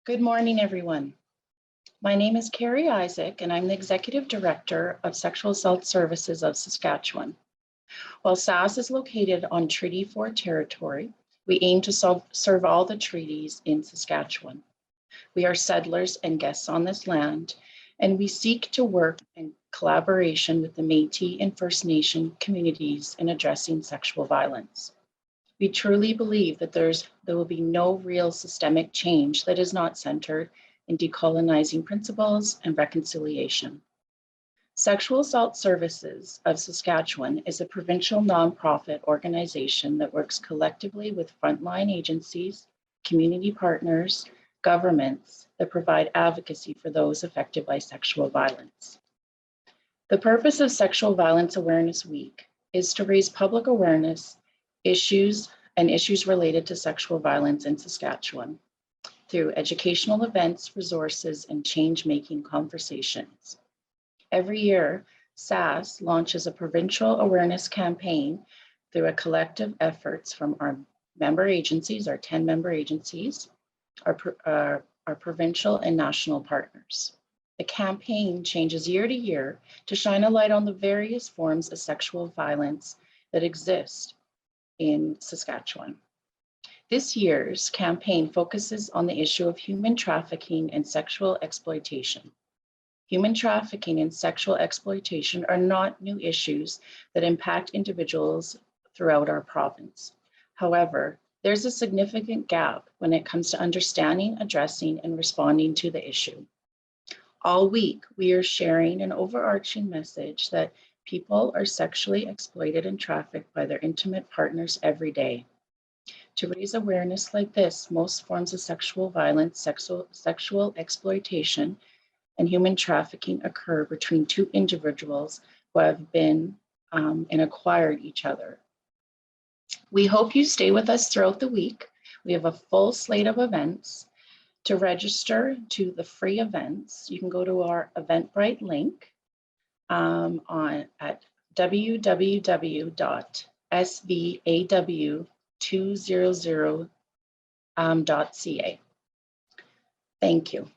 Good morning, everyone. My name is Carrie Isaac, and I'm the Executive Director of Sexual Assault Services of Saskatchewan. While SAS is located on Treaty 4 territory, we aim to serve all the treaties in Saskatchewan. We are settlers and guests on this land, and we seek to work in collaboration with the Métis and First Nation communities in addressing sexual violence. We truly believe that there will be no real systemic change that is not centered in decolonizing principles and reconciliation. Sexual Assault Services of Saskatchewan is a provincial nonprofit organization that works collectively with frontline agencies, community partners, governments that provide advocacy for those affected by sexual violence. The purpose of Sexual Violence Awareness Week is to raise public awareness issues related to sexual violence in Saskatchewan through educational events, resources, and change-making conversations. Every year, SAS launches a provincial awareness campaign through a collective efforts from our member agencies, our 10 member agencies, our provincial and national partners. The campaign changes year to year to shine a light on the various forms of sexual violence that exist in Saskatchewan. This year's campaign focuses on the issue of human trafficking and sexual exploitation. Human trafficking and sexual exploitation are not new issues that impact individuals throughout our province. However, there's a significant gap when it comes to understanding, addressing, and responding to the issue. All week, we are sharing an overarching message that people are sexually exploited and trafficked by their intimate partners every day. To raise awareness like this, most forms of sexual violence, sexual exploitation, and human trafficking occur between two individuals who have been and acquired each other. We hope you stay with us throughout the week. We have a full slate of events. To register to the free events, you can go to our Eventbrite link at www.svaw200.ca. Thank you.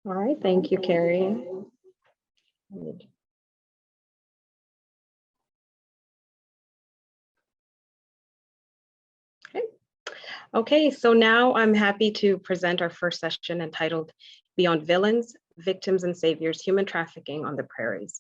All right, thank you, Carrie. Okay, so now I'm happy to present our first session entitled Beyond Villains, Victims and Saviors, Human Trafficking on the Prairies.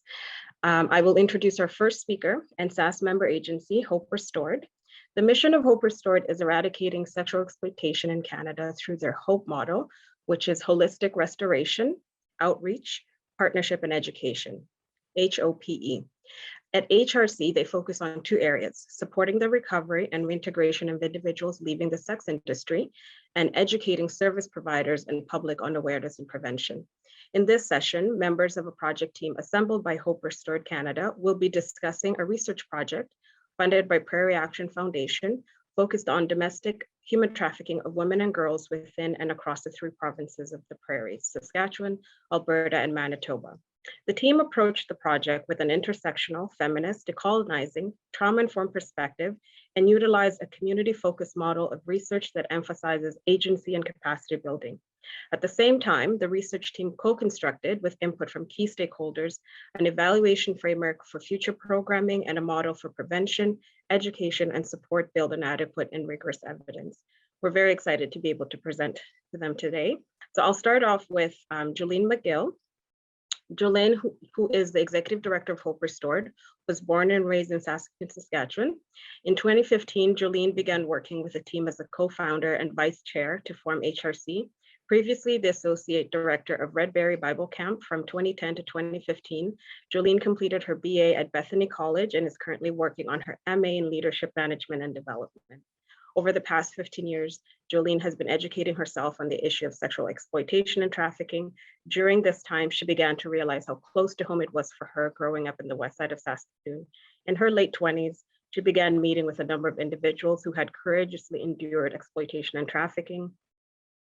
I will introduce our first speaker and SAS member agency, Hope Restored. The mission of Hope Restored is eradicating sexual exploitation in Canada through their HOPE model, which is holistic restoration, outreach, partnership, and education, HOPE. At HRC, they focus on two areas: supporting the recovery and reintegration of individuals leaving the sex industry, and educating service providers and public on awareness and prevention. In this session, members of a project team assembled by Hope Restored Canada will be discussing a research project funded by Prairie Action Foundation, focused on domestic human trafficking of women and girls within and across the three provinces of the Prairies, Saskatchewan, Alberta, and Manitoba. The team approached the project with an intersectional, feminist, decolonizing, trauma-informed perspective, and utilized a community-focused model of research that emphasizes agency and capacity building. At the same time, the research team co-constructed, with input from key stakeholders, an evaluation framework for future programming and a model for prevention, education, and support build on adequate and rigorous evidence. We're very excited to be able to present to them today. So I'll start off with Jolene McGill. Jolene, who is the Executive Director of Hope Restored, was born and raised in Saskatchewan. In 2015, Jolene began working with the team as a co-founder and vice chair to form HRC. Previously the Associate Director of Redberry Bible Camp from 2010 to 2015, Jolene completed her BA at Bethany College and is currently working on her MA in Leadership Management and Development. Over the past 15 years, Jolene has been educating herself on the issue of sexual exploitation and trafficking. During this time, she began to realize how close to home it was for her growing up in the west side of Saskatoon. In her late 20s, she began meeting with a number of individuals who had courageously endured exploitation and trafficking.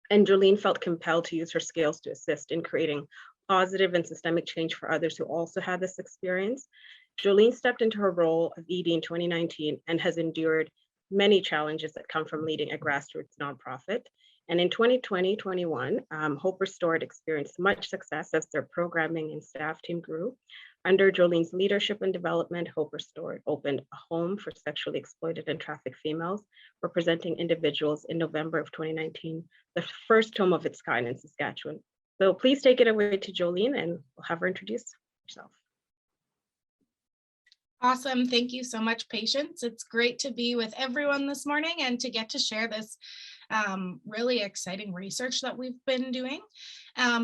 And Jolene felt compelled to use her skills to assist in creating positive and systemic change for others who also had this experience. Jolene stepped into her role of ED in 2019 and has endured many challenges that come from leading a grassroots nonprofit. And in 2020-21, Hope Restored experienced much success as their programming and staff team grew. Under Jolene's leadership and development, Hope Restored opened a home for sexually exploited and trafficked females, representing individuals in November of 2019, the first home of its kind in Saskatchewan. So please take it away to Jolene and we'll have her introduce herself. Awesome. Thank you so much, Patience. It's great to be with everyone this morning and to get to share this really exciting research that we've been doing.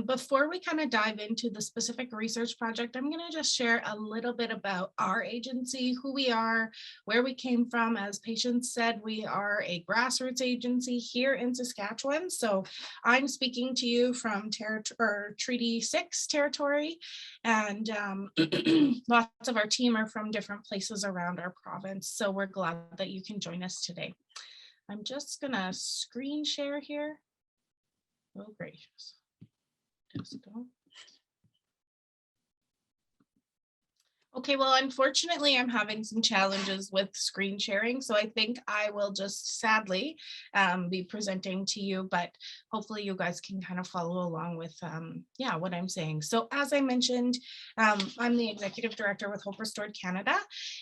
Before we kind of dive into the specific research project, I'm going to just share a little bit about our agency, who we are, where we came from. As Patience said, we are a grassroots agency here in Saskatchewan. So I'm speaking to you from Treaty 6 territory, and lots of our team are from different places around our province. So we're glad that you can join us today. I'm just gonna screen share here. Oh, gracious. Just go. Okay, well, unfortunately, I'm having some challenges with screen sharing, so I think I will just sadly be presenting to you, but hopefully you guys can kind of follow along with what I'm saying. So as I mentioned, I'm the Executive Director with Hope Restored Canada,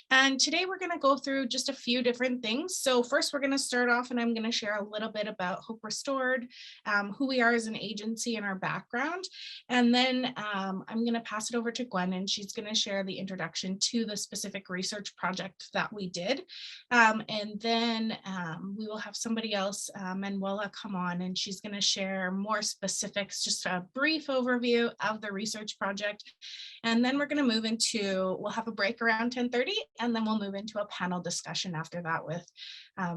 and today we're going to go through just a few different things. So first, we're going to start off and I'm going to share a little bit about Hope Restored, who we are as an agency and our background, and then I'm going to pass it over to Gwen, and she's going to share the introduction to the specific research project that we did. And then we will have somebody else, Manuela, come on, and she's going to share more specifics, just a brief overview of the research project. And then we're going to move into, we'll have a break around 10:30, and then we'll move into a panel discussion after that with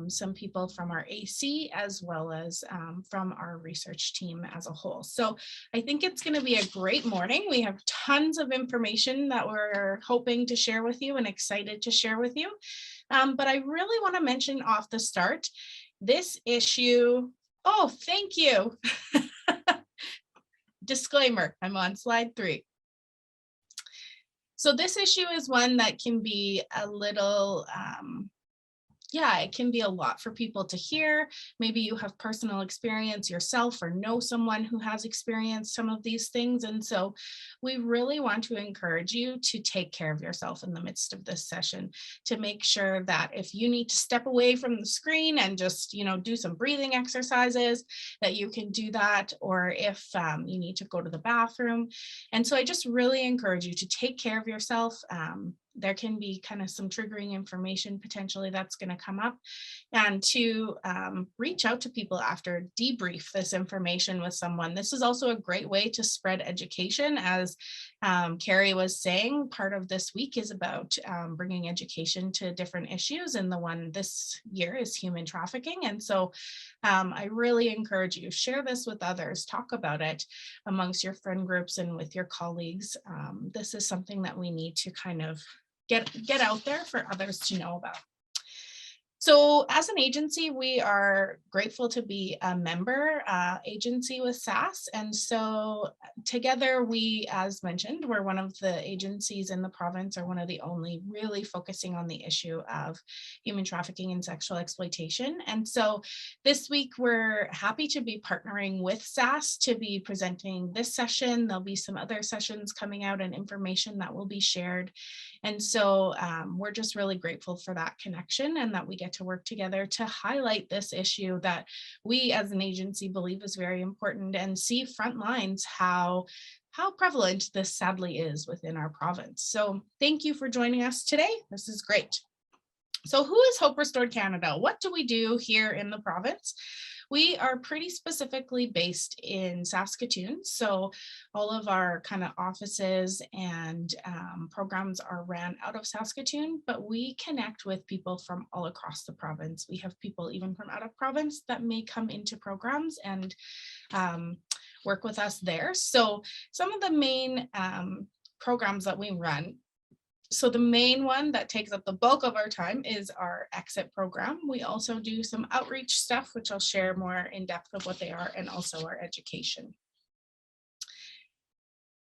some people from our AC as well as from our research team as a whole. So I think it's going to be a great morning. We have tons of information that we're hoping to share with you and excited to share with you. But I really want to mention off the start, this issue, oh, thank you. Disclaimer, I'm on slide 3. So this issue is one that can be a little, it can be a lot for people to hear. Maybe you have personal experience yourself or know someone who has experienced some of these things. And so we really want to encourage you to take care of yourself in the midst of this session, to make sure that if you need to step away from the screen and just, do some breathing exercises, that you can do that, or if you need to go to the bathroom. And so I just really encourage you to take care of yourself. There can be kind of some triggering information potentially that's going to come up, and to reach out to people after, debrief this information with someone. This is also a great way to spread education. As Carrie was saying, part of this week is about bringing education to different issues, and the one this year is human trafficking. And so I really encourage you, share this with others, talk about it amongst your friend groups and with your colleagues. This is something that we need to kind of get out there for others to know about. So as an agency, we are grateful to be a member agency with SAS. And so together we, as mentioned, we're one of the agencies in the province, or one of the only really focusing on the issue of human trafficking and sexual exploitation. And so this week we're happy to be partnering with SAS to be presenting this session. There'll be some other sessions coming out and information that will be shared. And so we're just really grateful for that connection, and that we get to work together to highlight this issue that we as an agency believe is very important, and see front lines how prevalent this sadly is within our province. So thank you for joining us today. This is great. So who is Hope Restored Canada? What do we do here in the province? We are pretty specifically based in Saskatoon. So all of our kind of offices and programs are ran out of Saskatoon, but we connect with people from all across the province. We have people even from out of province that may come into programs and work with us there. So some of the main programs that we run. So the main one that takes up the bulk of our time is our exit program. We also do some outreach stuff, which I'll share more in depth of what they are, and also our education.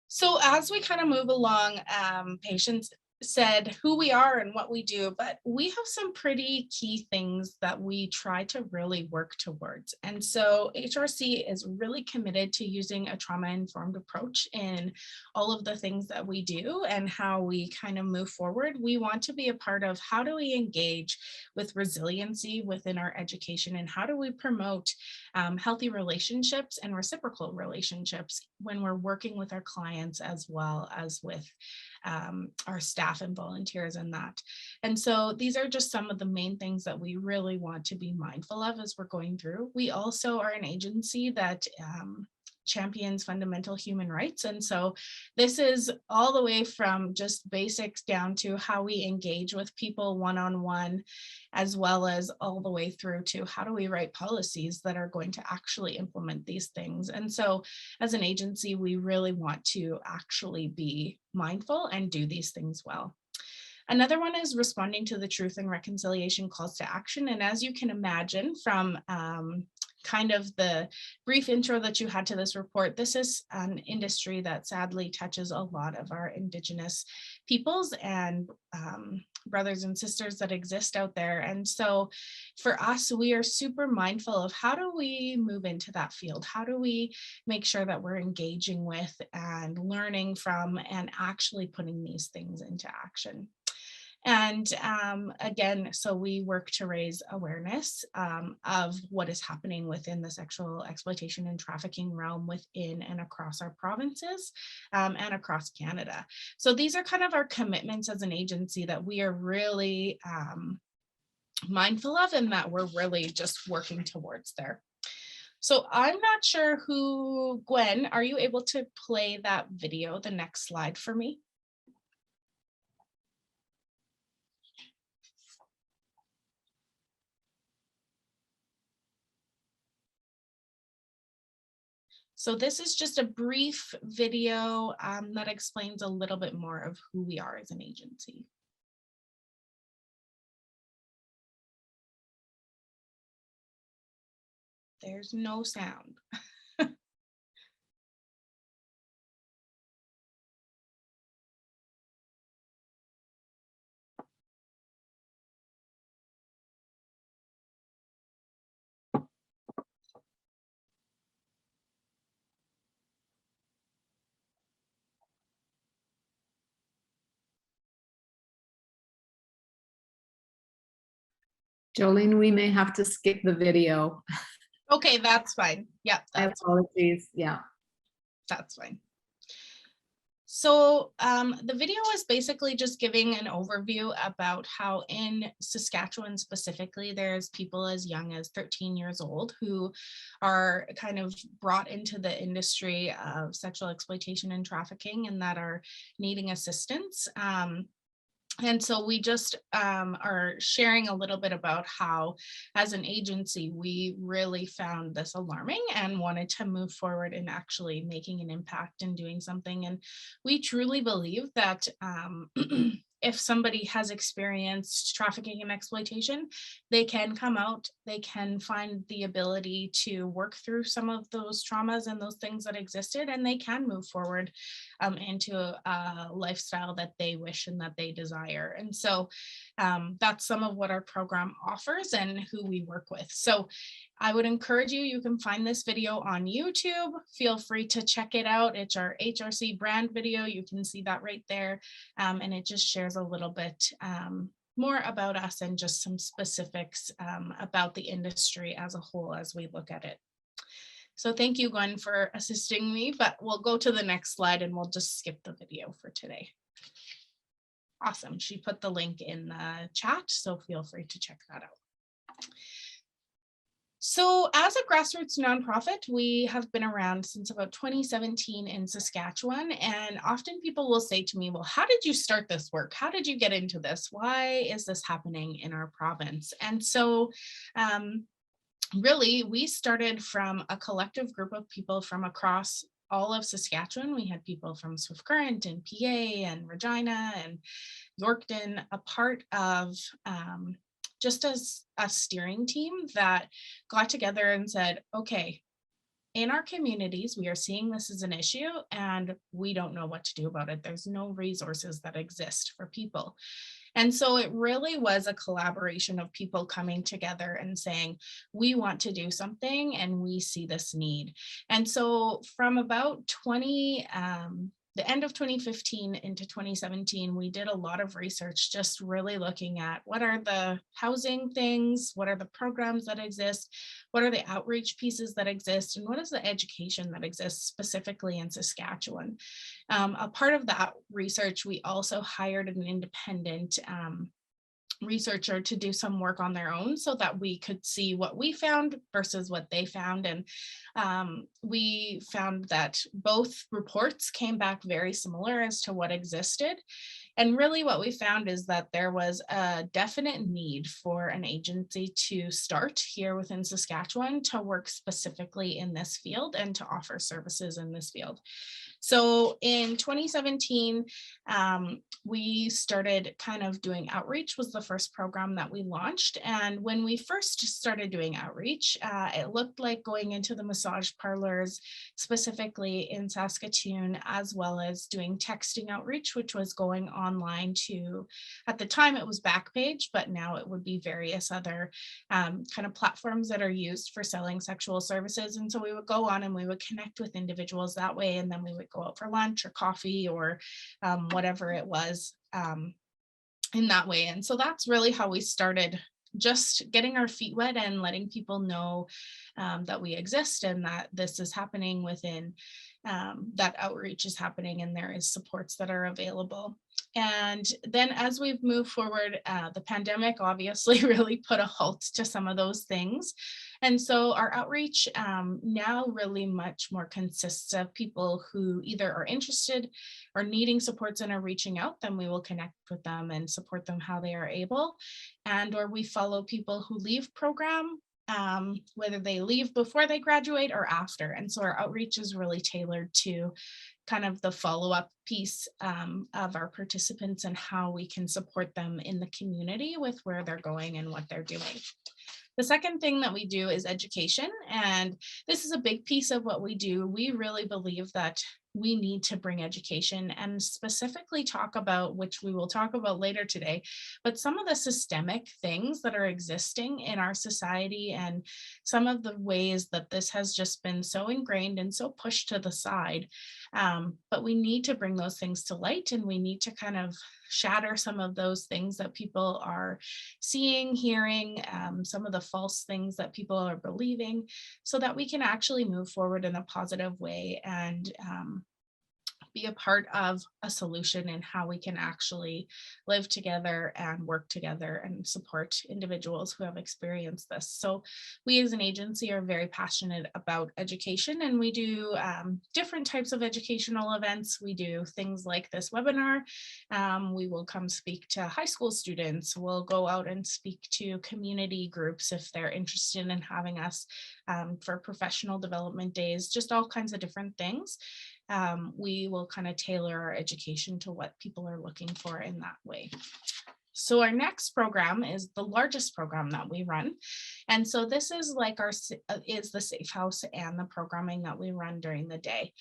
So as we kind of move along, Patience said who we are and what we do, but we have some pretty key things that we try to really work towards. And so HRC is really committed to using a trauma-informed approach in all of the things that we do and how we kind of move forward. We want to be a part of how do we engage with resiliency within our education, and how do we promote healthy relationships and reciprocal relationships when we're working with our clients as well as with our staff and volunteers in that. And so these are just some of the main things that we really want to be mindful of as we're going through. We also are an agency that champions fundamental human rights. And so this is all the way from just basics down to how we engage with people one-on-one, as well as all the way through to how do we write policies that are going to actually implement these things. And so as an agency, we really want to actually be mindful and do these things well. Another one is responding to the truth and reconciliation calls to action. And as you can imagine from kind of the brief intro that you had to this report, this is an industry that sadly touches a lot of our Indigenous peoples and brothers and sisters that exist out there. And so for us, we are super mindful of how do we move into that field? How do we make sure that we're engaging with and learning from and actually putting these things into action? And again, so we work to raise awareness of what is happening within the sexual exploitation and trafficking realm within and across our provinces and across Canada. So these are kind of our commitments as an agency that we are really mindful of and that we're really just working towards there. So I'm not sure who, Gwen, are you able to play that video, the next slide for me? So this is just a brief video that explains a little bit more of who we are as an agency. There's no sound. Jolene, we may have to skip the video. Okay, that's fine. Yeah, My apologies. Yeah. that's fine. So the video is basically just giving an overview about how in Saskatchewan specifically, there's people as young as 13 years old who are kind of brought into the industry of sexual exploitation and trafficking and that are needing assistance. And so we just are sharing a little bit about how, as an agency, we really found this alarming and wanted to move forward in actually making an impact and doing something. And we truly believe that if somebody has experienced trafficking and exploitation, they can come out, they can find the ability to work through some of those traumas and those things that existed, and they can move forward into a lifestyle that they wish and that they desire. And so that's some of what our program offers and who we work with. So I would encourage you, you can find this video on YouTube. Feel free to check it out. It's our HRC brand video. You can see that right there. And it just shares a little bit more about us and just some specifics about the industry as a whole as we look at it. So thank you, Gwen, for assisting me, but we'll go to the next slide and we'll just skip the video for today. Awesome. She put the link in the chat, so feel free to check that out. So as a grassroots nonprofit, we have been around since about 2017 in Saskatchewan. And often people will say to me, well, how did you start this work? How did you get into this? Why is this happening in our province? And so really, we started from a collective group of people from across all of Saskatchewan. We had people from Swift Current and PA and Regina and Yorkton, a part of just as a steering team that got together and said, okay, in our communities, we are seeing this as an issue and we don't know what to do about it. There's no resources that exist for people. And so it really was a collaboration of people coming together and saying, we want to do something and we see this need. And so from about the end of 2015 into 2017, we did a lot of research, just really looking at what are the housing things, what are the programs that exist, what are the outreach pieces that exist, and what is the education that exists specifically in Saskatchewan. A part of that research, we also hired an independent researcher to do some work on their own so that we could see what we found versus what they found. And we found that both reports came back very similar as to what existed. And really what we found is that there was a definite need for an agency to start here within Saskatchewan to work specifically in this field and to offer services in this field. So in 2017, we started kind of doing outreach, was the first program that we launched. And when we first started doing outreach, it looked like going into the massage parlors, specifically in Saskatoon, as well as doing texting outreach, which was going online to, at the time it was Backpage, but now it would be various other kind of platforms that are used for selling sexual services. And so we would go on and we would connect with individuals that way, and then we would go out for lunch or coffee or whatever it was in that way. And so that's really how we started, just getting our feet wet and letting people know that we exist and that this is happening within, that outreach is happening and there is supports that are available. And then as we've moved forward, the pandemic obviously really put a halt to some of those things. And so our outreach now really much more consists of people who either are interested or needing supports and are reaching out, then we will connect with them and support them how they are able. And or we follow people who leave program, whether they leave before they graduate or after. And so our outreach is really tailored to kind of the follow-up piece of our participants and how we can support them in the community with where they're going and what they're doing. The second thing that we do is education, and this is a big piece of what we do. We really believe that we need to bring education and specifically talk about, which we will talk about later today, but some of the systemic things that are existing in our society and some of the ways that this has just been so ingrained and so pushed to the side. But we need to bring those things to light, and we need to kind of shatter some of those things that people are seeing, hearing, some of the false things that people are believing, so that we can actually move forward in a positive way and be a part of a solution in how we can actually live together and work together and support individuals who have experienced this. So we as an agency are very passionate about education, and we do different types of educational events. We do things like this webinar. We will come speak to high school students. We'll go out and speak to community groups if they're interested in having us for professional development days, just all kinds of different things. We will kind of tailor our education to what people are looking for in that way. So our next program is the largest program that we run. And so this is like is the Safe House and the programming that we run during the day.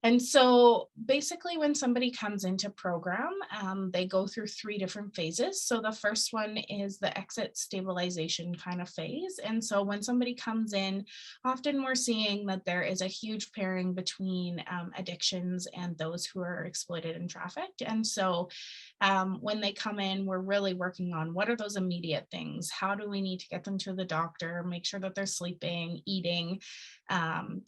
And so basically when somebody comes into program, they go through 3 different phases. So the first one is the exit stabilization kind of phase. And so when somebody comes in, often we're seeing that there is a huge pairing between addictions and those who are exploited and trafficked. And so when they come in, we're really working on what are those immediate things? How do we need to get them to the doctor, make sure that they're sleeping, eating,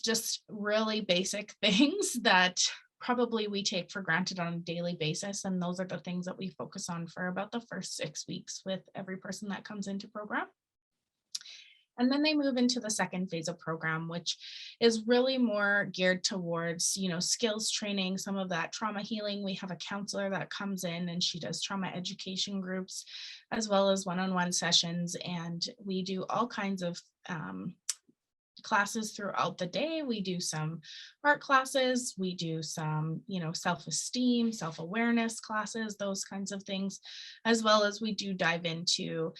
just really basic things that probably we take for granted on a daily basis. And those are the things that we focus on for about the first 6 weeks with every person that comes into program. And then they move into the second phase of program, which is really more geared towards, skills training, some of that trauma healing. We have a counselor that comes in and she does trauma education groups, as well as one-on-one sessions. And we do all kinds of classes throughout the day. We do some art classes, we do some, self-esteem, self-awareness classes, those kinds of things, as well as we do dive into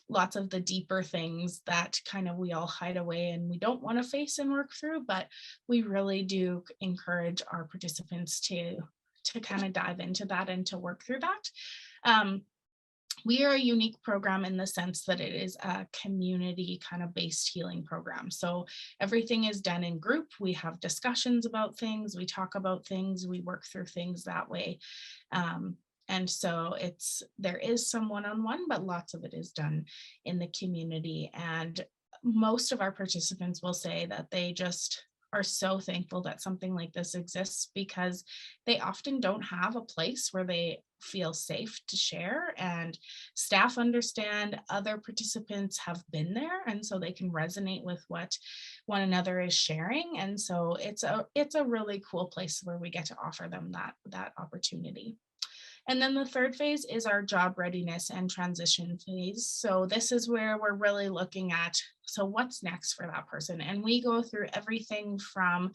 lots of the deeper things that kind of we all hide away and we don't want to face and work through, but we really do encourage our participants to kind of dive into that and to work through that. We are a unique program in the sense that it is a community kind of based healing program. So everything is done in group. We have discussions about things, we talk about things, we work through things that way. And so there is some one-on-one, but lots of it is done in the community. And most of our participants will say that they just are so thankful that something like this exists, because they often don't have a place where they feel safe to share, and staff understand, other participants have been there, and so they can resonate with what one another is sharing. And so it's a really cool place where we get to offer them that opportunity. And then the third phase is our job readiness and transition phase. So this is where we're really looking at, so what's next for that person? And we go through everything from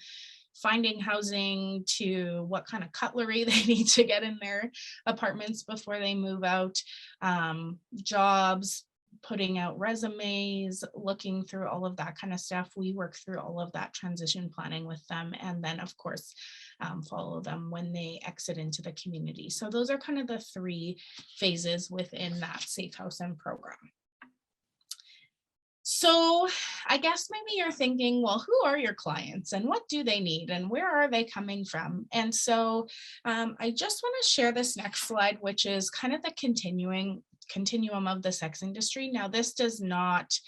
finding housing to what kind of cutlery they need to get in their apartments before they move out, jobs, putting out resumes, looking through all of that kind of stuff. We work through all of that transition planning with them, and then of course follow them when they exit into the community. So those are kind of the three phases within that Safe House and program. So I guess maybe you're thinking, well, who are your clients and what do they need and where are they coming from? And so I just want to share this next slide, which is kind of the continuum of the sex industry. Now, this does not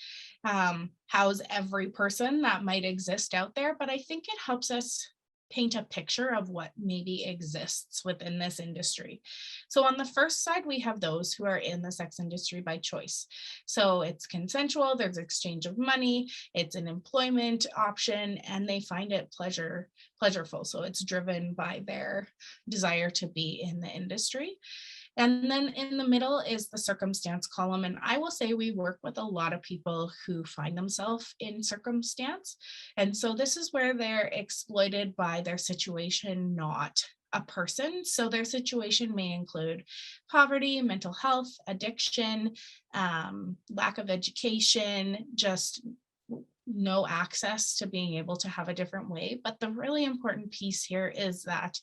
house every person that might exist out there, but I think it helps us paint a picture of what maybe exists within this industry. So on the first side, we have those who are in the sex industry by choice. So it's consensual, there's exchange of money, it's an employment option, and they find it pleasureful. So it's driven by their desire to be in the industry. And then in the middle is the circumstance column. And I will say we work with a lot of people who find themselves in circumstance. And so this is where they're exploited by their situation, not a person. So their situation may include poverty, mental health, addiction, lack of education, just no access to being able to have a different way. But the really important piece here is that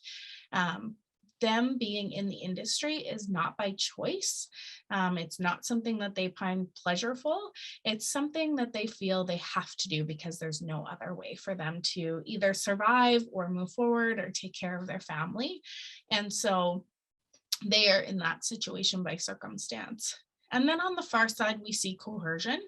them being in the industry is not by choice. It's not something that they find pleasurable. It's something that they feel they have to do because there's no other way for them to either survive or move forward or take care of their family. And so they are in that situation by circumstance. And then on the far side, we see coercion.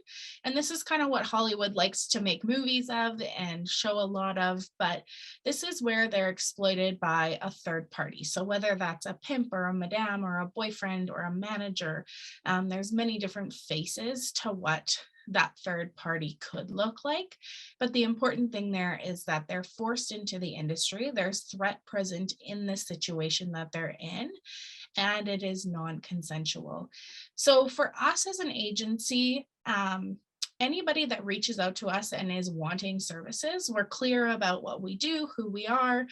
And this is kind of what Hollywood likes to make movies of and show a lot of, but this is where they're exploited by a third party. So whether that's a pimp or a madam or a boyfriend or a manager, there's many different faces to what that third party could look like. But the important thing there is that they're forced into the industry. There's threat present in the situation that they're in, and it is non-consensual. So for us as an agency, anybody that reaches out to us and is wanting services, we're clear about what we do, who we are,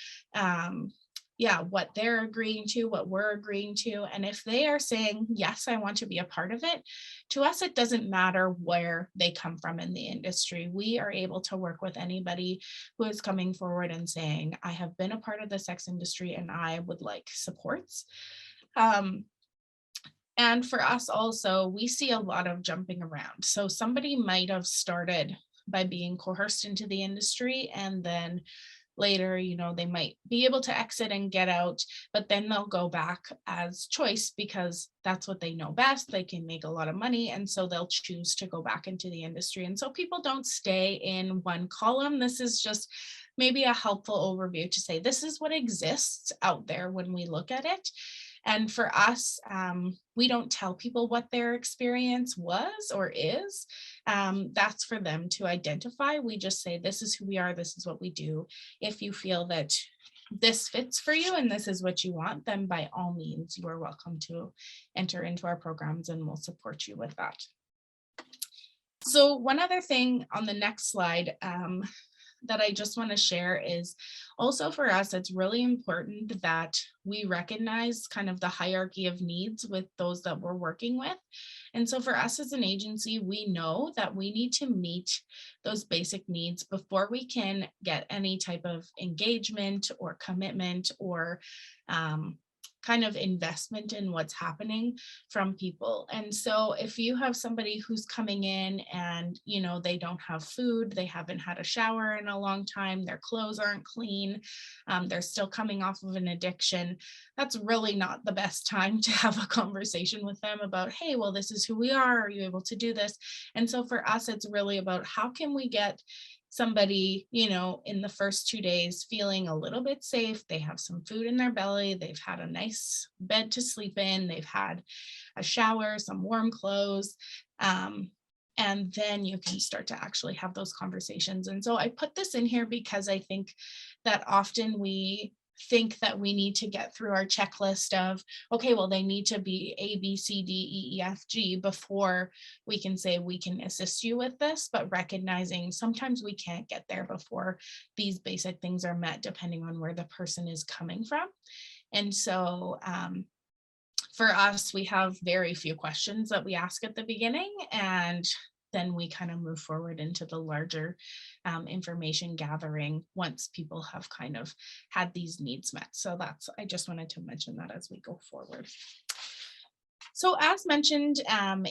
what they're agreeing to, what we're agreeing to. And if they are saying, yes, I want to be a part of it, to us, it doesn't matter where they come from in the industry. We are able to work with anybody who is coming forward and saying, I have been a part of the sex industry and I would like supports. And for us also, we see a lot of jumping around. So somebody might have started by being coerced into the industry, and then later, they might be able to exit and get out, but then they'll go back as choice because that's what they know best. They can make a lot of money, and so they'll choose to go back into the industry. And so people don't stay in one column. This is just maybe a helpful overview to say this is what exists out there when we look at it. And for us, we don't tell people what their experience was or is. That's for them to identify. We just say, this is who we are, this is what we do. If you feel that this fits for you and this is what you want, then by all means, you are welcome to enter into our programs and we'll support you with that. So one other thing on the next slide that I just want to share is also for us, it's really important that we recognize kind of the hierarchy of needs with those that we're working with. And so for us as an agency, we know that we need to meet those basic needs before we can get any type of engagement or commitment or kind of investment in what's happening from people. And so if you have somebody who's coming in and, you know, they don't have food, they haven't had a shower in a long time, their clothes aren't clean, they're still coming off of an addiction, that's really not the best time to have a conversation with them about, hey, well, this is who we are you able to do this? And so for us, it's really about how can we get somebody, you know, in the first 2 days feeling a little bit safe, they have some food in their belly, they've had a nice bed to sleep in, they've had a shower, some warm clothes, and then you can start to actually have those conversations. And so I put this in here because I think that often we think that we need to get through our checklist of, okay, well, they need to be A, B, C, D, E, E, F, G before we can say we can assist you with this, but recognizing sometimes we can't get there before these basic things are met, depending on where the person is coming from. And so for us, we have very few questions that we ask at the beginning, and then we kind of move forward into the larger information gathering once people have kind of had these needs met. So that's, I just wanted to mention that as we go forward. So as mentioned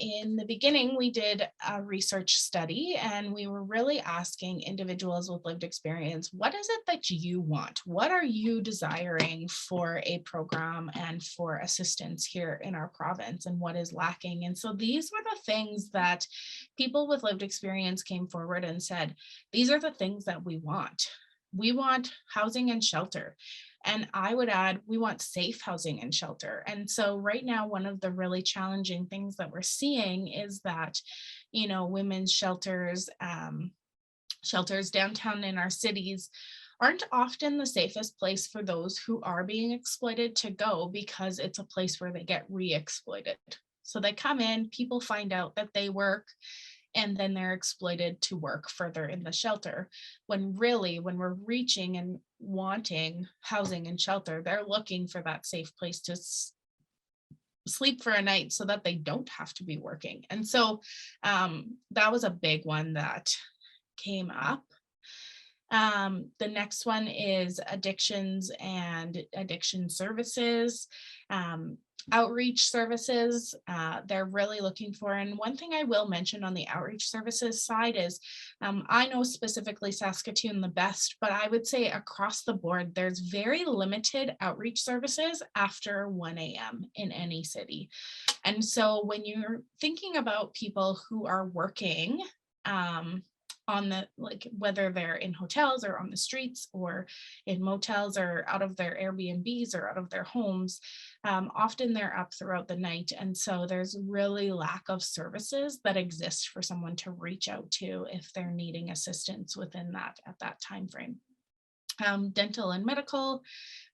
in the beginning, we did a research study and we were really asking individuals with lived experience, what is it that you want? What are you desiring for a program and for assistance here in our province, and what is lacking? And so these were the things that people with lived experience came forward and said, these are the things that we want. We want housing and shelter. And I would add, we want safe housing and shelter. And so right now, one of the really challenging things that we're seeing is that, you know, women's shelters, shelters downtown in our cities aren't often the safest place for those who are being exploited to go, because it's a place where they get re-exploited. So they come in, people find out that they work, and then they're exploited to work further in the shelter. When really, when we're reaching and wanting housing and shelter, they're looking for that safe place to sleep for a night so that they don't have to be working. And so that was a big one that came up. The next one is addictions and addiction services. Outreach services, they're really looking for. And one thing I will mention on the outreach services side is, I know specifically Saskatoon the best, but I would say across the board, there's very limited outreach services after 1 a.m. in any city. And so when you're thinking about people who are working, on the, like, whether they're in hotels or on the streets or in motels or out of their Airbnbs or out of their homes, often they're up throughout the night. And so there's really lack of services that exist for someone to reach out to if they're needing assistance within that at that time frame. Dental and medical,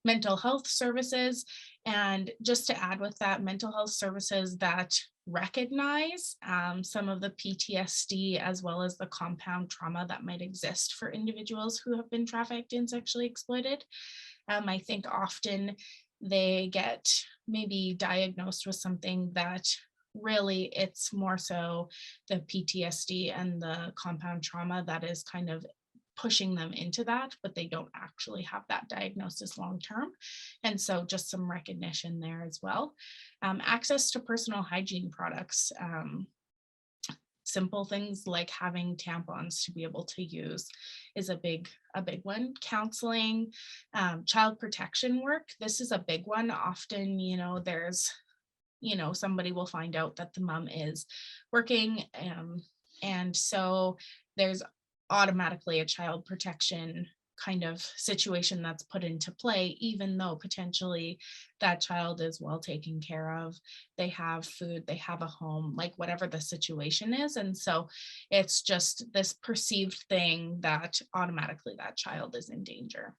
mental health services, and just to add with that, mental health services that recognize some of the PTSD as well as the compound trauma that might exist for individuals who have been trafficked and sexually exploited. I think often they get maybe diagnosed with something that really it's more so the PTSD and the compound trauma that is kind of pushing them into that, but they don't actually have that diagnosis long term. And so just some recognition there as well. Access to personal hygiene products. Simple things like having tampons to be able to use is a big one. Counseling, child protection work. This is a big one. Often, you know, there's, you know, somebody will find out that the mom is working, and so there's automatically a child protection kind of situation that's put into play, even though potentially that child is well taken care of, they have food, they have a home, like whatever the situation is. And so it's just this perceived thing that automatically that child is in danger.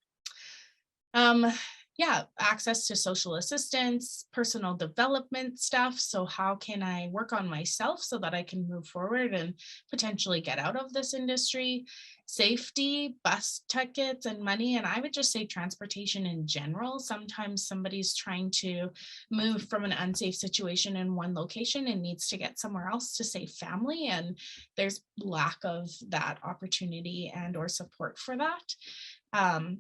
yeah, access to social assistance, personal development stuff. So how can I work on myself so that I can move forward and potentially get out of this industry? Safety, bus tickets and money. And I would just say transportation in general. Sometimes somebody's trying to move from an unsafe situation in one location and needs to get somewhere else to save family. And there's lack of that opportunity and or support for that.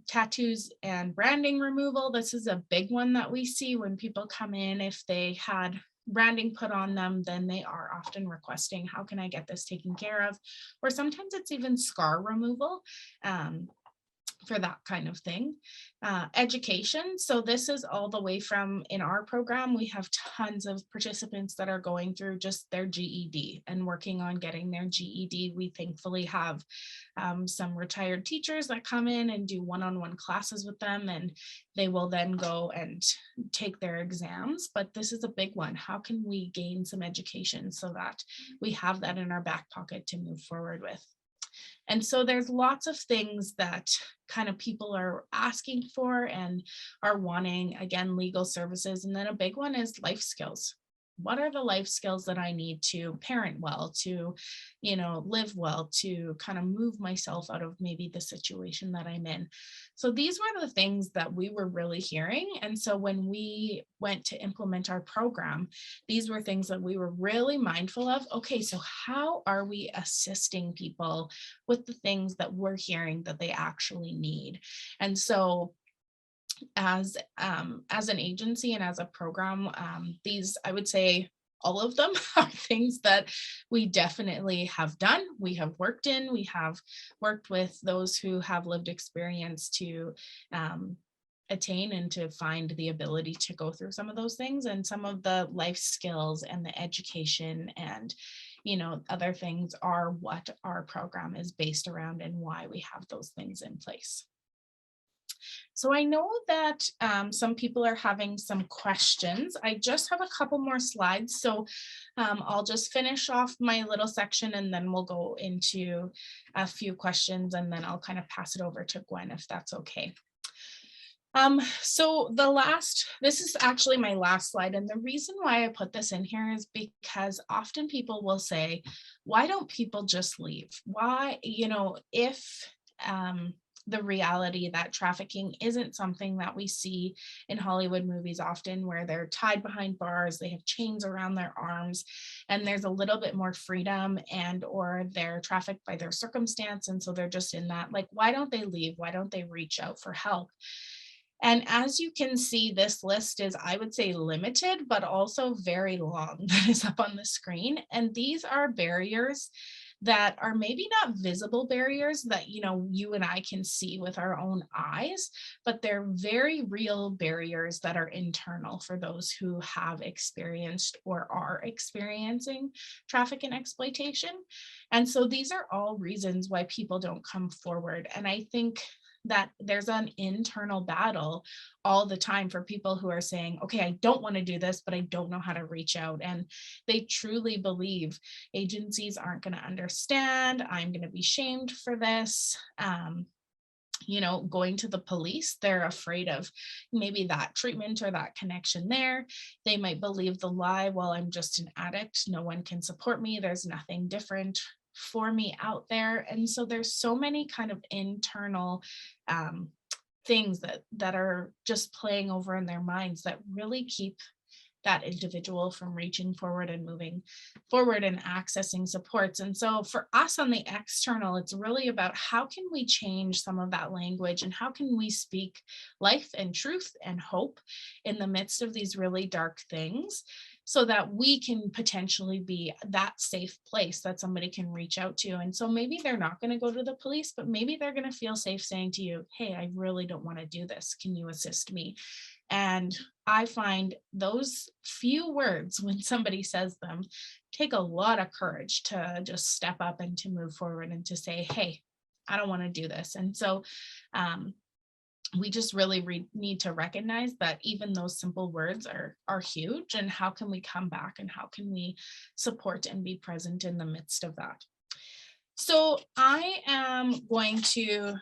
Tattoos and branding removal. This is a big one that we see when people come in. If they had branding put on them, then they are often requesting, how can I get this taken care of? Or sometimes it's even scar removal. For that kind of thing. Education. So this is all the way from, in our program, we have tons of participants that are going through just their GED and working on getting their GED. We thankfully have some retired teachers that come in and do one-on-one classes with them, and they will then go and take their exams. But this is a big one. How can we gain some education so that we have that in our back pocket to move forward with? And so there's lots of things that kind of people are asking for and are wanting, again, legal services. And then a big one is life skills. What are the life skills that I need to parent well, to, live well, to kind of move myself out of maybe the situation that I'm in? So these were the things that we were really hearing. And so when we went to implement our program, these were things that we were really mindful of. Okay, so how are we assisting people with the things that we're hearing that they actually need? And so as an agency and as a program, these, I would say, all of them are things that we definitely have done. We have worked in. We have worked with those who have lived experience to attain and to find the ability to go through some of those things, and some of the life skills and the education and other things are what our program is based around and why we have those things in place. So I know that some people are having some questions. I just have a couple more slides. So I'll just finish off my little section and then we'll go into a few questions, and then I'll kind of pass it over to Gwen if that's okay. So this is actually my last slide. And the reason why I put this in here is because often people will say, why don't people just leave? Why, if the reality that trafficking isn't something that we see in Hollywood movies often, where they're tied behind bars, they have chains around their arms, and there's a little bit more freedom, and or they're trafficked by their circumstance. And so they're just in that, like, why don't they leave? Why don't they reach out for help? And as you can see, this list is, I would say, limited, but also very long that is up on the screen. And these are barriers that are maybe not visible barriers that, you and I can see with our own eyes, but they're very real barriers that are internal for those who have experienced or are experiencing traffic and exploitation. And so these are all reasons why people don't come forward. And I think that there's an internal battle all the time for people who are saying, okay, I don't want to do this, but I don't know how to reach out. And they truly believe agencies aren't going to understand. I'm going to be shamed for this. Going to the police, they're afraid of maybe that treatment or that connection there. They might believe the lie, well, I'm just an addict. No one can support me. There's nothing different for me out there. And so there's so many kind of internal things that are just playing over in their minds that really keep that individual from reaching forward and moving forward and accessing supports. And so for us on the external, it's really about how can we change some of that language, and how can we speak life and truth and hope in the midst of these really dark things, so that we can potentially be that safe place that somebody can reach out to. And so maybe they're not going to go to the police, but maybe they're going to feel safe saying to you, hey, I really don't want to do this. Can you assist me? And I find those few words, when somebody says them, take a lot of courage to just step up and to move forward and to say, hey, I don't want to do this. And so we just really need to recognize that even those simple words are huge. And how can we come back, and how can we support and be present in the midst of that? So I am going to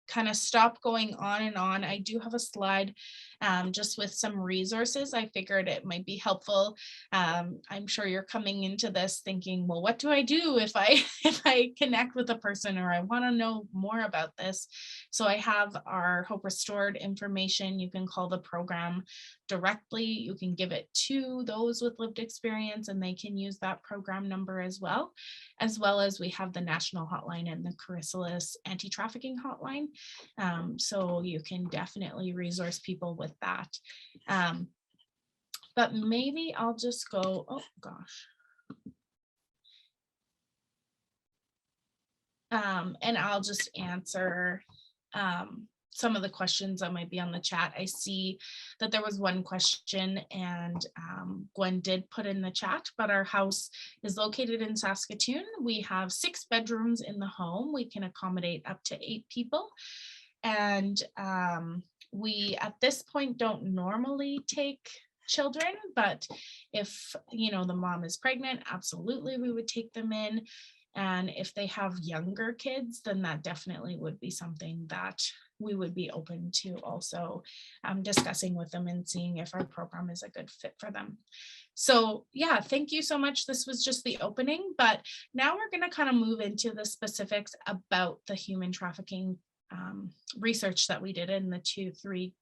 kind of stop going on and on. I do have a slide just with some resources. I figured it might be helpful. I'm sure you're coming into this thinking, well, what do I do if I if I connect with a person or I want to know more about this? So I have our Hope Restored information. You can call the program directly. You can give it to those with lived experience and they can use that program number as well as we have the national hotline and the Chrysalis anti-trafficking hotline. So you can definitely resource people with that. But maybe I'll just go, oh gosh. And I'll just answer some of the questions that might be on the chat. I see that there was one question and Gwen did put in the chat, but our house is located in Saskatoon. We have 6 bedrooms in the home. We can accommodate up to 8 people. And we at this point don't normally take children, but if the mom is pregnant, absolutely we would take them in. And if they have younger kids, then that definitely would be something that we would be open to also discussing with them and seeing if our program is a good fit for them. So yeah, thank you so much. This was just the opening, but now we're going to kind of move into the specifics about the human trafficking research that we did in the 3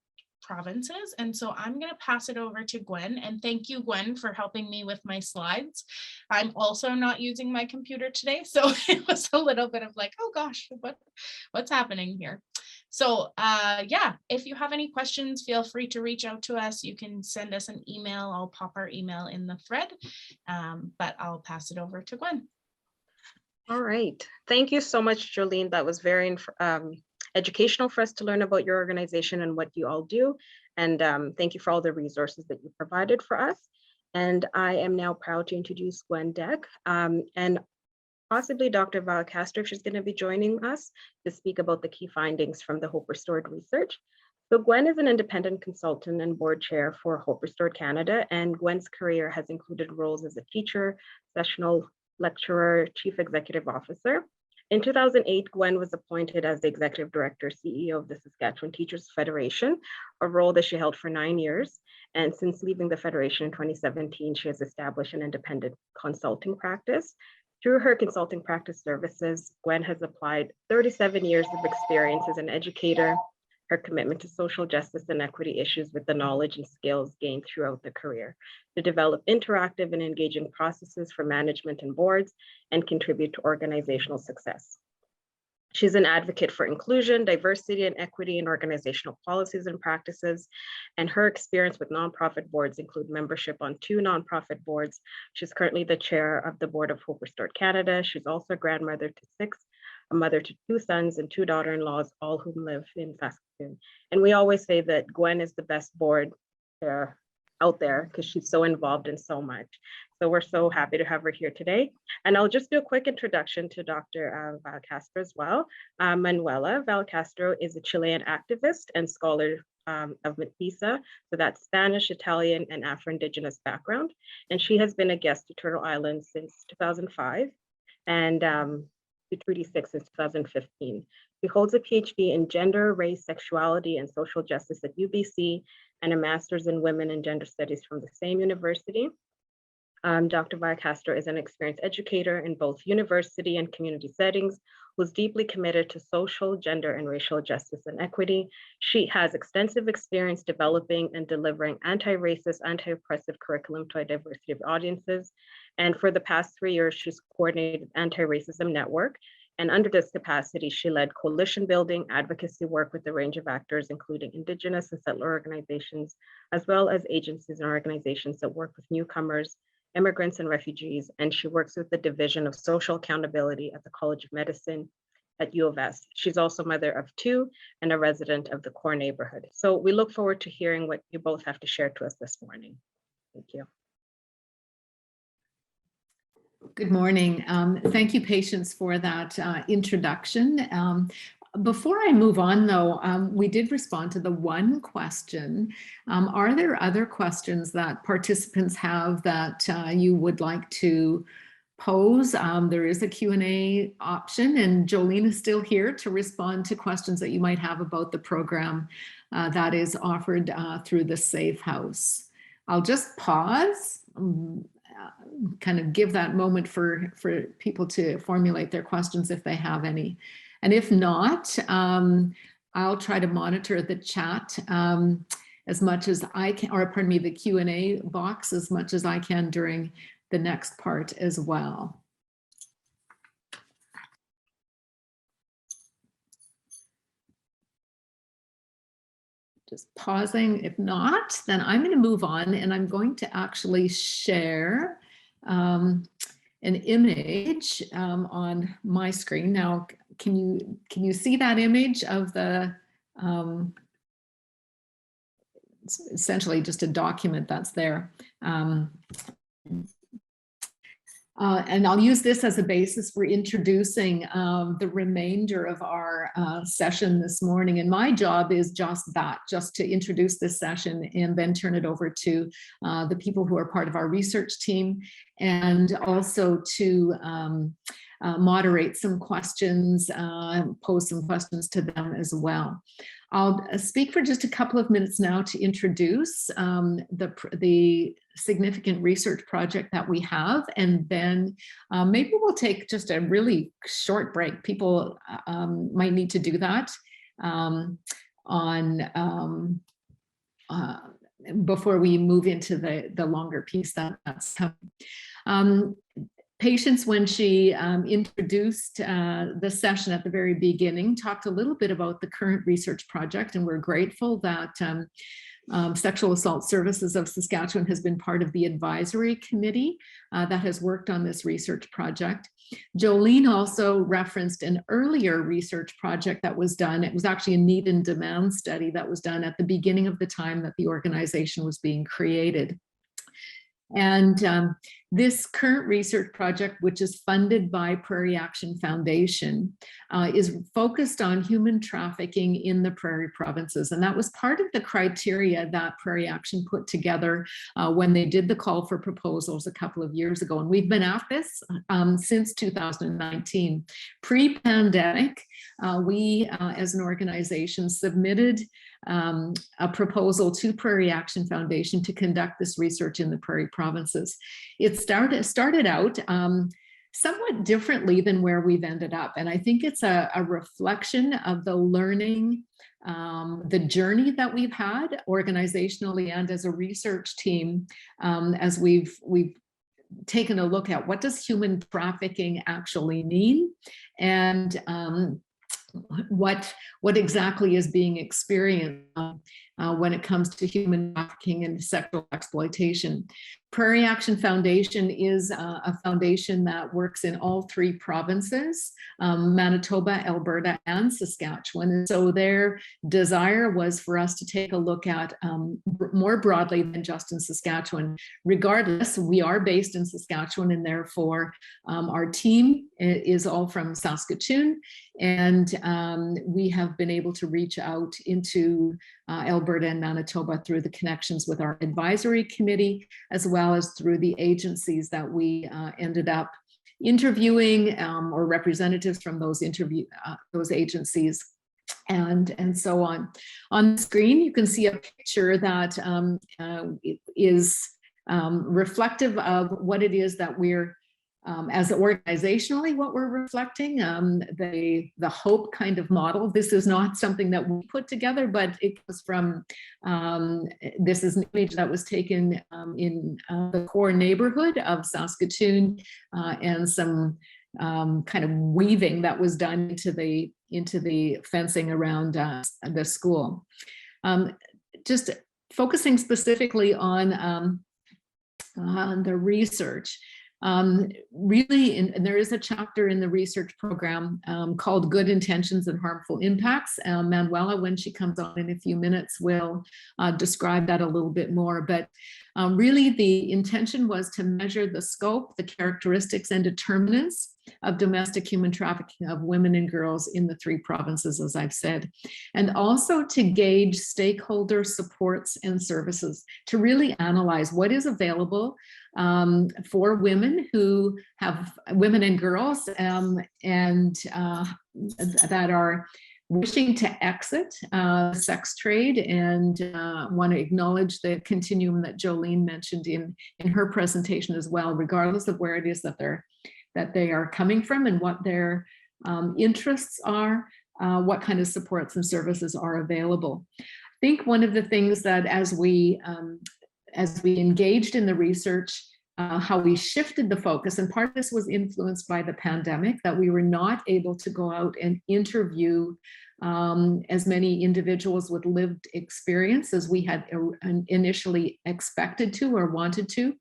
provinces. And so I'm going to pass it over to Gwen, and thank you, Gwen, for helping me with my slides. I'm also not using my computer today, so it was a little bit of like, oh gosh, what's happening here? So yeah, if you have any questions, feel free to reach out to us. You can send us an email. I'll pop our email in the thread, but I'll pass it over to Gwen. All right. Thank you so much, Jolene. That was very educational for us to learn about your organization and what you all do. And thank you for all the resources that you provided for us. And I am now proud to introduce Gwen Deck and possibly Dr. Val Castro, if she's going to be joining us to speak about the key findings from the Hope Restored research. So Gwen is an independent consultant and board chair for Hope Restored Canada, and Gwen's career has included roles as a teacher, sessional lecturer, chief executive officer. In 2008, Gwen was appointed as the executive director, CEO of the Saskatchewan Teachers Federation, a role that she held for 9 years. And since leaving the Federation in 2017, she has established an independent consulting practice. Through her consulting practice services, Gwen has applied 37 years of experience as an educator, her commitment to social justice and equity issues with the knowledge and skills gained throughout the career to develop interactive and engaging processes for management and boards and contribute to organizational success. She's an advocate for inclusion, diversity, and equity in organizational policies and practices. And her experience with nonprofit boards include membership on 2 nonprofit boards. She's currently the chair of the board of Hope Restored Canada. She's also a grandmother to 6, a mother to 2 sons and 2 daughter-in-laws, all whom live in Saskatoon. And we always say that Gwen is the best board out there because she's so involved in so much. So we're so happy to have her here today. And I'll just do a quick introduction to Dr. Val Castro as well. Manuela Val Castro is a Chilean activist and scholar of Mestiza, so that's Spanish, Italian, and Afro-Indigenous background. And she has been a guest to Turtle Island since 2005 and to Treaty 6 since 2015. She holds a PhD in gender, race, sexuality, and social justice at UBC and a master's in women and gender studies from the same university. Dr. Val Castro is an experienced educator in both university and community settings, who's deeply committed to social, gender, and racial justice and equity. She has extensive experience developing and delivering anti-racist, anti-oppressive curriculum to a diversity of audiences. And for the past 3 years, she's coordinated Anti-Racism Network. And under this capacity, she led coalition building, advocacy work with a range of actors, including Indigenous and settler organizations, as well as agencies and organizations that work with newcomers, immigrants, and refugees. And she works with the Division of Social Accountability at the College of Medicine at U of S. She's also mother of 2 and a resident of the core neighborhood. So we look forward to hearing what you both have to share to us this morning. Thank you. Good morning. Thank you, Patience, for that introduction. Before I move on, though, we did respond to the one question. Are there other questions that participants have that you would like to pose. There is a Q&A option, and Jolene is still here to respond to questions that you might have about the program that is offered through the Safe House. I'll just pause, kind of give that moment for people to formulate their questions if they have any. And if not, I'll try to monitor the chat as much as I can, or pardon me, the Q&A box as much as I can during the next part as well. Just pausing. If not, then I'm going to move on, and I'm going to actually share an image on my screen. Now, can you see that image of the essentially just a document that's there? And I'll use this as a basis for introducing the remainder of our session this morning. And my job is just that, just to introduce this session and then turn it over to the people who are part of our research team, and also to moderate some questions, pose some questions to them as well. I'll speak for just a couple of minutes now to introduce the significant research project that we have, and then maybe we'll take just a really short break. People might need to do that before we move into the longer piece that's coming. Patience, when she introduced the session at the very beginning, talked a little bit about the current research project, and we're grateful that Sexual Assault Services of Saskatchewan has been part of the advisory committee that has worked on this research project. Jolene also referenced an earlier research project that was done. It was actually a need and demand study that was done at the beginning of the time that the organization was being created. And this current research project, which is funded by Prairie Action Foundation, is focused on human trafficking in the Prairie provinces. And that was part of the criteria that Prairie Action put together when they did the call for proposals a couple of years ago. And we've been at this since 2019. Pre-pandemic, we as an organization submitted a proposal to Prairie Action Foundation to conduct this research in the Prairie provinces. It started out somewhat differently than where we've ended up. And I think it's a reflection of the learning, the journey that we've had organizationally and as a research team, as we've taken a look at what does human trafficking actually mean, and what exactly is being experienced when it comes to human trafficking and sexual exploitation. Prairie Action Foundation is a foundation that works in all three provinces, Manitoba, Alberta, and Saskatchewan. And so their desire was for us to take a look at more broadly than just in Saskatchewan. Regardless, we are based in Saskatchewan, and therefore our team is all from Saskatoon. And we have been able to reach out into Alberta and Manitoba through the connections with our advisory committee, as well as through the agencies that we ended up interviewing, or representatives from those agencies, and so on. On the screen, you can see a picture that is reflective of what it is that we're as organizationally, what we're reflecting, the hope kind of model. This is not something that we put together, but it was from, this is an image that was taken in the core neighborhood of Saskatoon, and some kind of weaving that was done into the fencing around the school. Just focusing specifically on the research. Really, and there is a chapter in the research program called Good Intentions and Harmful Impacts. Manuela, when she comes on in a few minutes, will describe that a little bit more. But really, the intention was to measure the scope, the characteristics, and determinants of domestic human trafficking of women and girls in the 3 provinces, as I've said, and also to gauge stakeholder supports and services, to really analyze what is available for women who have, women and girls, and that are wishing to exit sex trade, and want to acknowledge the continuum that Jolene mentioned in her presentation as well, regardless of where it is that they are coming from and what their interests are, what kind of supports and services are available. I think one of the things that as we engaged in the research, how we shifted the focus, and part of this was influenced by the pandemic, that we were not able to go out and interview as many individuals with lived experience as we had initially expected to or wanted to.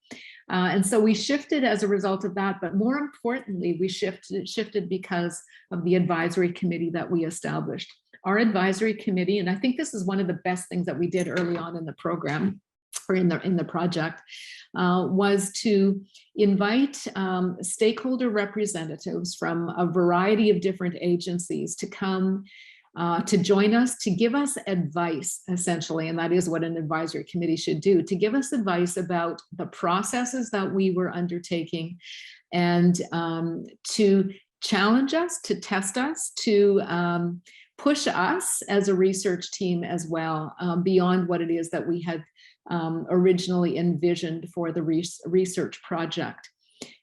And so we shifted as a result of that, but more importantly, we shifted because of the advisory committee that we established. Our advisory committee, and I think this is one of the best things that we did early on in the program, or in the project, was to invite stakeholder representatives from a variety of different agencies to come to join us, to give us advice, essentially, and that is what an advisory committee should do, to give us advice about the processes that we were undertaking, and to challenge us, to test us, to push us as a research team as well, beyond what it is that we had originally envisioned for the research project.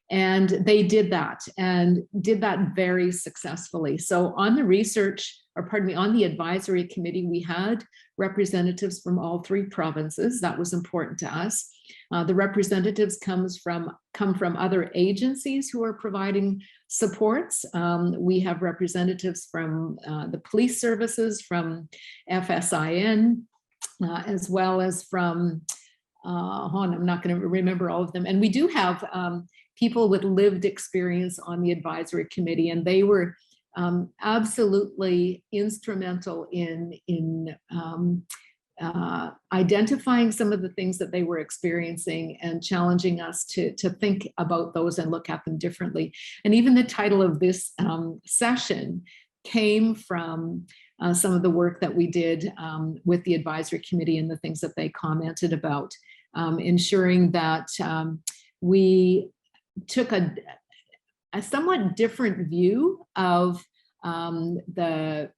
And they did that, and did that very successfully. So on the research, or pardon me, on the advisory committee, we had representatives from all 3 provinces. That was important to us. The representatives come from other agencies who are providing supports. We have representatives from the police services, from FSIN, as well as from, I'm not going to remember all of them. And we do have people with lived experience on the advisory committee, and they were absolutely instrumental in identifying some of the things that they were experiencing and challenging us to think about those and look at them differently. And even the title of this session came from some of the work that we did with the advisory committee and the things that they commented about, ensuring that we took a somewhat different view of the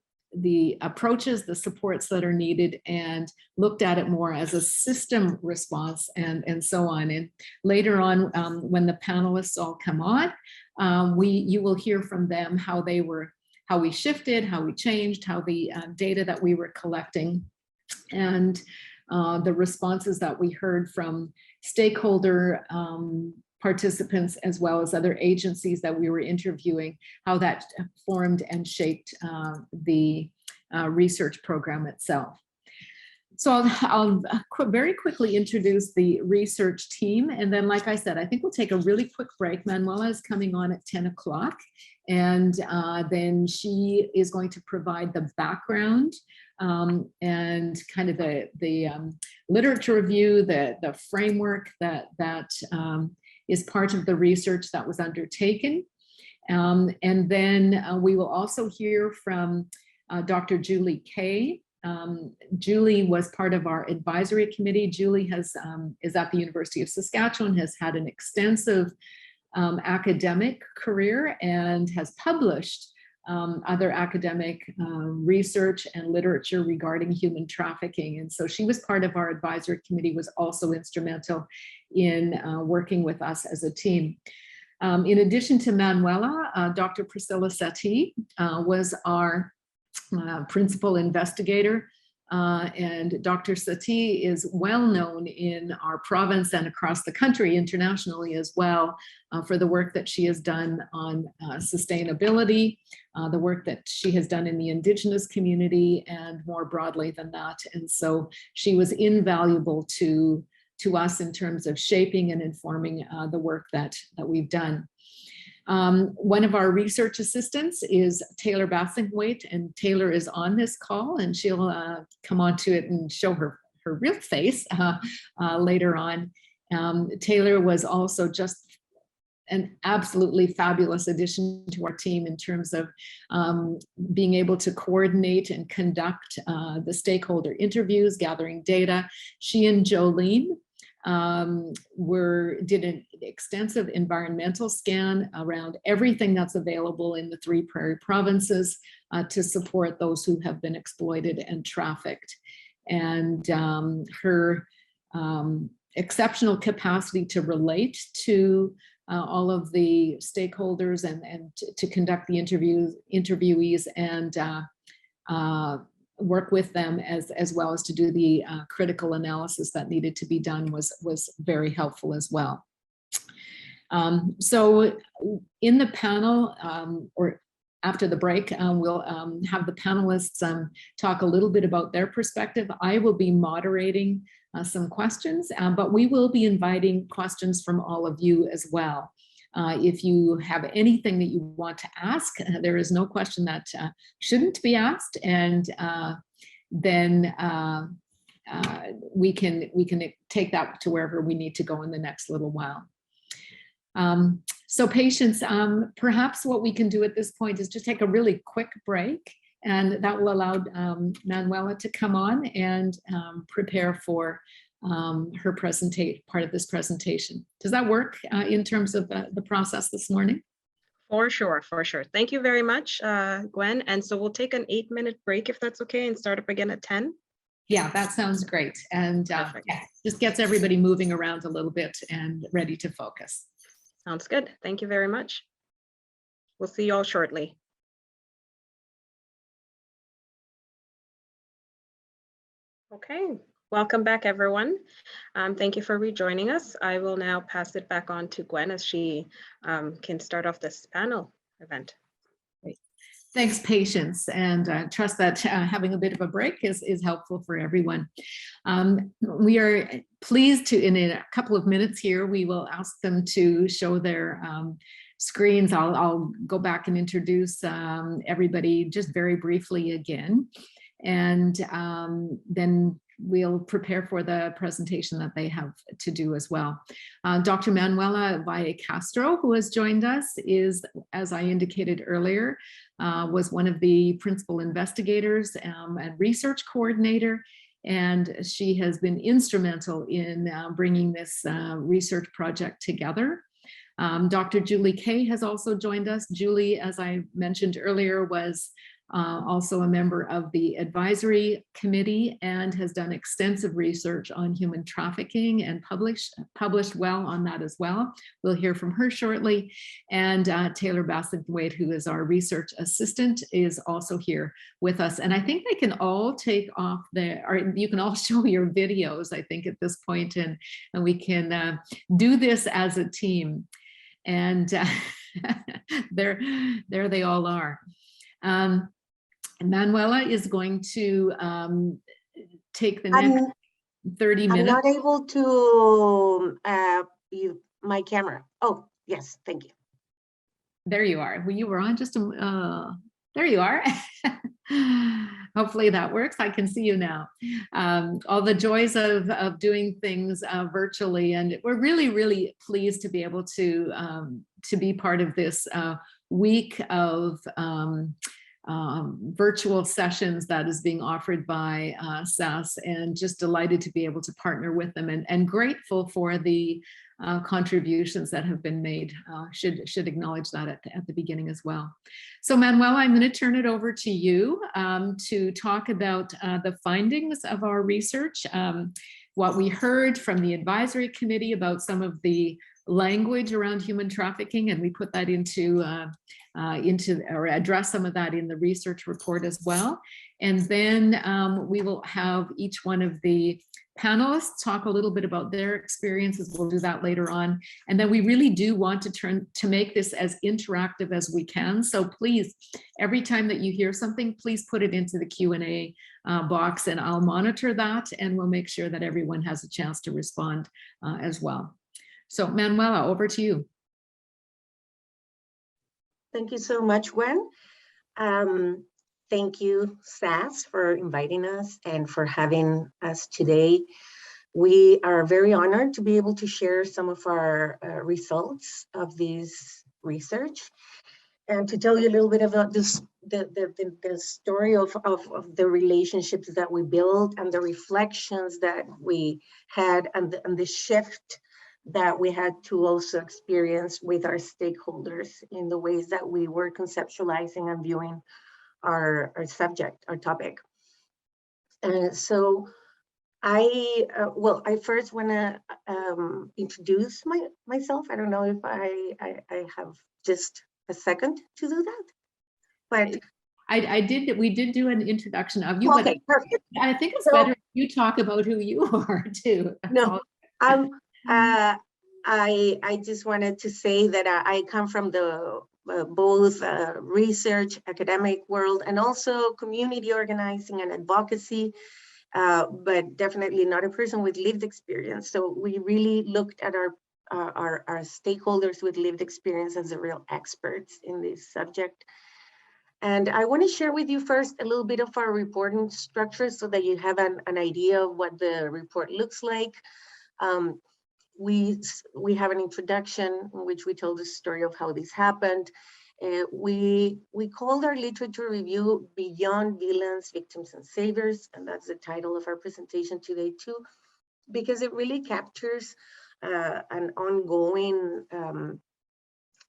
approaches, the supports that are needed, and looked at it more as a system response, and so on. And later on, when the panelists all come on, you will hear from them how we shifted, how we changed, how the data that we were collecting, and the responses that we heard from stakeholder participants, as well as other agencies that we were interviewing, how that formed and shaped the research program itself. So I'll very quickly introduce the research team. And then, like I said, I think we'll take a really quick break. Manuela is coming on at 10 o'clock. And then she is going to provide the background and kind of the literature review, the framework that is part of the research that was undertaken. And then we will also hear from Dr. Julie Kay. Julie was part of our advisory committee. Julie is at the University of Saskatchewan, has had an extensive academic career, and has published other academic research and literature regarding human trafficking. And so she was part of our advisory committee, was also instrumental in working with us as a team. In addition to Manuela, Dr. Priscilla Settee was our principal investigator. And Dr. Settee is well known in our province and across the country, internationally as well, for the work that she has done on sustainability, the work that she has done in the Indigenous community, and more broadly than that. And so she was invaluable to us in terms of shaping and informing the work that we've done. One of our research assistants is Taylor Bassingwaite, and Taylor is on this call, and she'll come on to it and show her real face later on. Taylor was also just an absolutely fabulous addition to our team in terms of being able to coordinate and conduct the stakeholder interviews, gathering data. She and Jolene did an extensive environmental scan around everything that's available in the 3 Prairie provinces to support those who have been exploited and trafficked. And her exceptional capacity to relate to all of the stakeholders and to conduct the interviewees and work with them as well as to do the critical analysis that needed to be done was very helpful as well. So in the panel, or after the break, we'll have the panelists talk a little bit about their perspective. I will be moderating some questions, but we will be inviting questions from all of you as well. If you have anything that you want to ask, there is no question that shouldn't be asked, and then we can take that to wherever we need to go in the next little while. So patients, perhaps what we can do at this point is just take a really quick break, and that will allow Manuela to come on and prepare for her part of this presentation. Does that work in terms of the process this morning? For sure, for sure. Thank you very much, Gwen. And so we'll take an 8-minute break if that's okay, and start up again at 10. Yeah, that sounds great. And yeah, just gets everybody moving around a little bit and ready to focus. Sounds good. Thank you very much. We'll see you all shortly. Okay, welcome back, everyone. Thank you for rejoining us. I will now pass it back on to Gwen as she can start off this panel event. Great. Thanks, Patience, and trust that having a bit of a break is helpful for everyone. We are pleased to, in a couple of minutes here, we will ask them to show their screens. I'll go back and introduce everybody just very briefly again. And then we'll prepare for the presentation that they have to do as well. Dr. Manuela Valle Castro, who has joined us, is, as I indicated earlier, was one of the principal investigators and research coordinator, and she has been instrumental in bringing this research project together. Dr. Julie Kay has also joined us. Julie, as I mentioned earlier, was also a member of the advisory committee and has done extensive research on human trafficking and published well on that as well. We'll hear from her shortly. And Taylor Bassett-Wade, who is our research assistant, is also here with us. And I think they can all take off or you can all show your videos, I think, at this point, and we can do this as a team. And there they all are. Manuela is going to take the next 30 minutes. I'm not able to my camera. Oh, yes, thank you. There you are. Well, you were on just there you are. Hopefully that works. I can see you now. All the joys of doing things virtually, and we're really, really pleased to be able to be part of this week of virtual sessions that is being offered by SAS, and just delighted to be able to partner with them, and grateful for the contributions that have been made. Should acknowledge that at the beginning as well. So Manuela, I'm going to turn it over to you to talk about the findings of our research, what we heard from the advisory committee about some of the language around human trafficking, and we put that into or address some of that in the research report as well. And then we will have each one of the panelists talk a little bit about their experiences. We'll do that later on. And then we really do want to make this as interactive as we can. So please, every time that you hear something, please put it into the Q&A box, and I'll monitor that, and we'll make sure that everyone has a chance to respond as well. So Manuela, over to you. Thank you so much, Gwen. Thank you, SAS, for inviting us and for having us today We are very honored to be able to share some of our results of this research, and to tell you a little bit about this, the story of the relationships that we built and the reflections that we had, and the shift that we had to also experience with our stakeholders in the ways that we were conceptualizing and viewing our subject, our topic. So I first want to introduce myself. I don't know if I have just a second to do that, but we did do an introduction of you, okay, but perfect. I think it's So, better if you talk about who you are too. no, I just wanted to say that I come from the both research, academic world, and also community organizing and advocacy. But definitely not a person with lived experience. So we really looked at our stakeholders with lived experience as the real experts in this subject. And I want to share with you first a little bit of our reporting structure so that you have an idea of what the report looks like. We have an introduction in which we tell the story of how this happened. We called our literature review Beyond Villains, Victims, and Saviors, and that's the title of our presentation today too, because it really captures an ongoing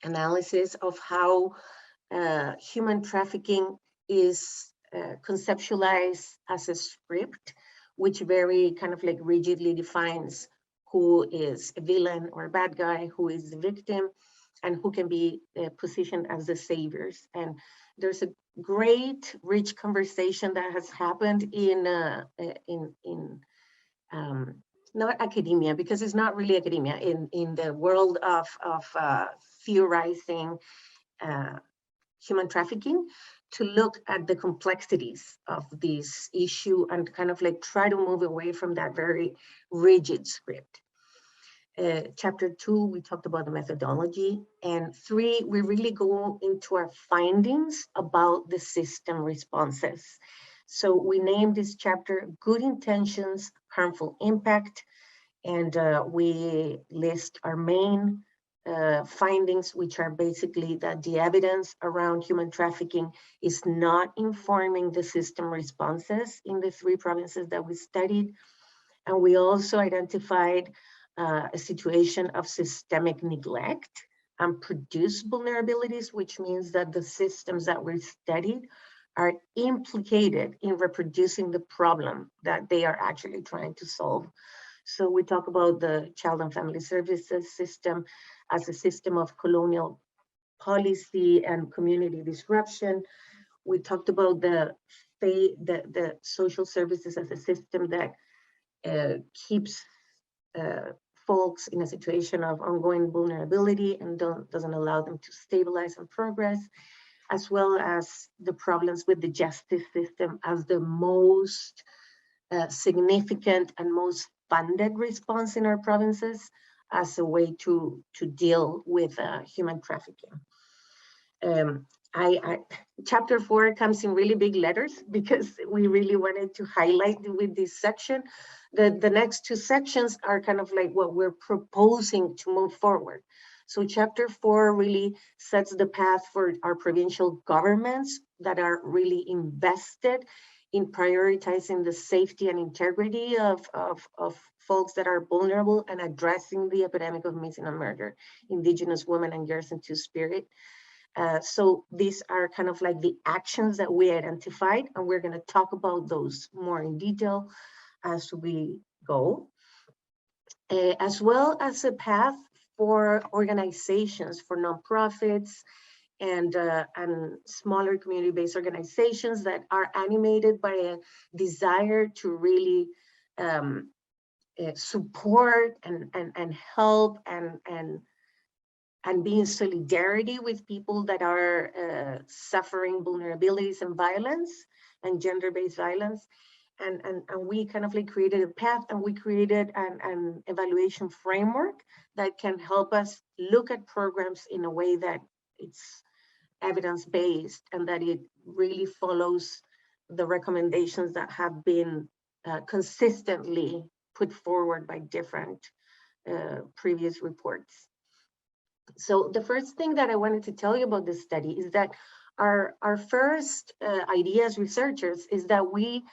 analysis of how human trafficking is conceptualized as a script, which very kind of like rigidly defines who is a villain or a bad guy, who is the victim, and who can be positioned as the saviors. And there's a great, rich conversation that has happened in not academia, because it's not really academia, in the world of theorizing human trafficking, to look at the complexities of this issue and kind of like try to move away from that very rigid script. Chapter 2, we talked about the methodology, and 3, we really go into our findings about the system responses. So we named this chapter Good Intentions, Harmful Impact, and we list our main findings, which are basically that the evidence around human trafficking is not informing the system responses in the 3 provinces that we studied. And we also identified a situation of systemic neglect and produced vulnerabilities, which means that the systems that we studied are implicated in reproducing the problem that they are actually trying to solve. So we talk about the child and family services system as a system of colonial policy and community disruption. We talked about the social services as a system that keeps folks in a situation of ongoing vulnerability and doesn't allow them to stabilize and progress, as well as the problems with the justice system as the most significant and most funded response in our provinces as a way to deal with human trafficking. Chapter 4 comes in really big letters because we really wanted to highlight with this section. The next 2 sections are kind of like what we're proposing to move forward. So chapter 4 really sets the path for our provincial governments that are really invested in prioritizing the safety and integrity of folks that are vulnerable and addressing the epidemic of missing and murder, Indigenous women and girls in Two-Spirit. So these are kind of like the actions that we identified, and we're going to talk about those more in detail as we go, as well as a path for organizations, for nonprofits and smaller community-based organizations that are animated by a desire to really support and help and be in solidarity with people that are suffering vulnerabilities and violence and gender-based violence. And we kind of like created a path, and we created an evaluation framework that can help us look at programs in a way that it's evidence-based and that it really follows the recommendations that have been consistently put forward by different previous reports. So the first thing that I wanted to tell you about this study is that our first idea as researchers is that we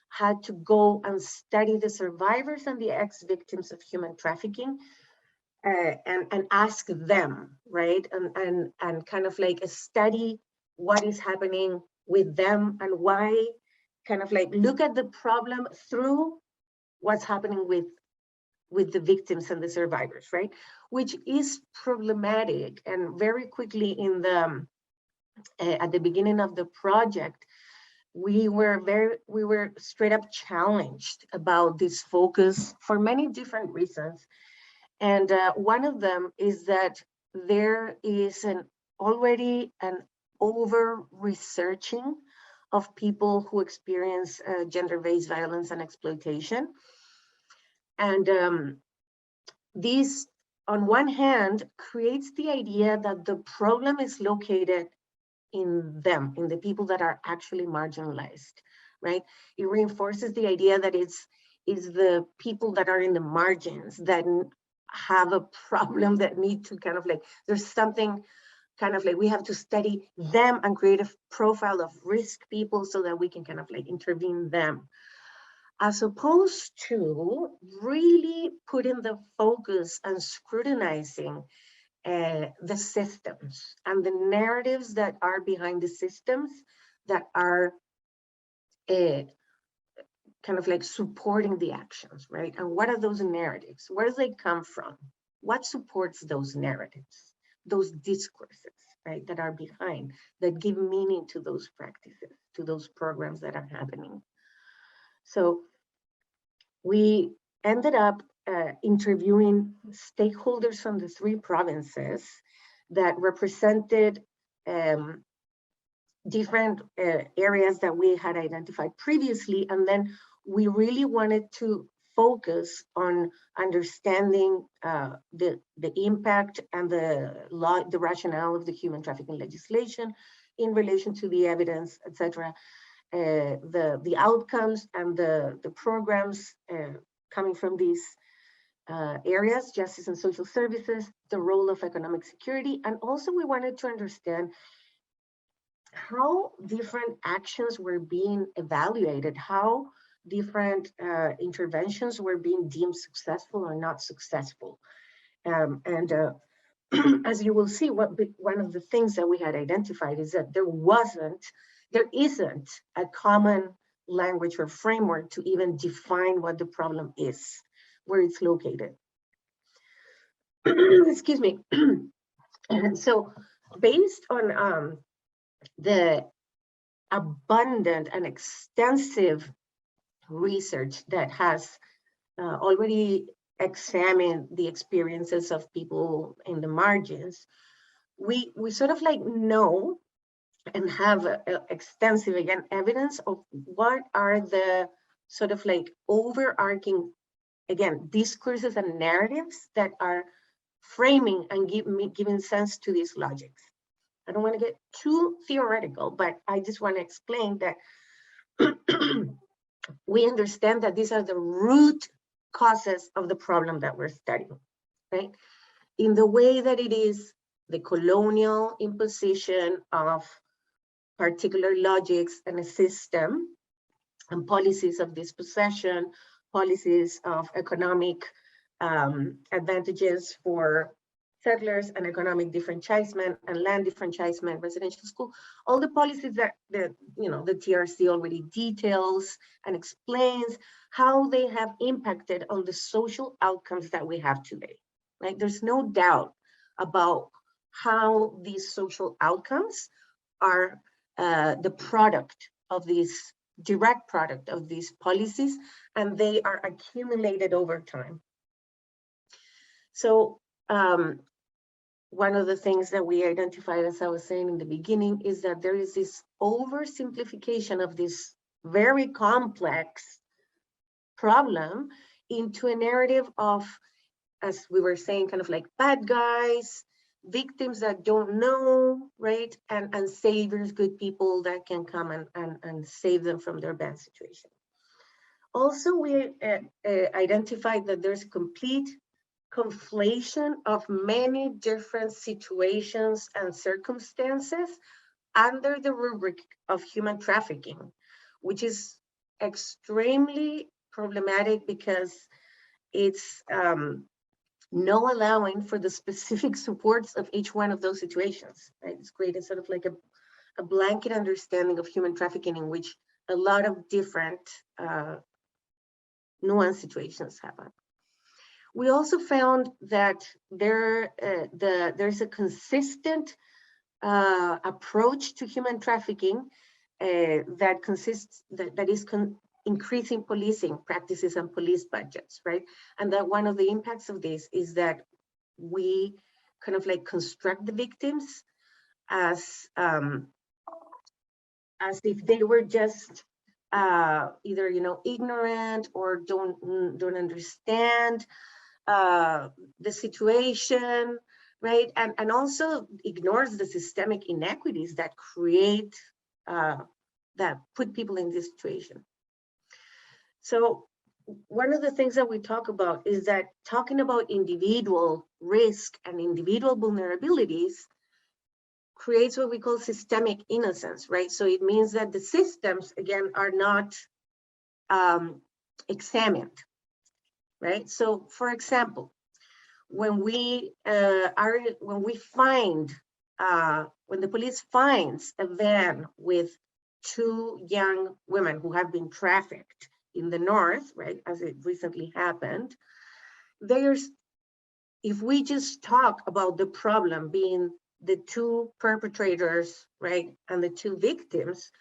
had to go and study the survivors and the ex-victims of human trafficking and ask them, right? And kind of like study what is happening with them and why, kind of like look at the problem through what's happening with the victims and the survivors, right? Which is problematic. And very quickly in the at the beginning of the project, we were straight up challenged about this focus for many different reasons. And one of them is that there is already an over-researching of people who experience gender-based violence and exploitation. And this, on one hand, creates the idea that the problem is located in them, in the people that are actually marginalized, right? It reinforces the idea that it's the people that are in the margins that have a problem that need to kind of like, there's something kind of like we have to study them and create a profile of risk people so that we can kind of like intervene them, as opposed to really putting the focus and scrutinizing the systems and the narratives that are behind the systems that are kind of like supporting the actions, right? And what are those narratives? Where do they come from? What supports those narratives, those discourses, right, that are behind, that give meaning to those practices, to those programs that are happening? So we ended up interviewing stakeholders from the 3 provinces that represented different areas that we had identified previously. And then we really wanted to focus on understanding the impact and the rationale of the human trafficking legislation in relation to the evidence, etc. The outcomes and the programs coming from these areas, justice and social services, the role of economic security, and also we wanted to understand how different actions were being evaluated, how different interventions were being deemed successful or not successful. As you will see, one of the things that we had identified is that there isn't a common language or framework to even define what the problem is, where it's located. Excuse me. So based on the abundant and extensive research that has already examined the experiences of people in the margins, we sort of like know and have extensive, again, evidence of what are the sort of like overarching, again, discourses and narratives that are framing and giving sense to these logics. I don't want to get too theoretical, but I just want to explain that we understand that these are the root causes of the problem that we're studying, right? In the way that it is the colonial imposition of particular logics and a system and policies of dispossession, policies of economic advantages for settlers and economic disfranchisement and land disfranchisement, residential school, all the policies that the TRC already details and explains how they have impacted on the social outcomes that we have today, right? There's no doubt about how these social outcomes are the product of these, direct product of these policies, and they are accumulated over time. So one of the things that we identified, as I was saying in the beginning, is that there is this oversimplification of this very complex problem into a narrative of, as we were saying, kind of like bad guys, victims that don't know, right? And saviors, good people that can come and save them from their bad situation. Also, we identified that there's complete conflation of many different situations and circumstances under the rubric of human trafficking, which is extremely problematic because it's no allowing for the specific supports of each one of those situations, right? It's created sort of like a blanket understanding of human trafficking in which a lot of different nuanced situations happen. We also found that there's a consistent approach to human trafficking that is increasing policing practices and police budgets, right? And that one of the impacts of this is that we kind of like construct the victims as if they were just either ignorant or don't understand the situation, right? And also ignores the systemic inequities that create that put people in this situation. So one of the things that we talk about is that talking about individual risk and individual vulnerabilities creates what we call systemic innocence, right? So it means that the systems, again, are not examined, right? So for example, when the police finds a van with 2 young women who have been trafficked in the north, right, as it recently happened, if we just talk about the problem being the 2 perpetrators, right, and the 2 victims,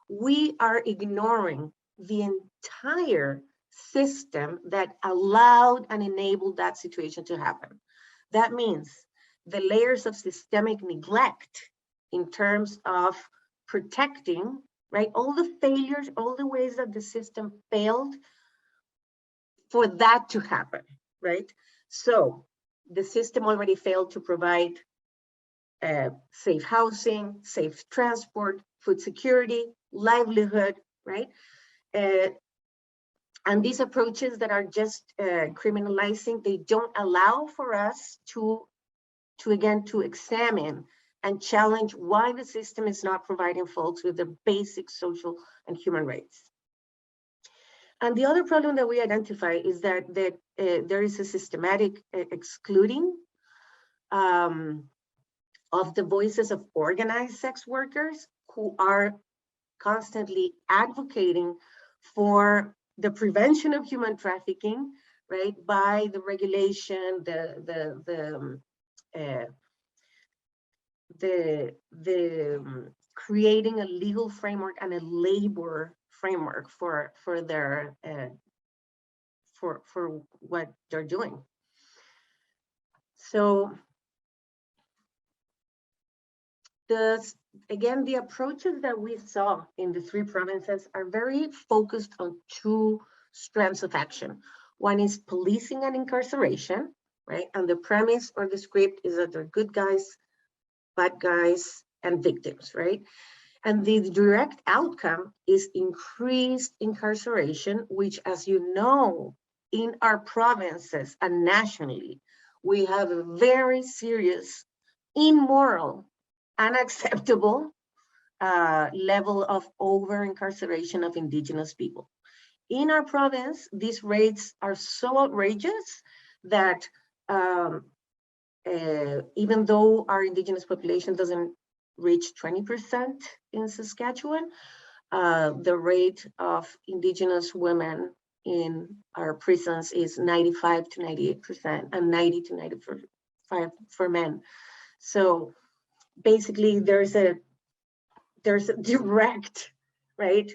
we are ignoring the entire system that allowed and enabled that situation to happen. That means the layers of systemic neglect in terms of protecting, right, all the failures, all the ways that the system failed for that to happen, right? So the system already failed to provide safe housing, safe transport, food security, livelihood, right? And these approaches that are just criminalizing, they don't allow for us to examine and challenge why the system is not providing folks with the basic social and human rights. And the other problem that we identify is that there is a systematic excluding of the voices of organized sex workers who are constantly advocating for the prevention of human trafficking, right, by the regulation, creating a legal framework and a labor framework for their for what they're doing. So again, the approaches that we saw in the 3 provinces are very focused on 2 strands of action. One is policing and incarceration, right? And the premise or the script is that they're good guys, bad guys, and victims, right? And the direct outcome is increased incarceration, which, as you know, in our provinces and nationally, we have a very serious, immoral, unacceptable level of over-incarceration of Indigenous people. In our province, these rates are so outrageous that even though our Indigenous population doesn't reach 20% in Saskatchewan, the rate of Indigenous women in our prisons is 95 to 98% and 90 to 95 for men. So basically there's a direct, right,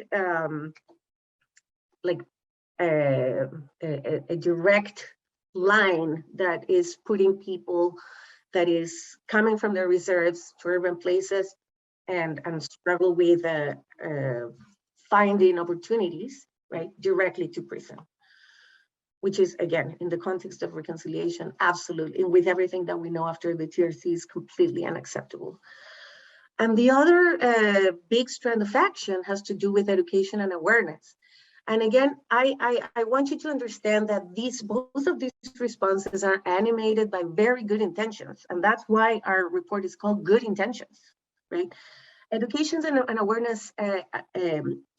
a direct line that is putting people that is coming from the reserves to urban places and struggle with finding opportunities, right, directly to prison, which is, again, in the context of reconciliation, absolutely, and with everything that we know after the TRC, is completely unacceptable. And the other big strand of action has to do with education and awareness. And again, I want you to understand that both of these responses are animated by very good intentions. And that's why our report is called Good Intentions, right? Education and awareness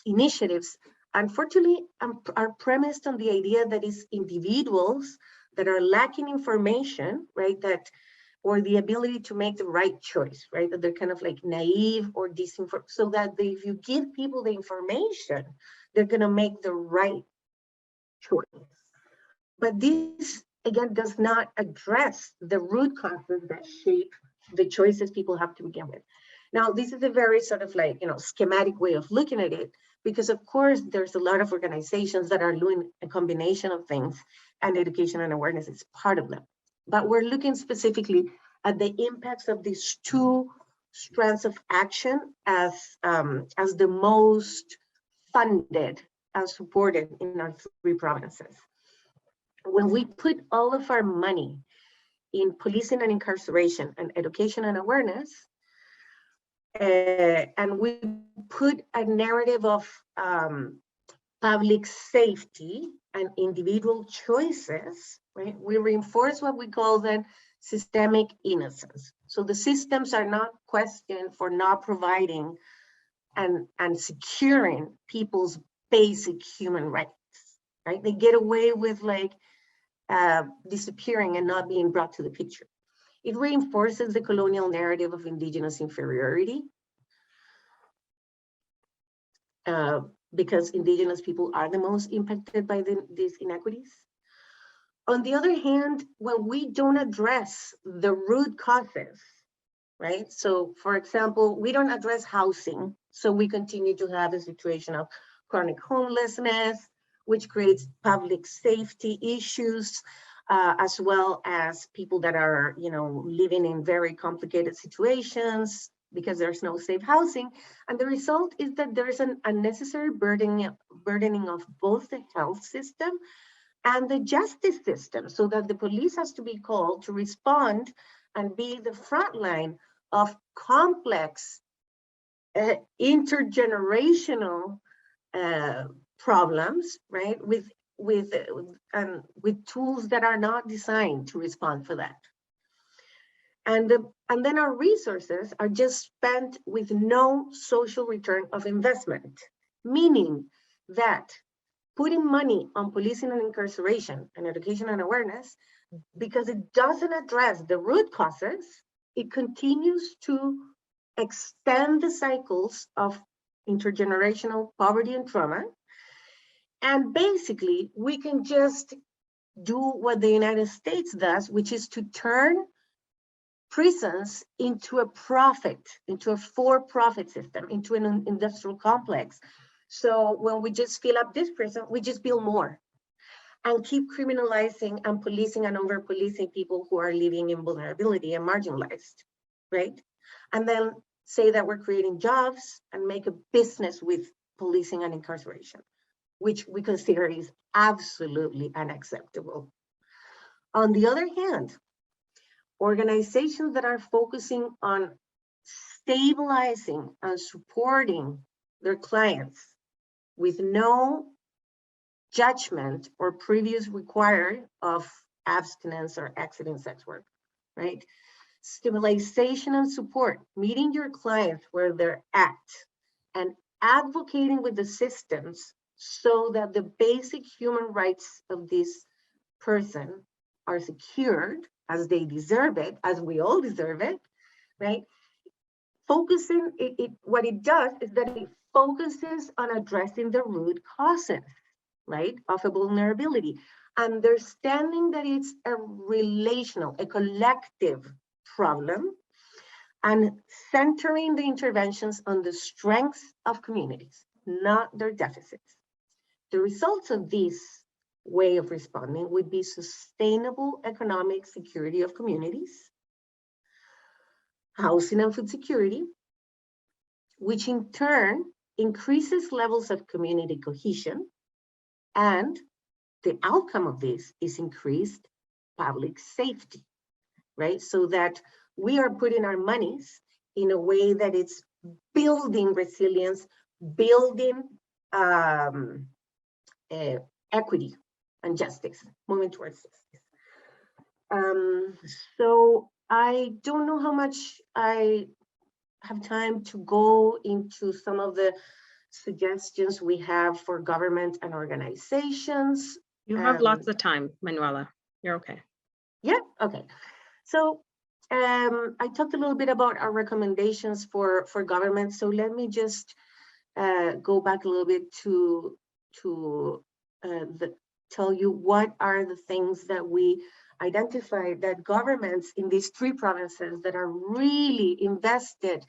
initiatives, unfortunately, are premised on the idea that it's individuals that are lacking information, right? Or the ability to make the right choice, right? That they're kind of like naive or disinformed, so that if you give people the information, they're gonna make the right choice. But this, again, does not address the root causes that shape the choices people have to begin with. Now, this is a very sort of like, schematic way of looking at it, because of course, there's a lot of organizations that are doing a combination of things, and education and awareness is part of them. But we're looking specifically at the impacts of these two strands of action as the most funded and supported in our 3 provinces. When we put all of our money in policing and incarceration and education and awareness, and we put a narrative of public safety and individual choices, right? We reinforce what we call then systemic innocence. So the systems are not questioned for not providing and securing people's basic human rights, right? They get away with like disappearing and not being brought to the picture. It reinforces the colonial narrative of indigenous inferiority, because indigenous people are the most impacted by these inequities. On the other hand, when we don't address the root causes, right? So for example, we don't address housing, so we continue to have a situation of chronic homelessness, which creates public safety issues, as well as people that are, living in very complicated situations because there's no safe housing. And the result is that there's an unnecessary burdening of both the health system and the justice system, so that the police has to be called to respond and be the front line of complex intergenerational problems, right? With tools that are not designed to respond for that. And then our resources are just spent with no social return of investment, meaning that putting money on policing and incarceration and education and awareness, because it doesn't address the root causes, it continues to extend the cycles of intergenerational poverty and trauma. And basically, we can just do what the United States does, which is to turn prisons into a for-profit system, into an industrial complex. So when we just fill up this prison, we just build more and keep criminalizing and policing and over-policing people who are living in vulnerability and marginalized, right? And then say that we're creating jobs and make a business with policing and incarceration, which we consider is absolutely unacceptable. On the other hand, organizations that are focusing on stabilizing and supporting their clients with no judgment or previous required of abstinence or accident sex work, right? Stabilization and support, meeting your clients where they're at and advocating with the systems so that the basic human rights of this person are secured as they deserve it, as we all deserve it, right? Focusing, what it does is that it focuses on addressing the root causes, right, of a vulnerability, understanding that it's a relational, a collective problem, and centering the interventions on the strengths of communities, not their deficits. The results of this way of responding would be sustainable economic security of communities, housing and food security, which in turn increases levels of community cohesion, and the outcome of this is increased public safety, right? So that we are putting our monies in a way that it's building resilience, building equity and justice, moving towards justice. So I don't know how much I have time to go into some of the suggestions we have for government and organizations. You have lots of time, Manuela. You're okay. Yeah, okay. So I talked a little bit about our recommendations for government. So let me just go back a little bit to tell you what are the things that we identified that governments in these 3 provinces that are really invested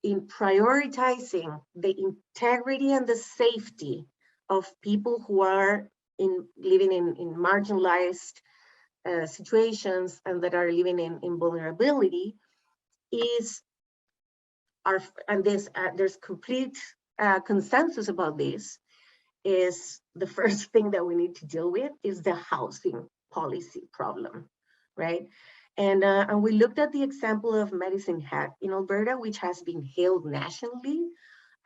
in prioritizing the integrity and the safety of people who are living in marginalized situations and that are living in vulnerability there's complete consensus about this, is the first thing that we need to deal with is the housing policy problem, right? And we looked at the example of Medicine Hat in Alberta, which has been hailed nationally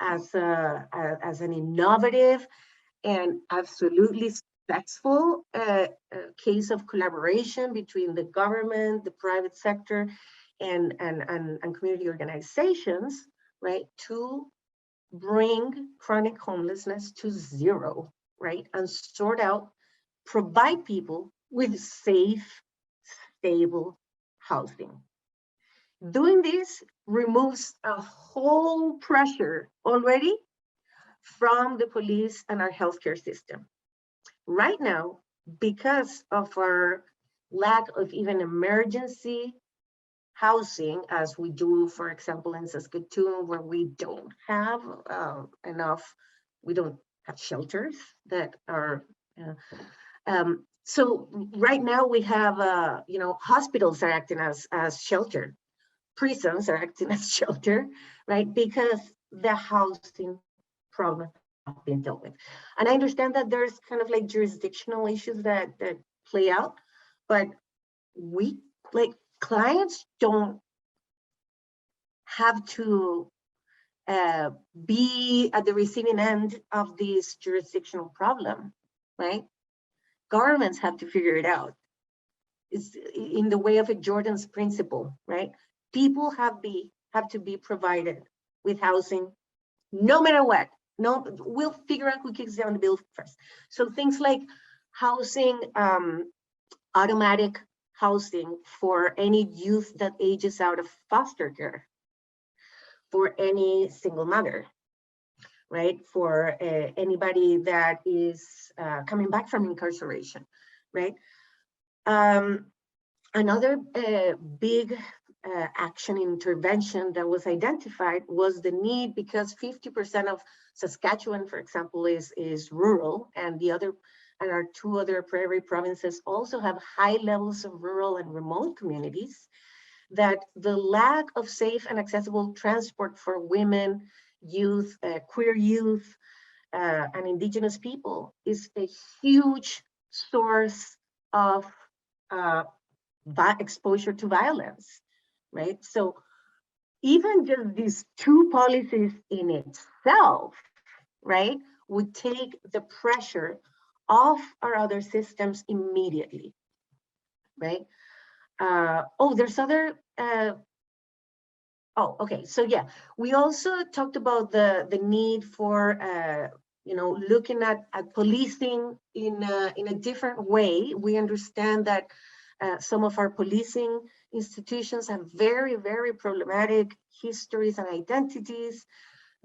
as an innovative and absolutely successful case of collaboration between the government, the private sector, and community organizations, right, to bring chronic homelessness to 0, right, and provide people with safe, stable housing. Doing this removes a whole pressure already from the police and our healthcare system. Right now, because of our lack of even emergency housing, as we do, for example, in Saskatoon, where we don't have we don't have shelters that are, so right now we have, hospitals are acting as shelter, prisons are acting as shelter, right? Because the housing problem has been dealt with. And I understand that there's kind of like jurisdictional issues that play out, but clients don't have to be at the receiving end of this jurisdictional problem, right? Governments have to figure it out. It's in the way of a Jordan's principle, right? People have to be provided with housing, no matter what. No, we'll figure out who kicks down the bill first. So things like housing, automatic housing for any youth that ages out of foster care, for any single mother, right? For anybody that is coming back from incarceration, right? Another big action intervention that was identified was the need, because 50% of Saskatchewan, for example, is rural, and our 2 other prairie provinces also have high levels of rural and remote communities, that the lack of safe and accessible transport for women, youth, queer youth, and Indigenous people is a huge source of exposure to violence, right? So even just these 2 policies in itself, right, would take the pressure off our other systems immediately, right? There's other, okay. So yeah, we also talked about the need for, looking at policing in a different way. We understand that some of our policing institutions have very, very problematic histories and identities.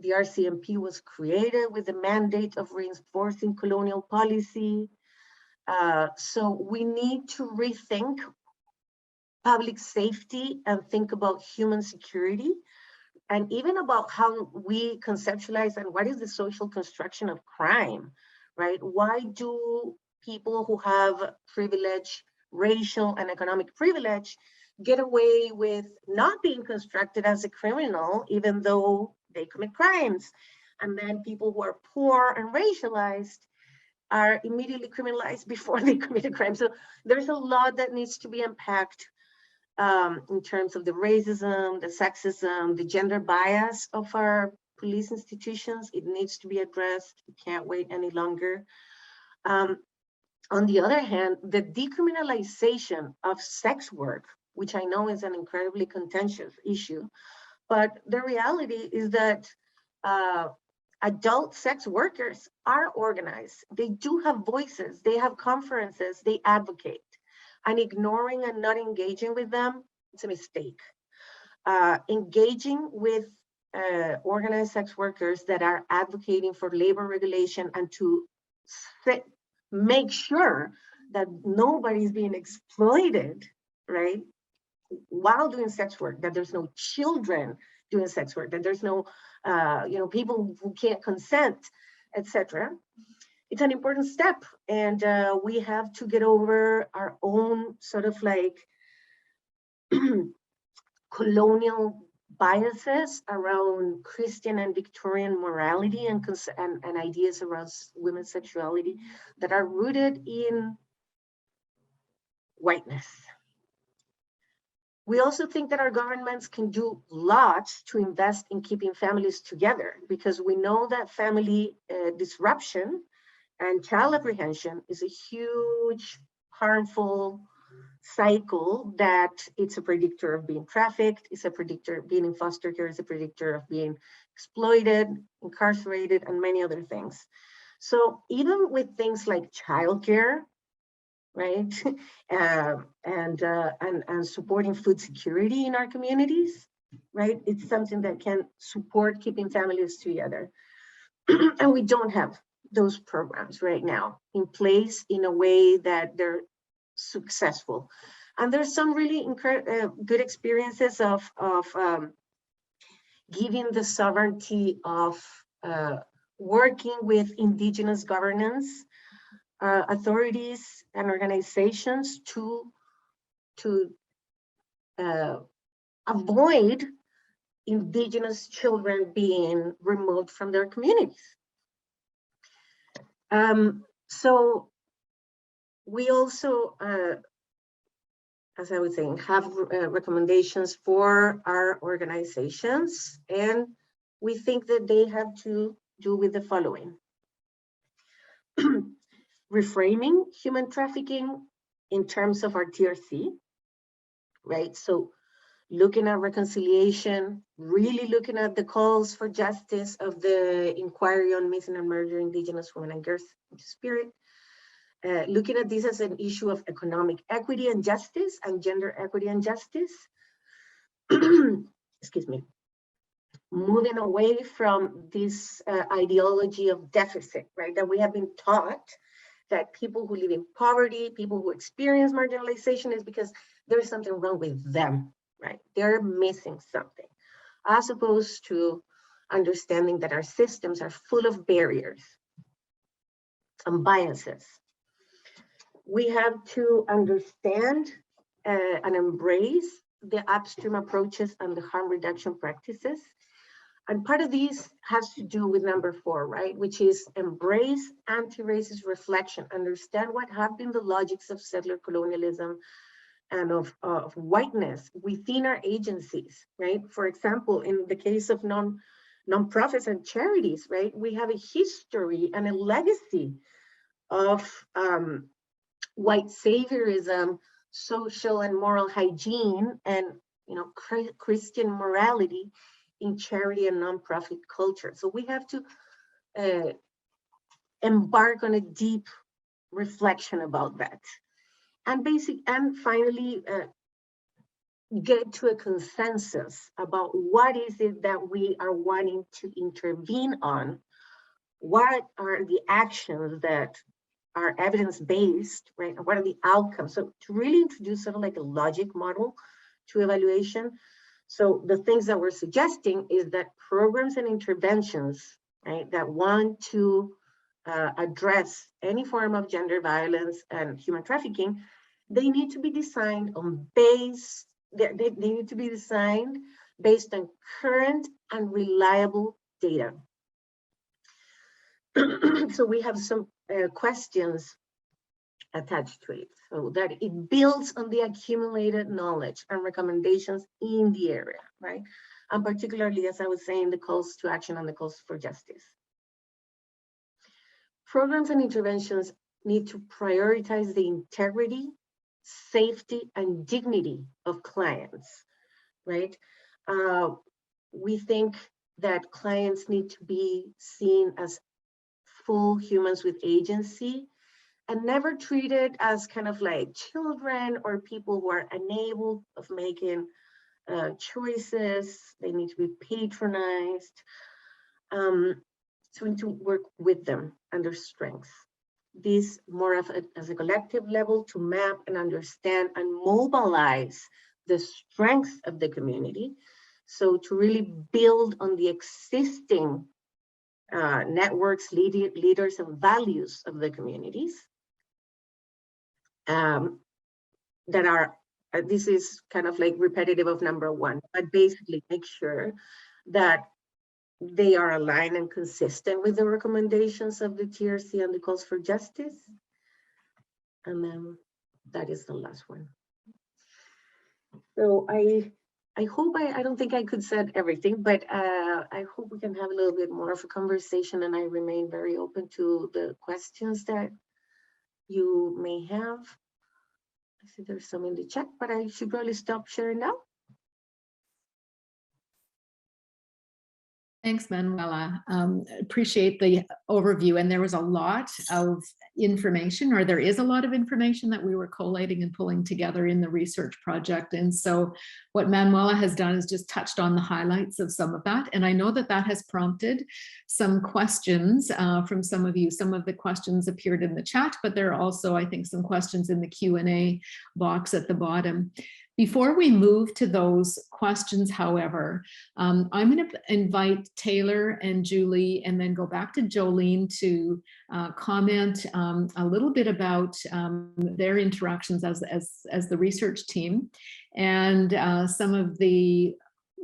The RCMP was created with the mandate of reinforcing colonial policy. So we need to rethink public safety and think about human security, and even about how we conceptualize and what is the social construction of crime, right? Why do people who have privilege, racial and economic privilege, get away with not being constructed as a criminal, even though they commit crimes? And then people who are poor and racialized are immediately criminalized before they commit a crime. So there's a lot that needs to be unpacked in terms of the racism, the sexism, the gender bias of our police institutions. It needs to be addressed. We can't wait any longer. On the other hand, the decriminalization of sex work, which I know is an incredibly contentious issue, but the reality is that adult sex workers are organized. They do have voices, they have conferences, they advocate. And ignoring and not engaging with them, it's a mistake. Engaging with organized sex workers that are advocating for labor regulation and to make sure that nobody's being exploited, right, while doing sex work, that there's no children doing sex work, that there's no people who can't consent, etc. It's an important step, and we have to get over our own sort of like colonial biases around Christian and Victorian morality and ideas around women's sexuality that are rooted in whiteness. We also think that our governments can do lots to invest in keeping families together, because we know that family disruption and child apprehension is a huge, harmful cycle, that it's a predictor of being trafficked, it's a predictor of being in foster care, it's a predictor of being exploited, incarcerated, and many other things. So even with things like childcare, right, and supporting food security in our communities, right, it's something that can support keeping families together. And we don't have those programs right now in place in a way that they're successful. And there's some really good experiences of giving the sovereignty of working with indigenous governance authorities and organizations to avoid indigenous children being removed from their communities. So we also, as I was saying, have recommendations for our organizations, and we think that they have to do with the following. Reframing human trafficking in terms of our TRC, right? So looking at reconciliation, really looking at the calls for justice of the inquiry on missing and murdered Indigenous women and girls in spirit, looking at this as an issue of economic equity and justice and gender equity and justice. Excuse me. Moving away from this ideology of deficit, right? That we have been taught that people who live in poverty, people who experience marginalization, is because there's something wrong with them, right? They're missing something, as opposed to understanding that our systems are full of barriers and biases. We have to understand and embrace the upstream approaches and the harm reduction practices. And part of these has to do with number 4, right? Which is embrace anti-racist reflection, understand what have been the logics of settler colonialism and of whiteness within our agencies, right? For example, in the case of nonprofits and charities, right? We have a history and a legacy of white saviorism, social and moral hygiene, and Christian morality in charity and nonprofit culture. So we have to embark on a deep reflection about that. And finally, get to a consensus about what is it that we are wanting to intervene on. What are the actions that are evidence-based, right? And what are the outcomes? So to really introduce sort of like a logic model to evaluation. So the things that we're suggesting is that programs and interventions, right, that want to address any form of gender violence and human trafficking, they need to be designed on they need to be designed based on current and reliable data. So we have some questions attached to it, so that it builds on the accumulated knowledge and recommendations in the area, right? And particularly, as I was saying, the calls to action and the calls for justice. Programs and interventions need to prioritize the integrity, safety, and dignity of clients, right? We think that clients need to be seen as full humans with agency and never treated as kind of like children or people who are unable of making choices. They need to be patronized. So we need to work with them and their strengths. This more of as a collective level to map and understand and mobilize the strengths of the community. So to really build on the existing networks, leaders, and values of the communities that are, this is kind of like repetitive of number one, but basically make sure that they are aligned and consistent with the recommendations of the TRC and the calls for justice. And then that is the last one. So I hope I don't think I could say everything, but I hope we can have a little bit more of a conversation, and I remain very open to the questions that you may have. I see there's some in the chat, but I should probably stop sharing now. Thanks, Manuela. Appreciate the overview. And there was a lot of information, or there is a lot of information that we were collating and pulling together in the research project. And so what Manuela has done is just touched on the highlights of some of that. And I know that that has prompted some questions from some of you. Some of the questions appeared in the chat, but there are also, I think, some questions in the Q&A box at the bottom. Before we move to those questions, however, I'm going to invite Taylor and Julie and then go back to Jolene to comment a little bit about their interactions as the research team and some of the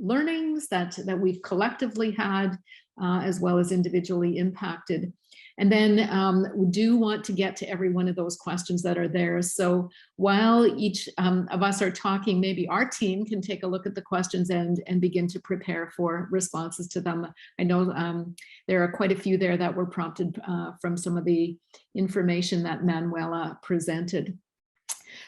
learnings that we've collectively had as well as individually impacted. And then we do want to get to every one of those questions that are there. So while each of us are talking, maybe our team can take a look at the questions and begin to prepare for responses to them. I know there are quite a few there that were prompted from some of the information that Manuela presented.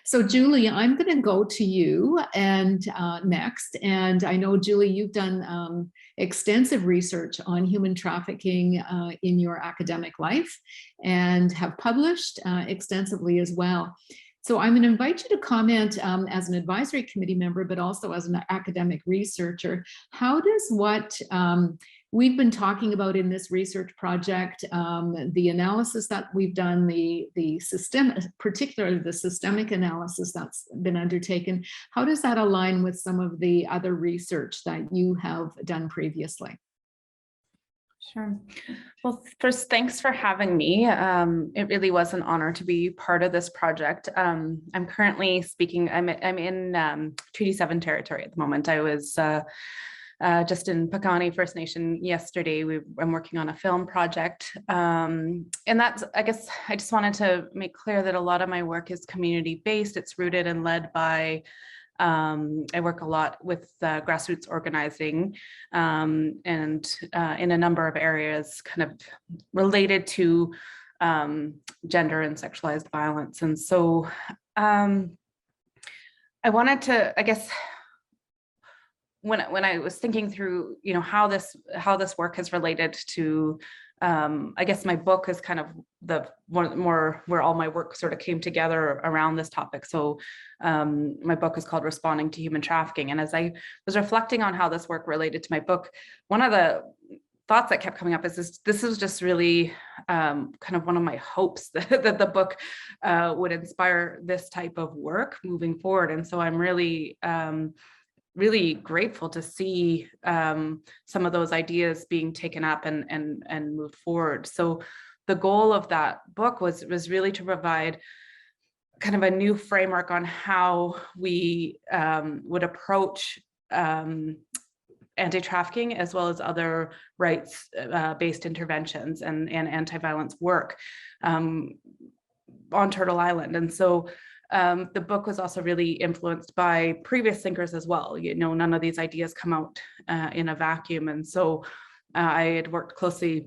So Julie, I'm going to go to you and next. And I know, Julie, you've done extensive research on human trafficking in your academic life and have published extensively as well. So I'm going to invite you to comment as an advisory committee member, but also as an academic researcher. How does what we've been talking about in this research project, the analysis that we've done, the system, particularly the systemic analysis that's been undertaken, how does that align with some of the other research that you have done previously? Sure. Well, first, thanks for having me. It really was an honor to be part of this project. I'm currently speaking, I'm in Treaty 7 territory at the moment. I was just in Piikani First Nation yesterday. I'm working on a film project. And that's, I guess, I just wanted to make clear that a lot of my work is community-based. It's rooted and led by I work a lot with grassroots organizing and in a number of areas kind of related to gender and sexualized violence. And so I wanted to, I guess, when I was thinking through, you know, how this work has related to, I guess my book is kind of the one more where all my work sort of came together around this topic. So my book is called Responding to Human Trafficking. And as I was reflecting on how this work related to my book, one of the thoughts that kept coming up is this is just really kind of one of my hopes that the book would inspire this type of work moving forward. And so I'm really grateful to see some of those ideas being taken up and moved forward. So the goal of that book was really to provide kind of a new framework on how we would approach anti-trafficking as well as other rights-based interventions and anti-violence work on Turtle Island. And so the book was also really influenced by previous thinkers as well. You know, none of these ideas come out in a vacuum. And so I had worked closely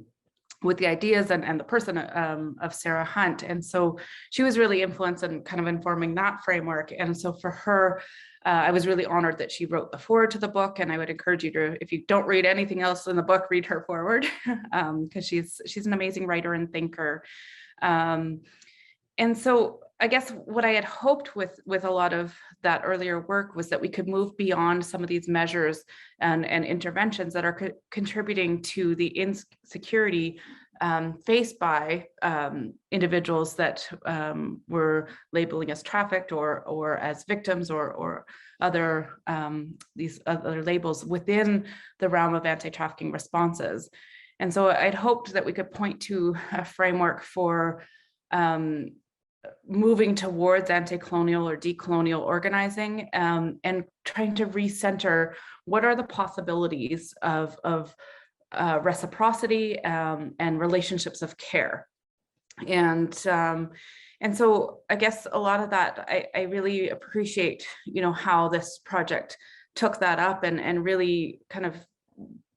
with the ideas and the person of Sarah Hunt. And so she was really influenced in kind of informing that framework. And so for her, I was really honored that she wrote the foreword to the book. And I would encourage you to, if you don't read anything else in the book, read her foreword, because she's an amazing writer and thinker. And so I guess what I had hoped with a lot of that earlier work was that we could move beyond some of these measures and interventions that are contributing to the insecurity faced by individuals that were labeling as trafficked or as victims or other these other labels within the realm of anti-trafficking responses. And so I'd hoped that we could point to a framework for moving towards anti-colonial or decolonial organizing, and trying to recenter what are the possibilities of reciprocity and relationships of care. And so I guess a lot of that, I really appreciate, how this project took that up and really kind of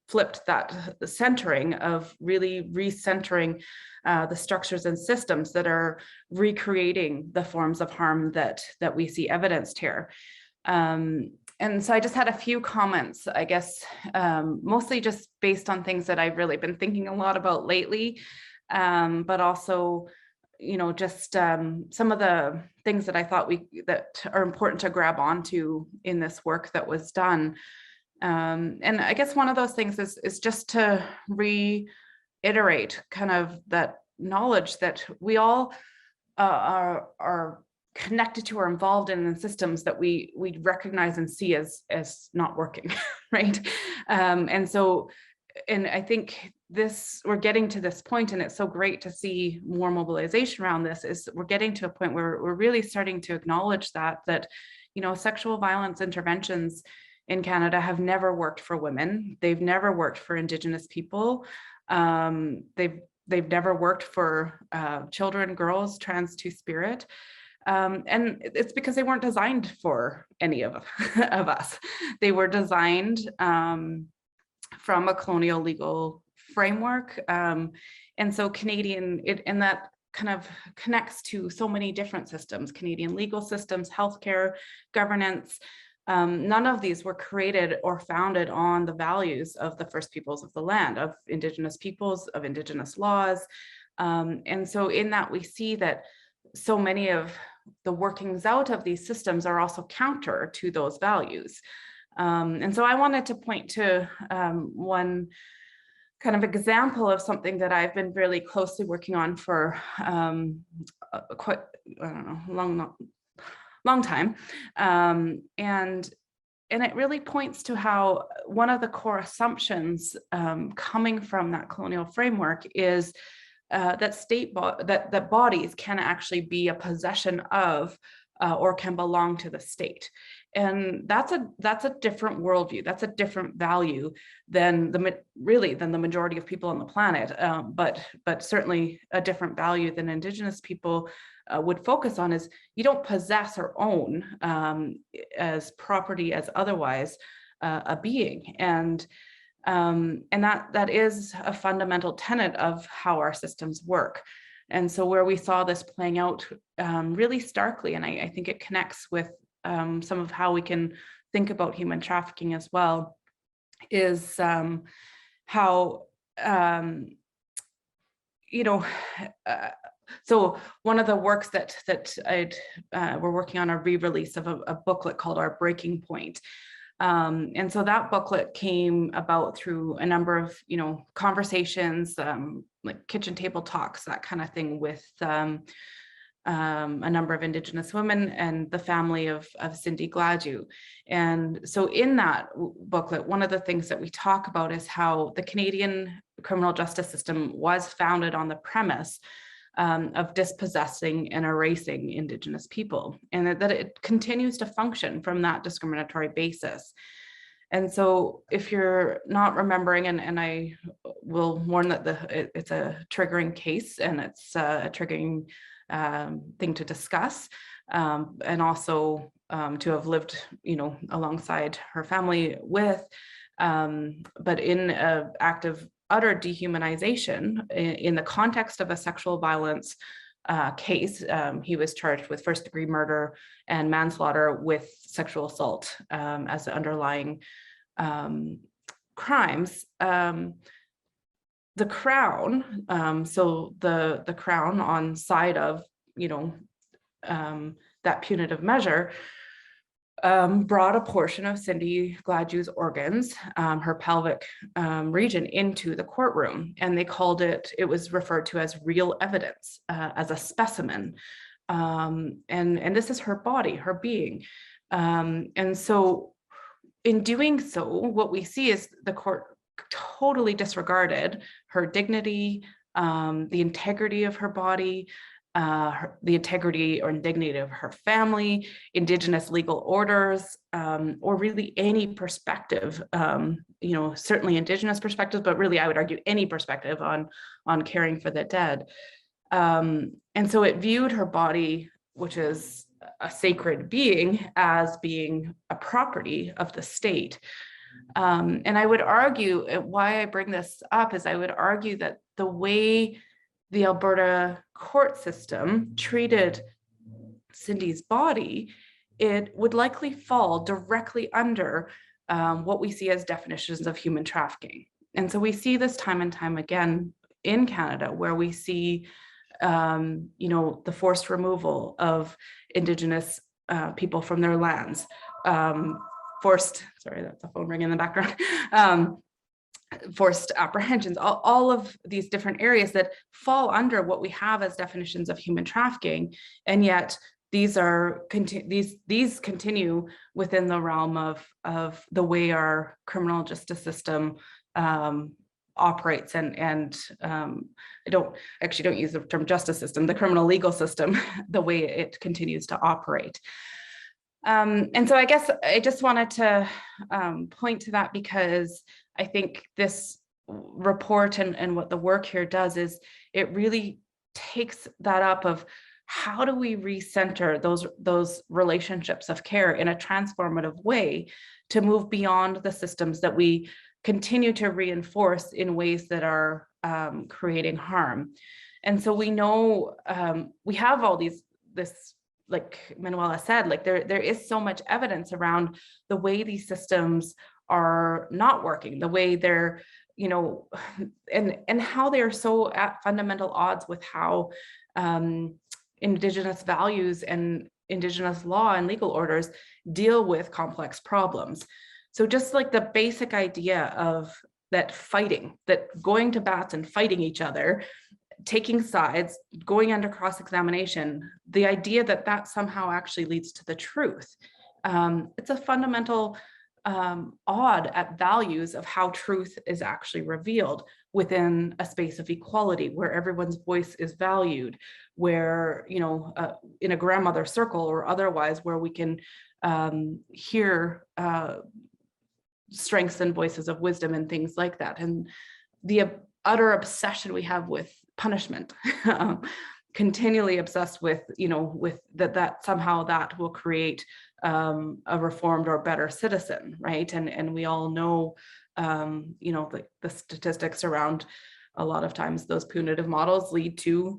flipped that the centering of really recentering the structures and systems that are recreating the forms of harm that we see evidenced here. And so I just had a few comments, I guess, mostly just based on things that I've really been thinking a lot about lately, but also, just some of the things that I thought that are important to grab onto in this work that was done. And I guess one of those things is just to reiterate kind of that knowledge that we all are connected to or involved in systems that we recognize and see as not working, right? And so, and I think we're getting to this point, and it's so great to see more mobilization around this, is we're getting to a point where we're really starting to acknowledge that sexual violence interventions in Canada have never worked for women. They've never worked for Indigenous people. They've never worked for children, girls, trans two-spirit. And it's because they weren't designed for any of us. They were designed from a colonial legal framework. And so and that kind of connects to so many different systems, Canadian legal systems, healthcare, governance. None of these were created or founded on the values of the First Peoples of the land, of Indigenous peoples, of Indigenous laws. And so in that, we see that so many of the workings out of these systems are also counter to those values. And so I wanted to point to one kind of example of something that I've been really closely working on for quite, I don't know, long time. And it really points to how one of the core assumptions coming from that colonial framework is that bodies can actually be a possession of or can belong to the state. And that's a different worldview. That's a different value than the majority of people on the planet, but certainly a different value than Indigenous people would focus on. Is you don't possess or own as property as otherwise a being. And that is a fundamental tenet of how our systems work. And so where we saw this playing out really starkly, and I think it connects with some of how we can think about human trafficking as well, is how, so one of the works that we're working on a re-release of a booklet called Our Breaking Point. And so that booklet came about through a number of, conversations, like kitchen table talks, that kind of thing, with a number of Indigenous women and the family of Cindy Gladue. And so in that booklet, one of the things that we talk about is how the Canadian criminal justice system was founded on the premise of dispossessing and erasing Indigenous people, and that it continues to function from that discriminatory basis. And so if you're not remembering, and I will warn that it's a triggering case, and it's a triggering thing to discuss, and also to have lived, alongside her family with, but in an active utter dehumanization in the context of a sexual violence case. He was charged with first-degree murder and manslaughter with sexual assault as the underlying crimes. The Crown, so the Crown on side of, that punitive measure, brought a portion of Cindy Gladju's organs, her pelvic region, into the courtroom, and they called it was referred to as real evidence, as a specimen. And this is her body, her being. And so in doing so, what we see is the court totally disregarded her dignity, the integrity of her body, the integrity or dignity of her family, Indigenous legal orders, or really any perspective, certainly Indigenous perspectives, but really I would argue any perspective on caring for the dead. And so it viewed her body, which is a sacred being, as being a property of the state. And I would argue, why I bring this up is I would argue that the way the Alberta court system treated Cindy's body, it would likely fall directly under what we see as definitions of human trafficking. And so we see this time and time again in Canada, where we see the forced removal of Indigenous people from their lands, sorry, that's a phone ring in the background, forced apprehensions, all of these different areas that fall under what we have as definitions of human trafficking. And yet these continue within the realm of the way our criminal justice system operates. And I don't use the term justice system, the criminal legal system, the way it continues to operate. And so I guess I just wanted to point to that, because I think this report and what the work here does is it really takes that up of how do we recenter those relationships of care in a transformative way to move beyond the systems that we continue to reinforce in ways that are creating harm. And so we know we have all this, like Manuela said, like there is so much evidence around the way these systems are not working, the way they're, and how they are so at fundamental odds with how Indigenous values and Indigenous law and legal orders deal with complex problems. So just like the basic idea of that going to bats and fighting each other, taking sides, going under cross-examination, the idea that somehow actually leads to the truth. It's a fundamental odd at values of how truth is actually revealed within a space of equality, where everyone's voice is valued, where, in a grandmother circle or otherwise, where we can hear strengths and voices of wisdom and things like that. And the utter obsession we have with punishment, continually obsessed with, with that somehow that will create a reformed or better citizen, right? And we all know, the statistics around a lot of times those punitive models lead to,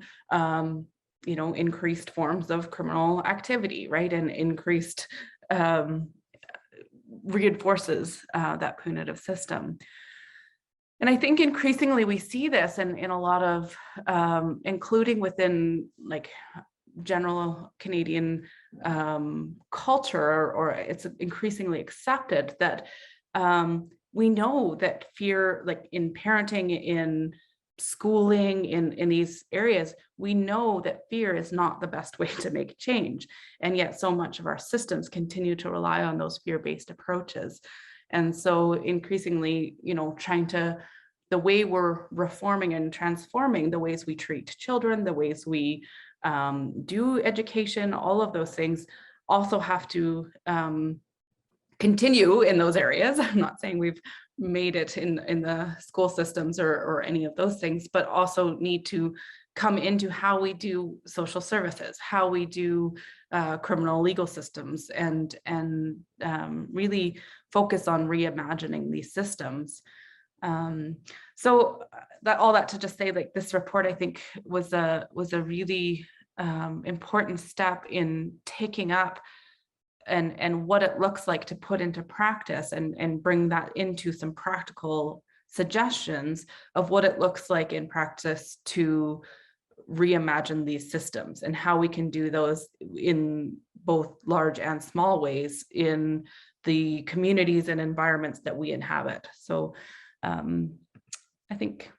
increased forms of criminal activity, right? And increased reinforces that punitive system. And I think increasingly we see this in a lot of, including within like general Canadian culture, or it's increasingly accepted that we know that fear, like in parenting, in schooling, in these areas, we know that fear is not the best way to make change. And yet so much of our systems continue to rely on those fear-based approaches. And so increasingly, the way we're reforming and transforming the ways we treat children, the ways we do education, all of those things also have to continue in those areas. I'm not saying we've made it in the school systems or any of those things, but also need to come into how we do social services, how we do criminal legal systems, and really focus on reimagining these systems. So all that to just say, like, this report, I think, was a really important step in taking up and what it looks like to put into practice and bring that into some practical suggestions of what it looks like in practice to reimagine these systems and how we can do those in both large and small ways in the communities and environments that we inhabit. So I think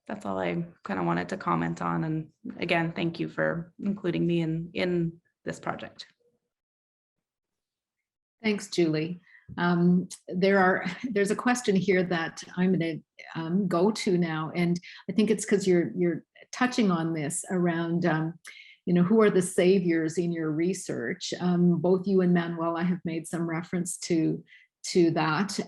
that's all I kind of wanted to comment on. And again, thank you for including me in this project. Thanks, Julie. There's a question here that I'm going to go to now, and I think it's because you're touching on this around, who are the saviors in your research? Both you and Manuela have made some reference to that,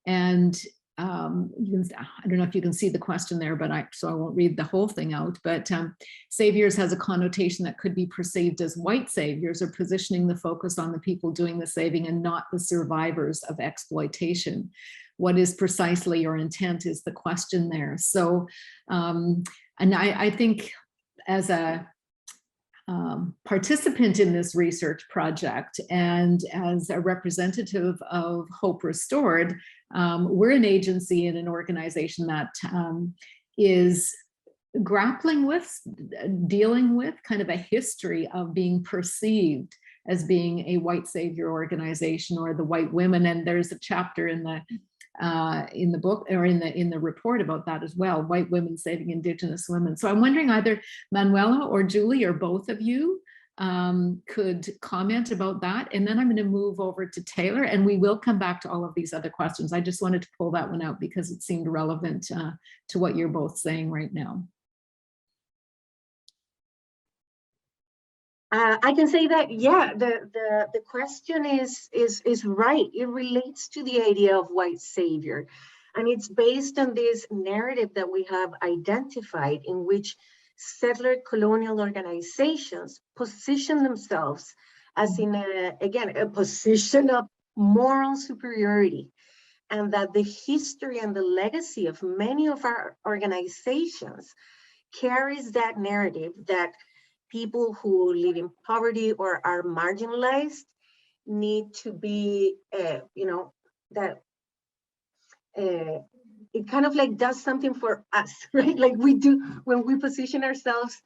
and I don't know if you can see the question there, but I won't read the whole thing out, but saviors has a connotation that could be perceived as white saviors, or positioning the focus on the people doing the saving and not the survivors of exploitation. What is precisely your intent is the question there. So, and I think as a participant in this research project and as a representative of Hope Restored, we're an agency and an organization that is grappling with, dealing with kind of a history of being perceived as being a white savior organization, or the white women. And there's a chapter in the book, or in the report, about that as well, white women saving Indigenous women. So I'm wondering either Manuela or Julie or both of you could comment about that. And then I'm going to move over to Taylor, and we will come back to all of these other questions. I just wanted to pull that one out because it seemed relevant to what you're both saying right now. I can say that, yeah, the question is right. It relates to the idea of white savior. And it's based on this narrative that we have identified, in which settler colonial organizations position themselves as in a position of moral superiority. And that the history and the legacy of many of our organizations carries that narrative that people who live in poverty or are marginalized need to be, that it kind of like does something for us, right? Like we do when we position ourselves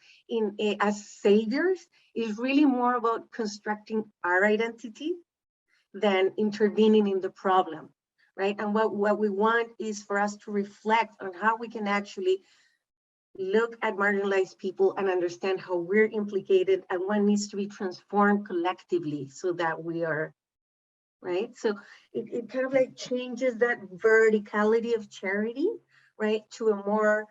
as saviors, is really more about constructing our identity than intervening in the problem, right? And what we want is for us to reflect on how we can actually look at marginalized people and understand how we're implicated and what needs to be transformed collectively so that we are, right? So it kind of like changes that verticality of charity, right, to a more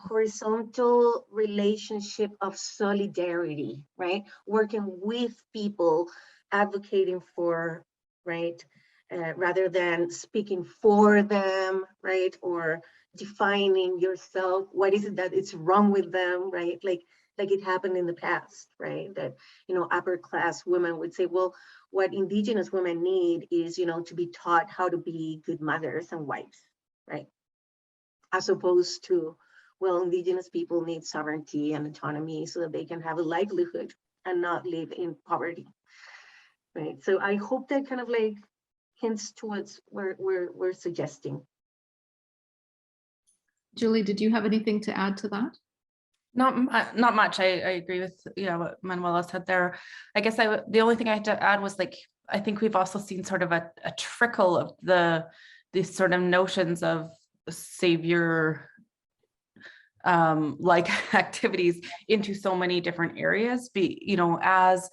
horizontal relationship of solidarity, right? Working with people, advocating for, right, rather than speaking for them, right, or defining yourself, what is it that it's wrong with them, right? Like it happened in the past, right? That, upper class women would say, well, what Indigenous women need is, to be taught how to be good mothers and wives, right? As opposed to, well, Indigenous people need sovereignty and autonomy so that they can have a livelihood and not live in poverty, right? So I hope that kind of like hints towards where we're suggesting. Julie, did you have anything to add to that? Not much. I agree with what Manuela said there. I guess the only thing I had to add was, like, I think we've also seen sort of a trickle of these sort of notions of savior like activities into so many different areas. As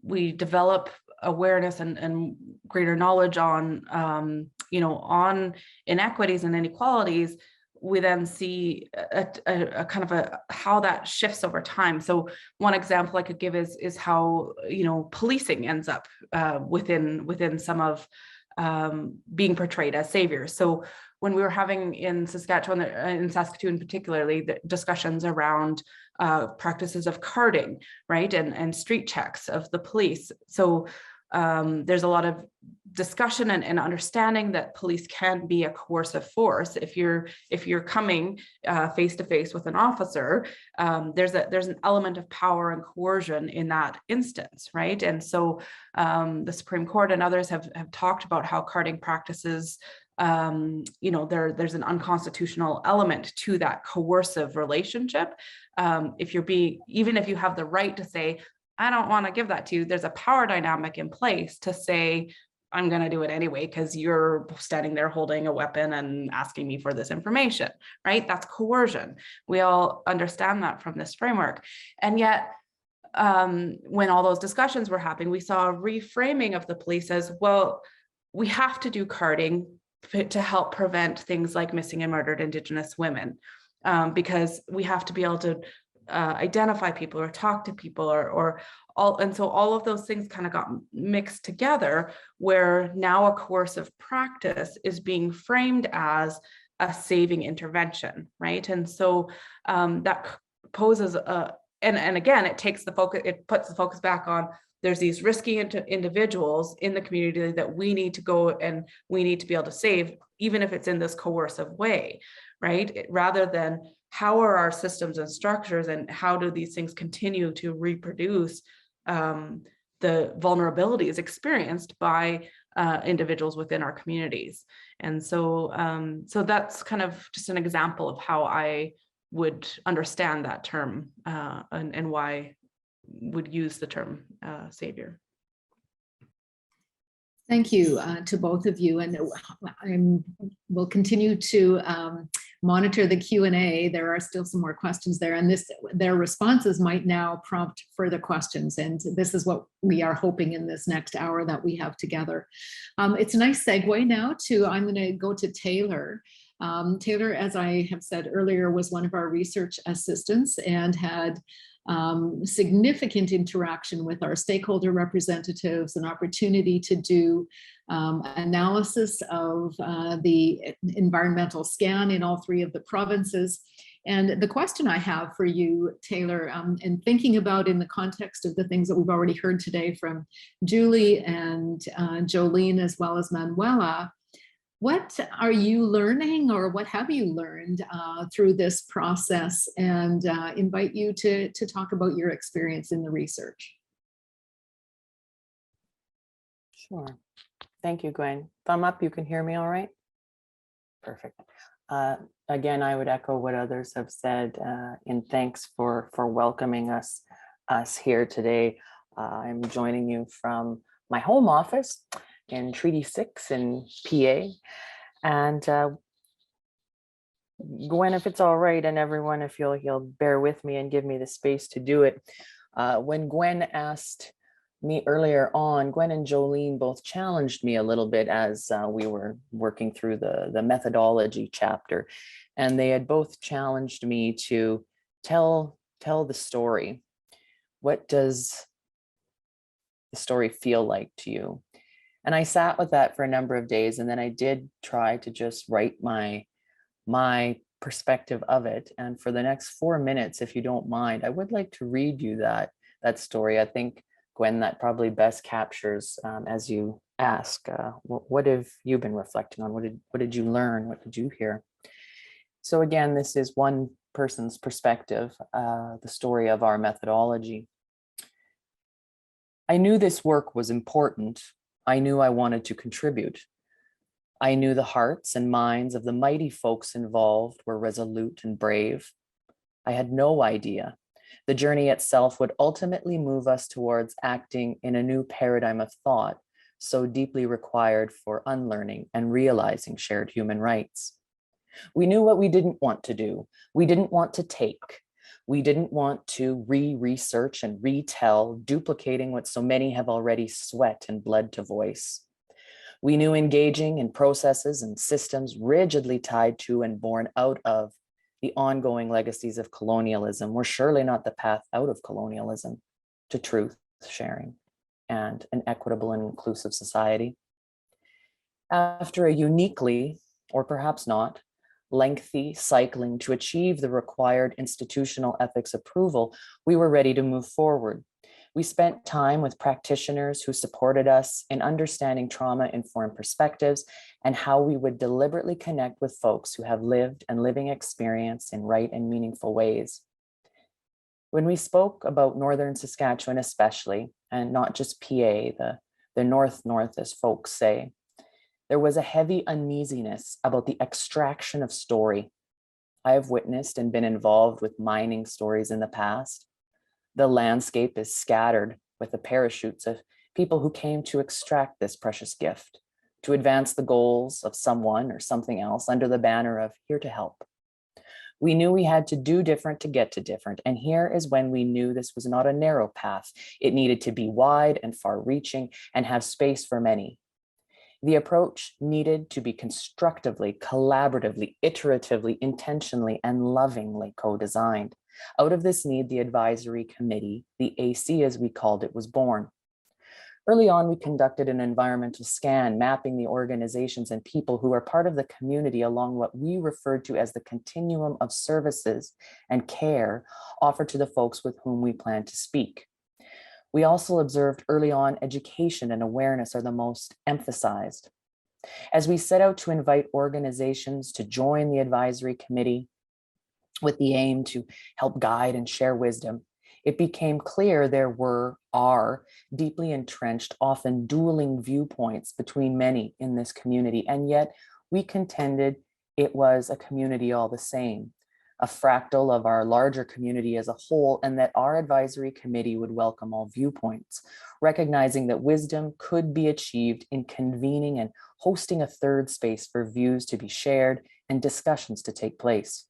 we develop awareness and greater knowledge on on inequities and inequalities, we then see a kind of how that shifts over time. So one example I could give is how policing ends up within some of being portrayed as saviors. So when we were having in Saskatchewan, in Saskatoon particularly, the discussions around practices of carding, right, and street checks of the police. So there's a lot of discussion and understanding that police can be a coercive force. If you're coming face to face with an officer, there's an element of power and coercion in that instance, right? And so the Supreme Court and others have talked about how carding practices, there's an unconstitutional element to that coercive relationship. Even if you have the right to say, I don't want to give that to you, there's a power dynamic in place to say, I'm going to do it anyway, because you're standing there holding a weapon and asking me for this information, right? That's coercion. We all understand that from this framework. And yet, when all those discussions were happening, we saw a reframing of the police as, well, we have to do carding to help prevent things like missing and murdered Indigenous women, because we have to be able to identify people or talk to people or all. And so all of those things kind of got mixed together, where now a coercive practice is being framed as a saving intervention, right? And so that poses and again, it puts the focus back on, there's these risky individuals in the community that we need to go and we need to be able to save, even if it's in this coercive way, right? Rather than, how are our systems and structures, and how do these things continue to reproduce the vulnerabilities experienced by individuals within our communities? And so that's kind of just an example of how I would understand that term and why would use the term savior. Thank you to both of you, and we'll continue to monitor the Q&A. There are still some more questions there, and their responses might now prompt further questions, and this is what we are hoping in this next hour that we have together. It's a nice segue now I'm going to go to Taylor. Taylor, as I have said earlier, was one of our research assistants and had significant interaction with our stakeholder representatives, an opportunity to do analysis of the environmental scan in all 3 of the provinces. And the question I have for you, Taylor, and thinking about in the context of the things that we've already heard today from Julie and Jolene, as well as Manuela, what are you learning, or what have you learned through this process? And invite you to talk about your experience in the research. Sure. Thank you, Gwen. Thumb up, you can hear me all right? Perfect. Again, I would echo what others have said, and thanks for welcoming us here today. I'm joining you from my home office in Treaty 6 in PA. And Gwen, if it's all right, and everyone, if you'll bear with me and give me the space to do it. When Gwen asked me earlier on, Gwen and Jolene both challenged me a little bit as we were working through the methodology chapter. And they had both challenged me to tell the story. What does the story feel like to you? And I sat with that for a number of days, and then I did try to just write my perspective of it. And for the next 4 minutes, if you don't mind, I would like to read you that story. I think, Gwen, that probably best captures, as you ask, what have you been reflecting on? What did you learn? What did you hear? So again, this is one person's perspective, the story of our methodology. I knew this work was important. I knew I wanted to contribute. I knew the hearts and minds of the mighty folks involved were resolute and brave. I had no idea the journey itself would ultimately move us towards acting in a new paradigm of thought, so deeply required for unlearning and realizing shared human rights. We knew what we didn't want to do. We didn't want to take. We didn't want to research and retell, duplicating what so many have already sweat and bled to voice. We knew engaging in processes and systems rigidly tied to and born out of the ongoing legacies of colonialism were surely not the path out of colonialism to truth sharing and an equitable and inclusive society. After a uniquely, or perhaps not, lengthy cycling to achieve the required institutional ethics approval, we were ready to move forward. We spent time with practitioners who supported us in understanding trauma-informed perspectives and how we would deliberately connect with folks who have lived and living experience in right and meaningful ways. When we spoke about Northern Saskatchewan especially, and not just PA, the North as folks say, there was a heavy uneasiness about the extraction of story. I have witnessed and been involved with mining stories in the past. The landscape is scattered with the parachutes of people who came to extract this precious gift, to advance the goals of someone or something else under the banner of here to help. We knew we had to do different to get to different. And here is when we knew this was not a narrow path. It needed to be wide and far reaching and have space for many. The approach needed to be constructively, collaboratively, iteratively, intentionally, and lovingly co-designed. Out of this need, the advisory committee, the AC as we called it, was born. Early on, we conducted an environmental scan, mapping the organizations and people who are part of the community along what we referred to as the continuum of services and care offered to the folks with whom we plan to speak. We also observed early on education and awareness are the most emphasized. As we set out to invite organizations to join the advisory committee with the aim to help guide and share wisdom, it became clear there are deeply entrenched, often dueling viewpoints between many in this community, and yet we contended it was a community all the same, a fractal of our larger community as a whole, and that our advisory committee would welcome all viewpoints, recognizing that wisdom could be achieved in convening and hosting a third space for views to be shared and discussions to take place.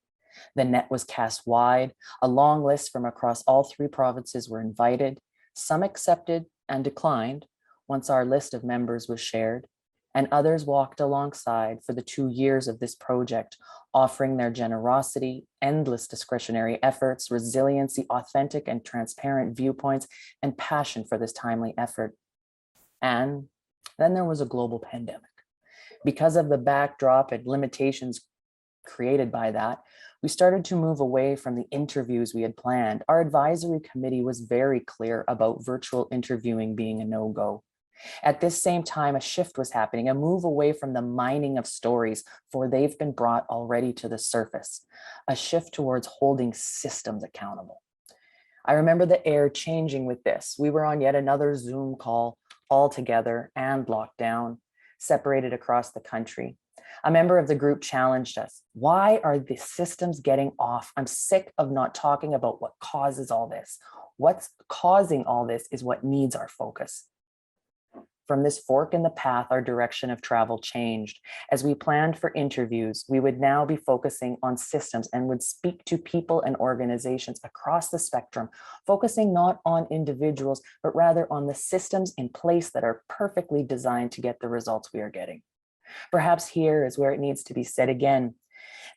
The net was cast wide. A long list from across all 3 provinces were invited. Some accepted and declined once our list of members was shared, and others walked alongside for the 2 years of this project, offering their generosity, endless discretionary efforts, resiliency, authentic and transparent viewpoints, and passion for this timely effort. And then there was a global pandemic. Because of the backdrop and limitations created by that, we started to move away from the interviews we had planned. Our advisory committee was very clear about virtual interviewing being a no-go. At this same time, a shift was happening, a move away from the mining of stories, for they've been brought already to the surface, a shift towards holding systems accountable. I remember the air changing with this. We were on yet another Zoom call all together and locked down, separated across the country. A member of the group challenged us. Why are the systems getting off? I'm sick of not talking about what causes all this. What's causing all this is what needs our focus. From this fork in the path, our direction of travel changed. As we planned for interviews, we would now be focusing on systems and would speak to people and organizations across the spectrum, focusing not on individuals, but rather on the systems in place that are perfectly designed to get the results we are getting. Perhaps here is where it needs to be said again.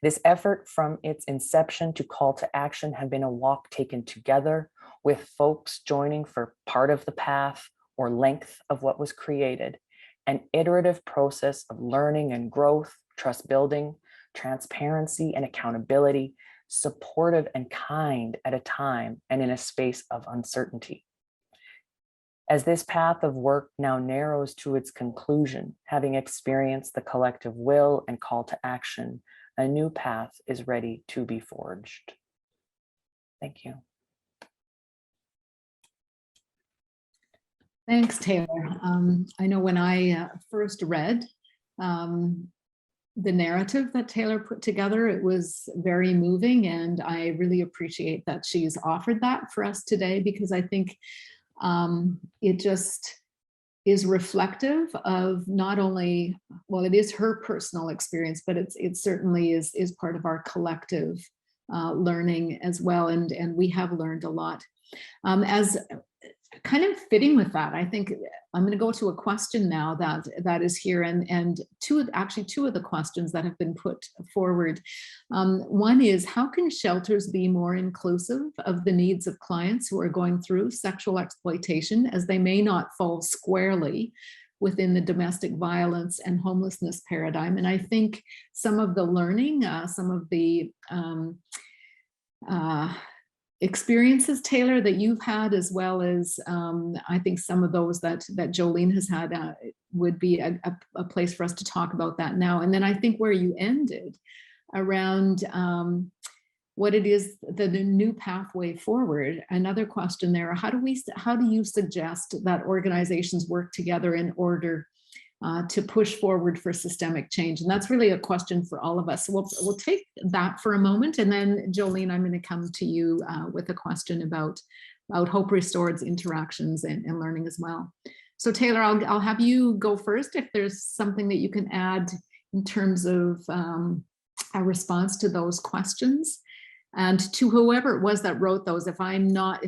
This effort from its inception to call to action have been a walk taken together, with folks joining for part of the path or length of what was created, an iterative process of learning and growth, trust building, transparency and accountability, supportive and kind at a time and in a space of uncertainty. As this path of work now narrows to its conclusion, having experienced the collective will and call to action, a new path is ready to be forged. Thank you. Thanks, Taylor. I know when I first read the narrative that Taylor put together, it was very moving, and I really appreciate that she's offered that for us today, because I think it just is reflective of not only, well, it is her personal experience, but it certainly is part of our collective learning as well. And we have learned a lot. As kind of fitting with that, I think I'm going to go to a question now that is here, and two of the questions that have been put forward. One is, how can shelters be more inclusive of the needs of clients who are going through sexual exploitation, as they may not fall squarely within the domestic violence and homelessness paradigm? And I think some of the learning, some of the experiences, Taylor, that you've had, as well as I think some of those that Jolene has had, would be a place for us to talk about that now. And then I think where you ended around what it is, the new pathway forward. Another question there: how do you suggest that organizations work together in order to push forward for systemic change? And that's really a question for all of us. So we'll take that for a moment, and then Jolene, I'm going to come to you with a question about Hope Restored's interactions and learning as well. So Taylor, I'll have you go first if there's something that you can add in terms of a response to those questions. And to whoever it was that wrote those, if I'm not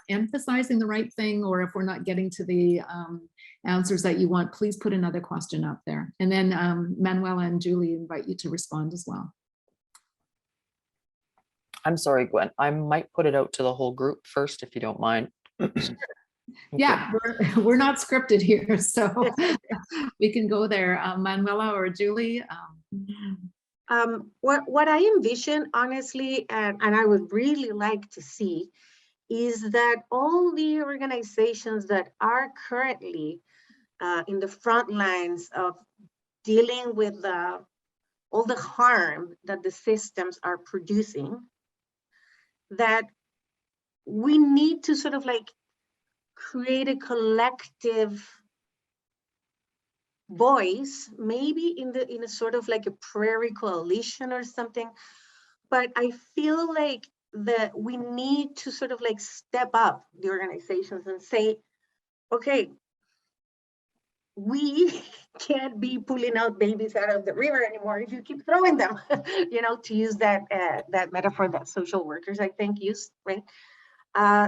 emphasizing the right thing, or if we're not getting to the answers that you want, please put another question up there. And then Manuela and Julie invite you to respond as well. I'm sorry, Gwen. I might put it out to the whole group first, if you don't mind. Yeah, we're not scripted here, so we can go there. Manuela or Julie. What I envision, honestly, and I would really like to see, is that all the organizations that are currently in the front lines of dealing with all the harm that the systems are producing, that we need to sort of like create a collective voice, maybe in a sort of like a prairie coalition or something. But I feel like that we need to sort of like step up the organizations and say, okay, we can't be pulling out babies out of the river anymore if you keep throwing them, to use that metaphor that social workers, I think, use, right?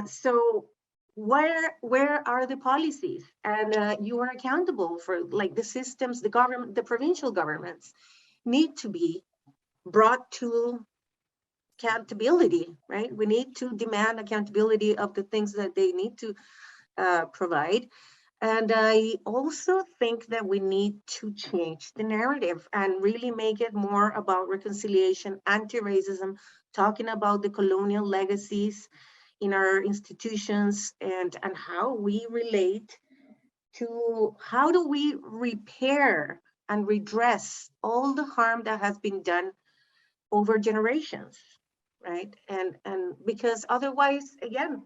So where are the policies? And you are accountable for, like, the systems, the government, the provincial governments need to be brought to accountability, right? We need to demand accountability of the things that they need to provide. And I also think that we need to change the narrative and really make it more about reconciliation, anti-racism, talking about the colonial legacies in our institutions, and how we relate to, how do we repair and redress all the harm that has been done over generations, right? And because otherwise, again,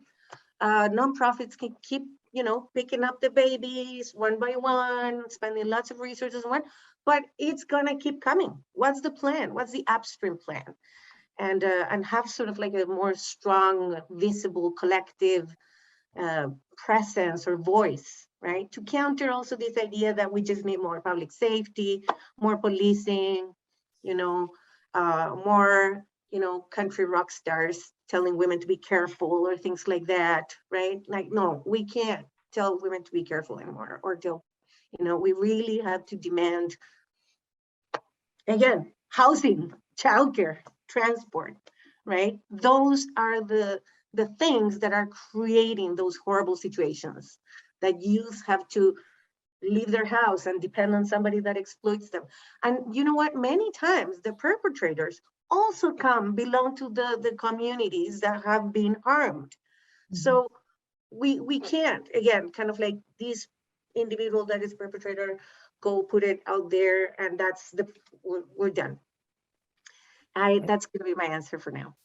nonprofits can keep, picking up the babies one by one, spending lots of resources on one, but it's gonna keep coming. What's the plan? What's the upstream plan? And have sort of like a more strong, visible, collective presence or voice, right? To counter also this idea that we just need more public safety, more policing, more, country rock stars telling women to be careful or things like that, right? Like, no, we can't tell women to be careful anymore, or tell, we really have to demand, again, housing, childcare, transport, right? Those are the things that are creating those horrible situations that youth have to leave their house and depend on somebody that exploits them. And you know what? Many times the perpetrators also belong to the communities that have been harmed. Mm-hmm. So we can't, again, kind of like this individual that is perpetrator, go put it out there and that's we're done. That's going to be my answer for now.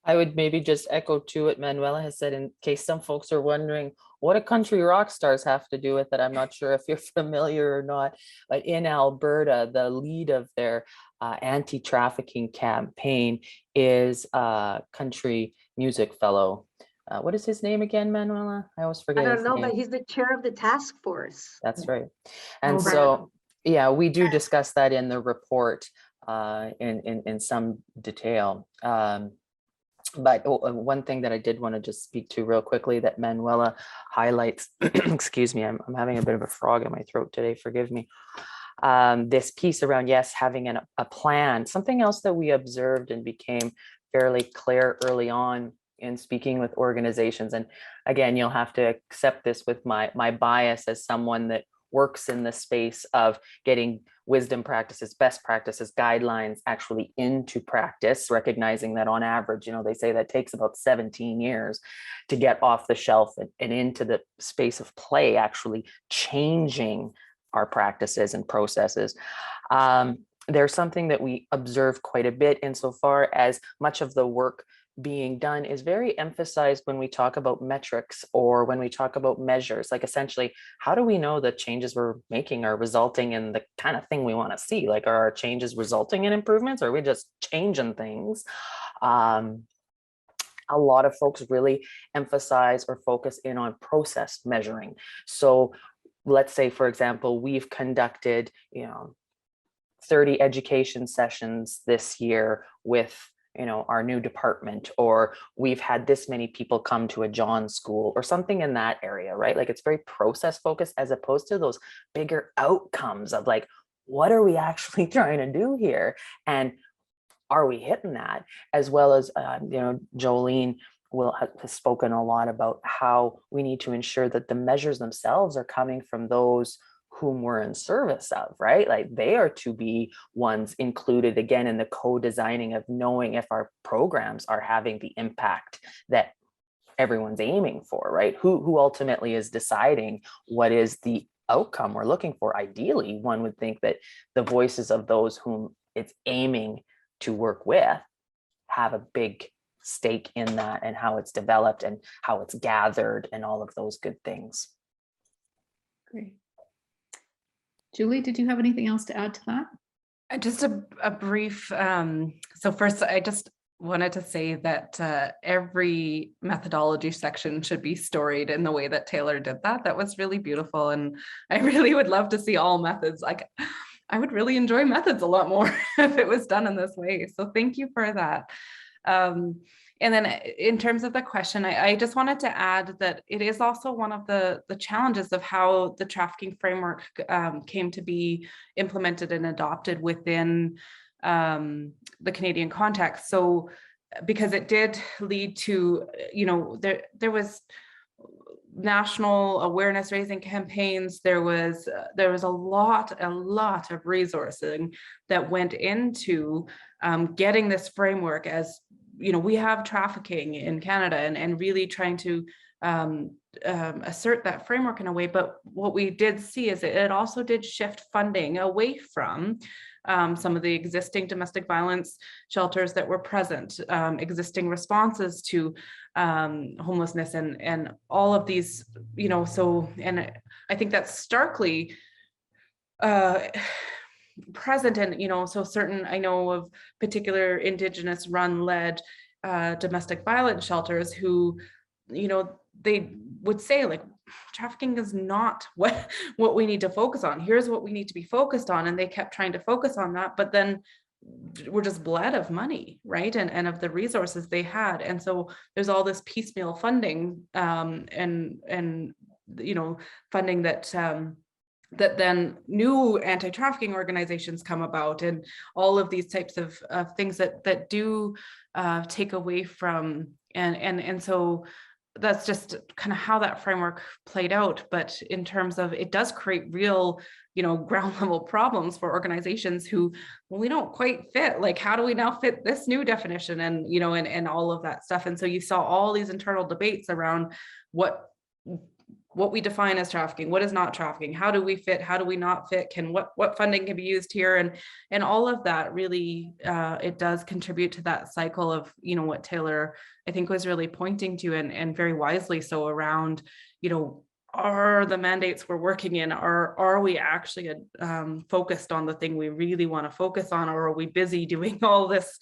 I would maybe just echo to what Manuela has said, in case some folks are wondering what do country rock stars have to do with it. I'm not sure if you're familiar or not, but in Alberta, the lead of their anti-trafficking campaign is a country music fellow. What is his name again, Manuela? I always forget. I don't know, but he's the chair of the task force. That's right. And so, yeah, we do discuss that in the report in some detail. But one thing that I did want to just speak to real quickly that Manuela highlights, excuse me, I'm having a bit of a frog in my throat today, forgive me. This piece around, yes, having a plan. Something else that we observed and became fairly clear early on in speaking with organizations. And again, you'll have to accept this with my bias as someone that works in the space of getting wisdom practices, best practices, guidelines actually into practice, recognizing that on average, they say that takes about 17 years to get off the shelf and into the space of play, actually changing our practices and processes. There's something that we observe quite a bit insofar as much of the work being done is very emphasized when we talk about metrics or when we talk about measures. Like, essentially, how do we know the changes we're making are resulting in the kind of thing we want to see? Like, are our changes resulting in improvements, or are we just changing things? A lot of folks really emphasize or focus in on process measuring. So let's say, for example, we've conducted 30 education sessions this year with our new department, or we've had this many people come to a John school or something in that area, right? Like, it's very process focused as opposed to those bigger outcomes of like, what are we actually trying to do here? And are we hitting that? As well as, Jolene has spoken a lot about how we need to ensure that the measures themselves are coming from those whom we're in service of, right? Like, they are to be ones included again in the co-designing of knowing if our programs are having the impact that everyone's aiming for, right? Who ultimately is deciding what is the outcome we're looking for? Ideally, one would think that the voices of those whom it's aiming to work with have a big stake in that, and how it's developed and how it's gathered and all of those good things. Great. Julie, did you have anything else to add to that? Just a brief, so first, I just wanted to say that every methodology section should be storied in the way that Taylor did that. That was really beautiful. And I really would love to see all methods. Like, I would really enjoy methods a lot more if it was done in this way. So thank you for that. And then in terms of the question, I just wanted to add that it is also one of the challenges of how the trafficking framework came to be implemented and adopted within the Canadian context. So, because it did lead to, there was national awareness raising campaigns. There was a lot of resourcing that went into getting this framework as, we have trafficking in Canada, and really trying to assert that framework in a way. But what we did see is it also did shift funding away from some of the existing domestic violence shelters that were present, existing responses to homelessness and all of these, and I think that's starkly present. And so certain, I know of particular Indigenous led domestic violence shelters who, they would say, like, trafficking is not what we need to focus on. Here's what we need to be focused on. And they kept trying to focus on that, but then we're just bled of money, right? And of the resources they had. And so there's all this piecemeal funding and funding that then new anti-trafficking organizations come about, and all of these types of things that do take away from, and so that's just kind of how that framework played out. But in terms of, it does create real, ground level problems for organizations who, well, we don't quite fit. Like, how do we now fit this new definition, and and all of that stuff. And so you saw all these internal debates around what we define as trafficking, what is not trafficking, how do we fit, how do we not fit, what funding can be used here, and all of that really it does contribute to that cycle of what Taylor, I think, was really pointing to, and very wisely so, around are the mandates we're working in, are we actually focused on the thing we really want to focus on, or are we busy doing all this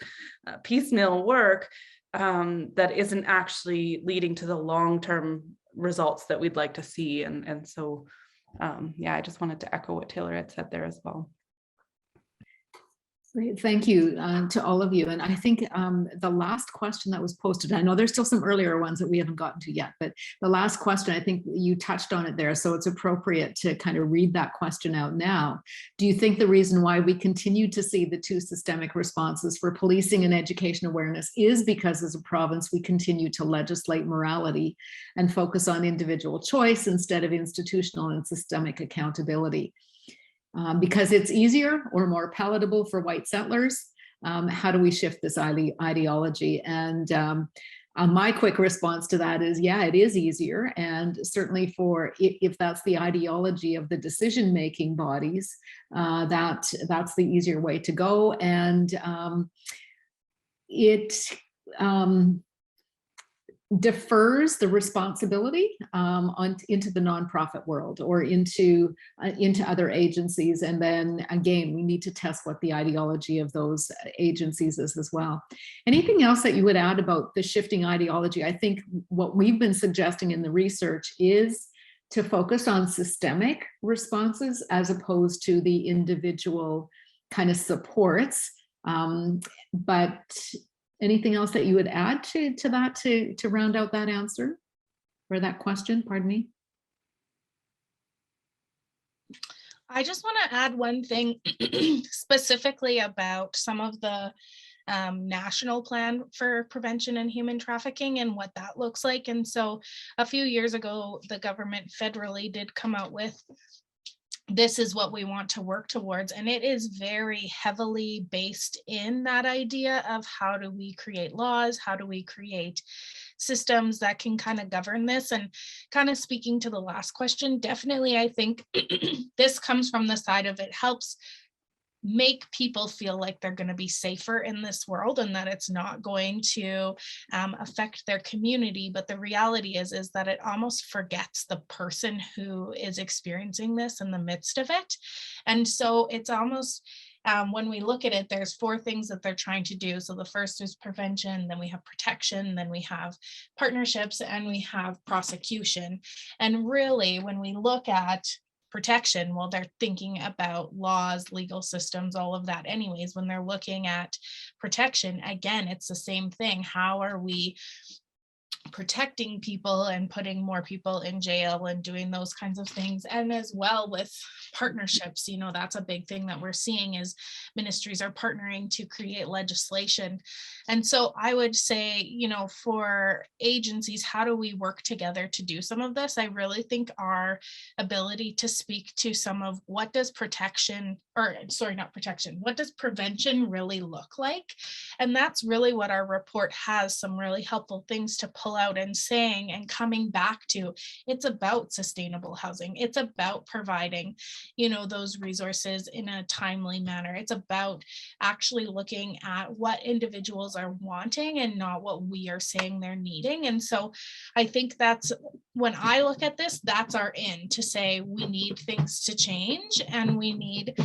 piecemeal work that isn't actually leading to the long-term results that we'd like to see. And so I just wanted to echo what Taylor had said there as well. Great, thank you to all of you. And I think the last question that was posted, I know there's still some earlier ones that we haven't gotten to yet, but the last question, I think you touched on it there, so it's appropriate to kind of read that question out now. Do you think the reason why we continue to see the two systemic responses for policing and education awareness is because as a province, we continue to legislate morality and focus on individual choice instead of institutional and systemic accountability? Because it's easier or more palatable for white settlers. How do we shift this ideology? And my quick response to that is, yeah, it is easier. And certainly for, if that's the ideology of the decision-making bodies, that's the easier way to go. And it defers the responsibility into the nonprofit world or into other agencies. And then again, we need to test what the ideology of those agencies is as well. Anything else that you would add about the shifting ideology? I think what we've been suggesting in the research is to focus on systemic responses as opposed to the individual kind of supports. But anything else that you would add to that to round out that answer or that question, pardon me? I just want to add one thing specifically about some of the national plan for prevention and human trafficking and what that looks like. And so a few years ago, the government federally did come out with, this is what we want to work towards. And it is very heavily based in that idea of how do we create laws? How do we create systems that can kind of govern this? And kind of speaking to the last question, definitely, I think this comes from the side of it helps make people feel like they're going to be safer in this world and that it's not going to affect their community. But the reality is that it almost forgets the person who is experiencing this in the midst of it. And so it's almost, when we look at it, there's 4 things that they're trying to do. So the first is prevention, then we have protection, then we have partnerships, and we have prosecution. And really, when we look at protection, well, they're thinking about laws, legal systems, all of that anyways. When they're looking at protection, again, it's the same thing. How are we protecting people and putting more people in jail and doing those kinds of things? And as well with partnerships, you know, that's a big thing that we're seeing is ministries are partnering to create legislation. And so I would say, you know, for agencies, how do we work together to do some of this? I really think our ability to speak to some of what does protection, or sorry, not protection, what does prevention really look like? And that's really what our report has, some really helpful things to pull out and saying and coming back to. It's about sustainable housing. It's about providing, you know, those resources in a timely manner. It's about actually looking at what individuals are wanting and not what we are saying they're needing. And so I think that's, when I look at this, that's our in to say we need things to change and we need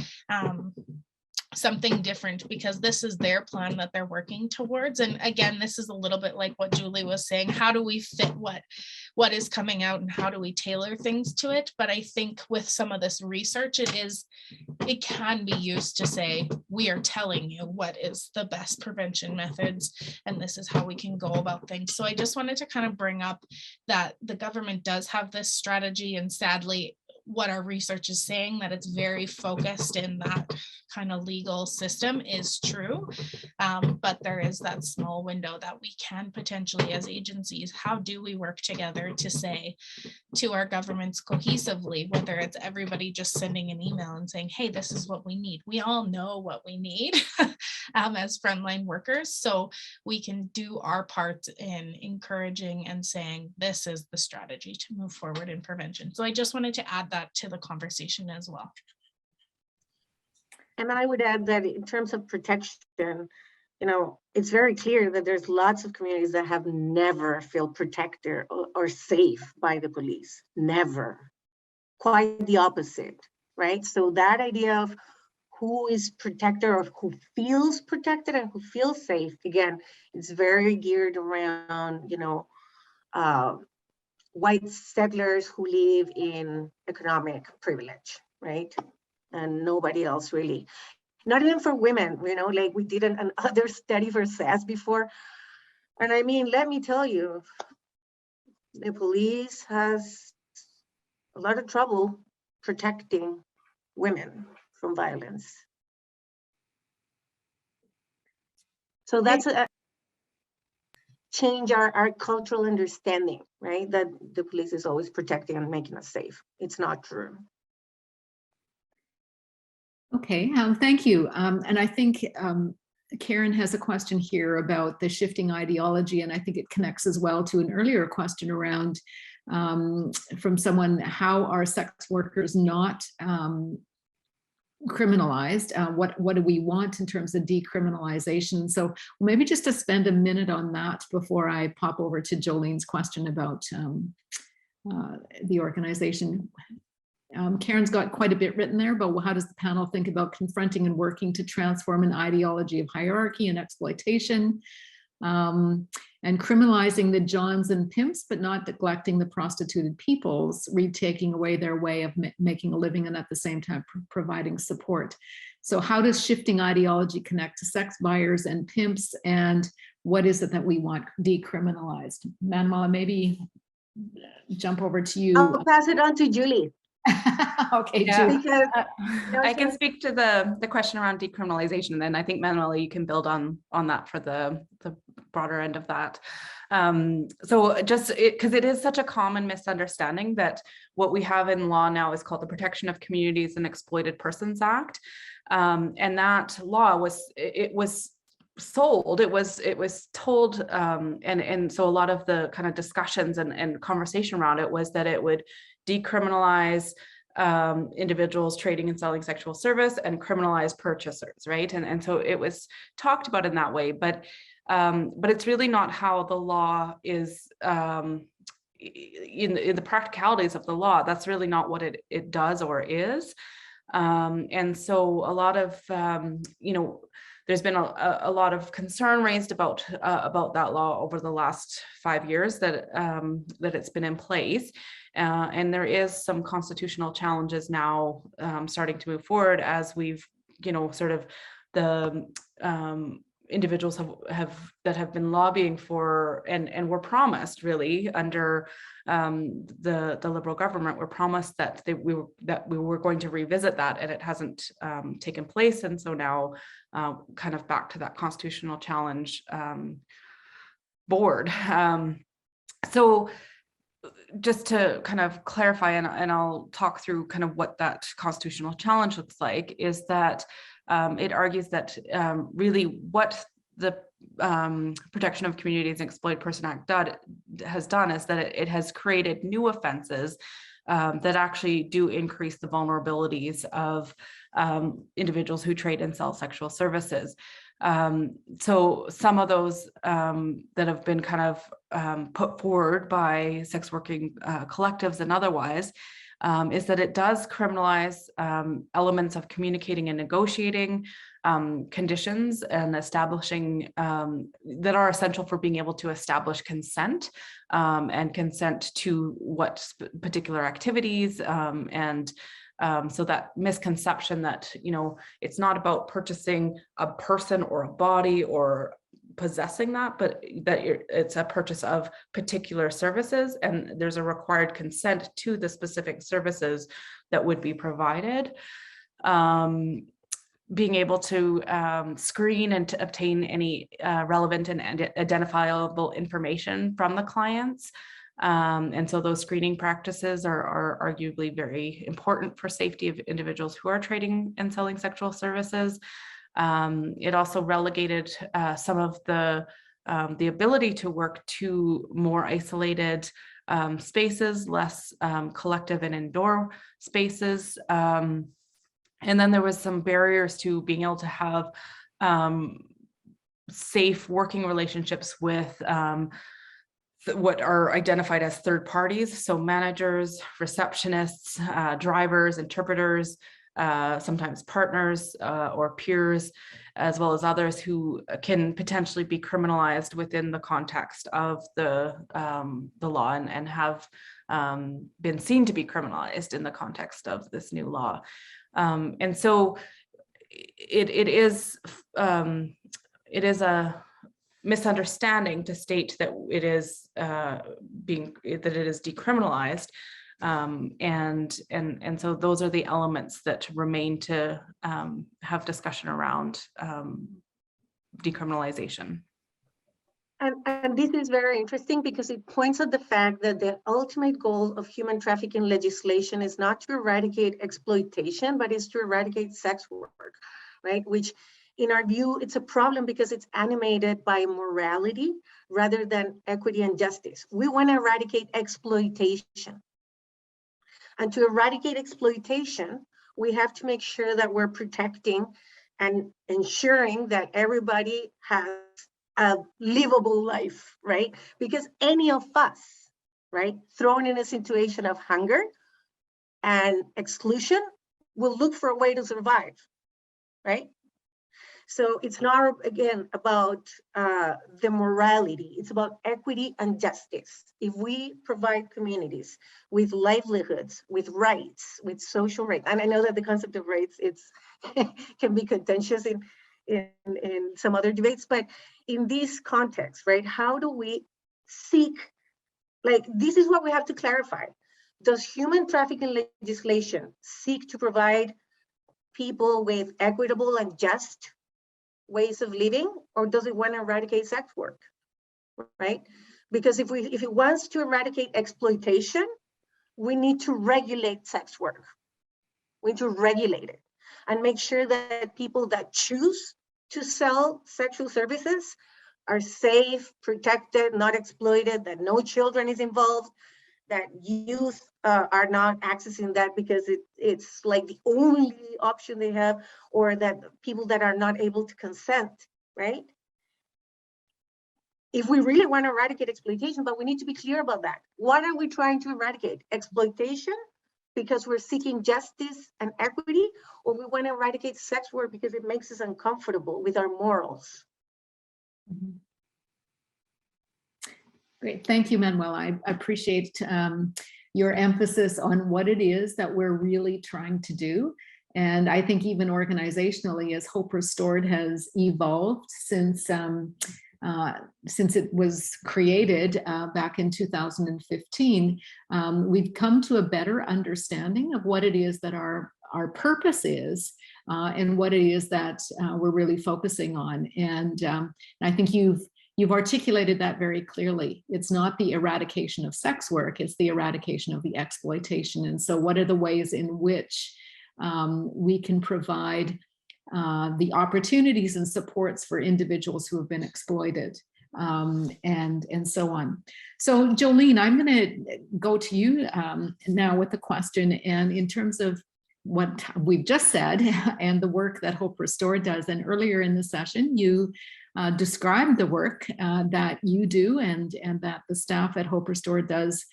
something different, because this is their plan that they're working towards. And again, this is a little bit like what Julie was saying, how do we fit what is coming out and how do we tailor things to it? But I think with some of this research, it can be used to say, we are telling you what is the best prevention methods, and this is how we can go about things. So I just wanted to kind of bring up that the government does have this strategy, and sadly, what our research is saying, that it's very focused in that kind of legal system is true. But there is that small window that we can potentially, as agencies, how do we work together to say to our governments cohesively, whether it's everybody just sending an email and saying, hey, this is what we need. We all know what we need as frontline workers. So we can do our part in encouraging and saying, this is the strategy to move forward in prevention. So I just wanted to add that to the conversation as well. And I would add that in terms of protection, you know, it's very clear that there's lots of communities that have never felt protected or safe by the police. Never. Quite the opposite, right? So that idea of who is protected or who feels protected and who feels safe, again, it's very geared around, you know, white settlers who live in economic privilege, right? And nobody else really. not even for women, like we did another study for SAS before. And I mean, let me tell you, the police has a lot of trouble protecting women from violence. So that's a change our cultural understanding, right? That the police is always protecting and making us safe. It's not true. Okay, thank you. And I think Karen has a question here about the shifting ideology, and I think it connects as well to an earlier question around from someone, how are sex workers not criminalized? What do we want in terms of decriminalization? So maybe just to spend a minute on that before I pop over to Jolene's question about the organization. Karen's got quite a bit written there, but how does the panel think about confronting and working to transform an ideology of hierarchy and exploitation, and criminalizing the Johns and pimps, but not neglecting the prostituted peoples, taking away their way of making a living and at the same time providing support. So how does shifting ideology connect to sex buyers and pimps, and what is it that we want decriminalized? Manuela, maybe jump over to you. I'll pass it on to Julie. Okay, Yeah. Julie. Because I can speak to the question around decriminalization, and then I think Manuela, you can build on that for the broader end of that. So just because it is such a common misunderstanding that what we have in law now is called the Protection of Communities and Exploited Persons Act, and that law was sold, it was told, and so a lot of the kind of discussions and conversation around it was that it would decriminalize individuals trading and selling sexual service and criminalize purchasers, right? And so it was talked about in that way, but it's really not how the law is in the practicalities of the law. That's really not what it does or is. And so a lot of there's been a lot of concern raised about that law over the last 5 years that it's been in place. And there is some constitutional challenges now starting to move forward as we've, sort of the individuals that have been lobbying for and were promised really under the Liberal government were promised that we were going to revisit that, and it hasn't taken place. And so now kind of back to that constitutional challenge board. So just to kind of clarify, and I'll talk through kind of what that constitutional challenge looks like, is that it argues that really what the Protection of Communities and Exploited Person Act has done is that it has created new offenses that actually do increase the vulnerabilities of individuals who trade and sell sexual services. So some of those that have been kind of put forward by sex working collectives and otherwise is that it does criminalize elements of communicating and negotiating conditions and establishing that are essential for being able to establish consent and consent to what particular activities so that misconception that, it's not about purchasing a person or a body or possessing that, but that it's a purchase of particular services, and there's a required consent to the specific services that would be provided. Being able to screen and to obtain any relevant and identifiable information from the clients. And so those screening practices are arguably very important for safety of individuals who are trading and selling sexual services. It also relegated some of the ability to work to more isolated spaces, less collective and indoor spaces. And then there was some barriers to being able to have safe working relationships with what are identified as third parties. So managers, receptionists, drivers, interpreters, sometimes partners or peers, as well as others who can potentially be criminalized within the context of the law and have been seen to be criminalized in the context of this new law. And so it is a misunderstanding to state that it is decriminalized. And so those are the elements that remain to have discussion around decriminalization. And this is very interesting because it points at the fact that the ultimate goal of human trafficking legislation is not to eradicate exploitation, but is to eradicate sex work, right? Which in our view, it's a problem because it's animated by morality rather than equity and justice. We want to eradicate exploitation. And to eradicate exploitation, we have to make sure that we're protecting and ensuring that everybody has a livable life, right? Because any of us, right, thrown in a situation of hunger and exclusion will look for a way to survive, right? So it's not, again, about the morality, it's about equity and justice. If we provide communities with livelihoods, with rights, with social rights, and I know that the concept of rights, it's can be contentious in some other debates, but in this context, right, how do we seek, like, this is what we have to clarify. Does human trafficking legislation seek to provide people with equitable and just ways of living, or does it want to eradicate sex work, right? Because if it wants to eradicate exploitation, we need to regulate sex work. We need to regulate it and make sure that people that choose to sell sexual services are safe, protected, not exploited, that no children is involved, that youth are not accessing that because it's like the only option they have, or that people that are not able to consent, right? If we really want to eradicate exploitation, but we need to be clear about that. What are we trying to eradicate? Exploitation because we're seeking justice and equity, or we want to eradicate sex work because it makes us uncomfortable with our morals? Mhm. Great, thank you, Manuel. I appreciate your emphasis on what it is that we're really trying to do. And I think even organizationally, as Hope Restored has evolved since it was created back in 2015, we've come to a better understanding of what it is that our purpose is and what it is that we're really focusing on. And I think you've articulated that very clearly. It's not the eradication of sex work, it's the eradication of the exploitation. And so what are the ways in which we can provide the opportunities and supports for individuals who have been exploited, and so on. So Jolene, I'm going to go to you now with the question, and in terms of what we've just said and the work that Hope Restored does, and earlier in the session you described the work that you do and that the staff at Hope Restored does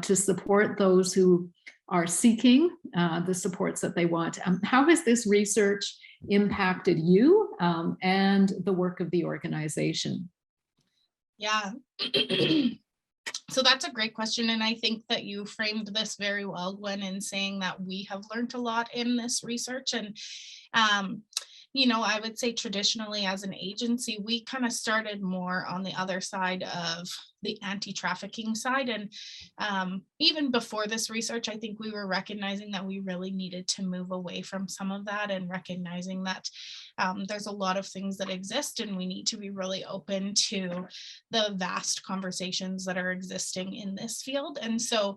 to support those who are seeking the supports that they want. How has this research impacted you and the work of the organization? Yeah. So that's a great question. And I think that you framed this very well, Gwen, in saying that we have learned a lot in this research. And you know, I would say traditionally as an agency, we kind of started more on the other side of the anti-trafficking side. And even before this research, I think we were recognizing that we really needed to move away from some of that, and recognizing that there's a lot of things that exist, and we need to be really open to the vast conversations that are existing in this field. And so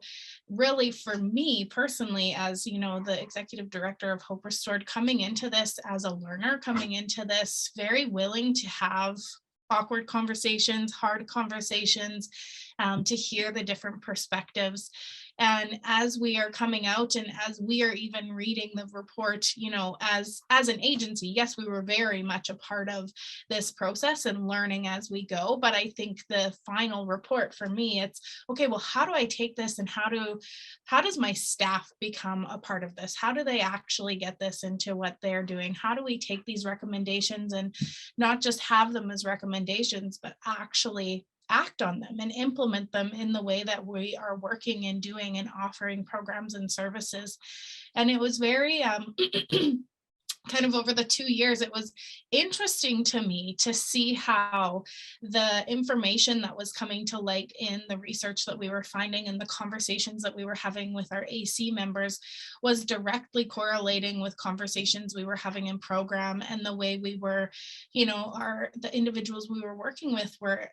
really for me personally, as you know, the executive director of Hope Restored, coming into this as a learner, coming into this very willing to have awkward conversations, hard conversations, to hear the different perspectives. And as we are coming out and as we are even reading the report, you know, as an agency, yes, we were very much a part of this process and learning as we go. But I think the final report for me, it's okay, well, how do I take this, and how does my staff become a part of this? How do they actually get this into what they're doing? How do we take these recommendations and not just have them as recommendations, but actually act on them and implement them in the way that we are working and doing and offering programs and services? And it was very kind of over the 2 years, it was interesting to me to see how the information that was coming to light in the research that we were finding and the conversations that we were having with our AC members was directly correlating with conversations we were having in program, and the way we were, you know, the individuals we were working with were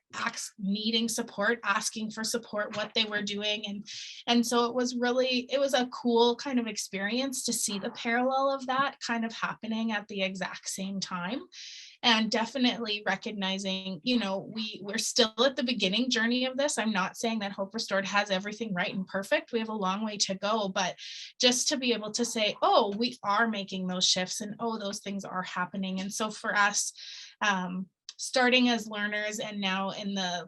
needing support, asking for support, what they were doing. And so it was a cool kind of experience to see the parallel of that kind of happening at the exact same time. And definitely recognizing, you know, we're still at the beginning journey of this. I'm not saying that Hope Restored has everything right and perfect. We have a long way to go, but just to be able to say, oh, we are making those shifts, and oh, those things are happening. And so for us, starting as learners and now in the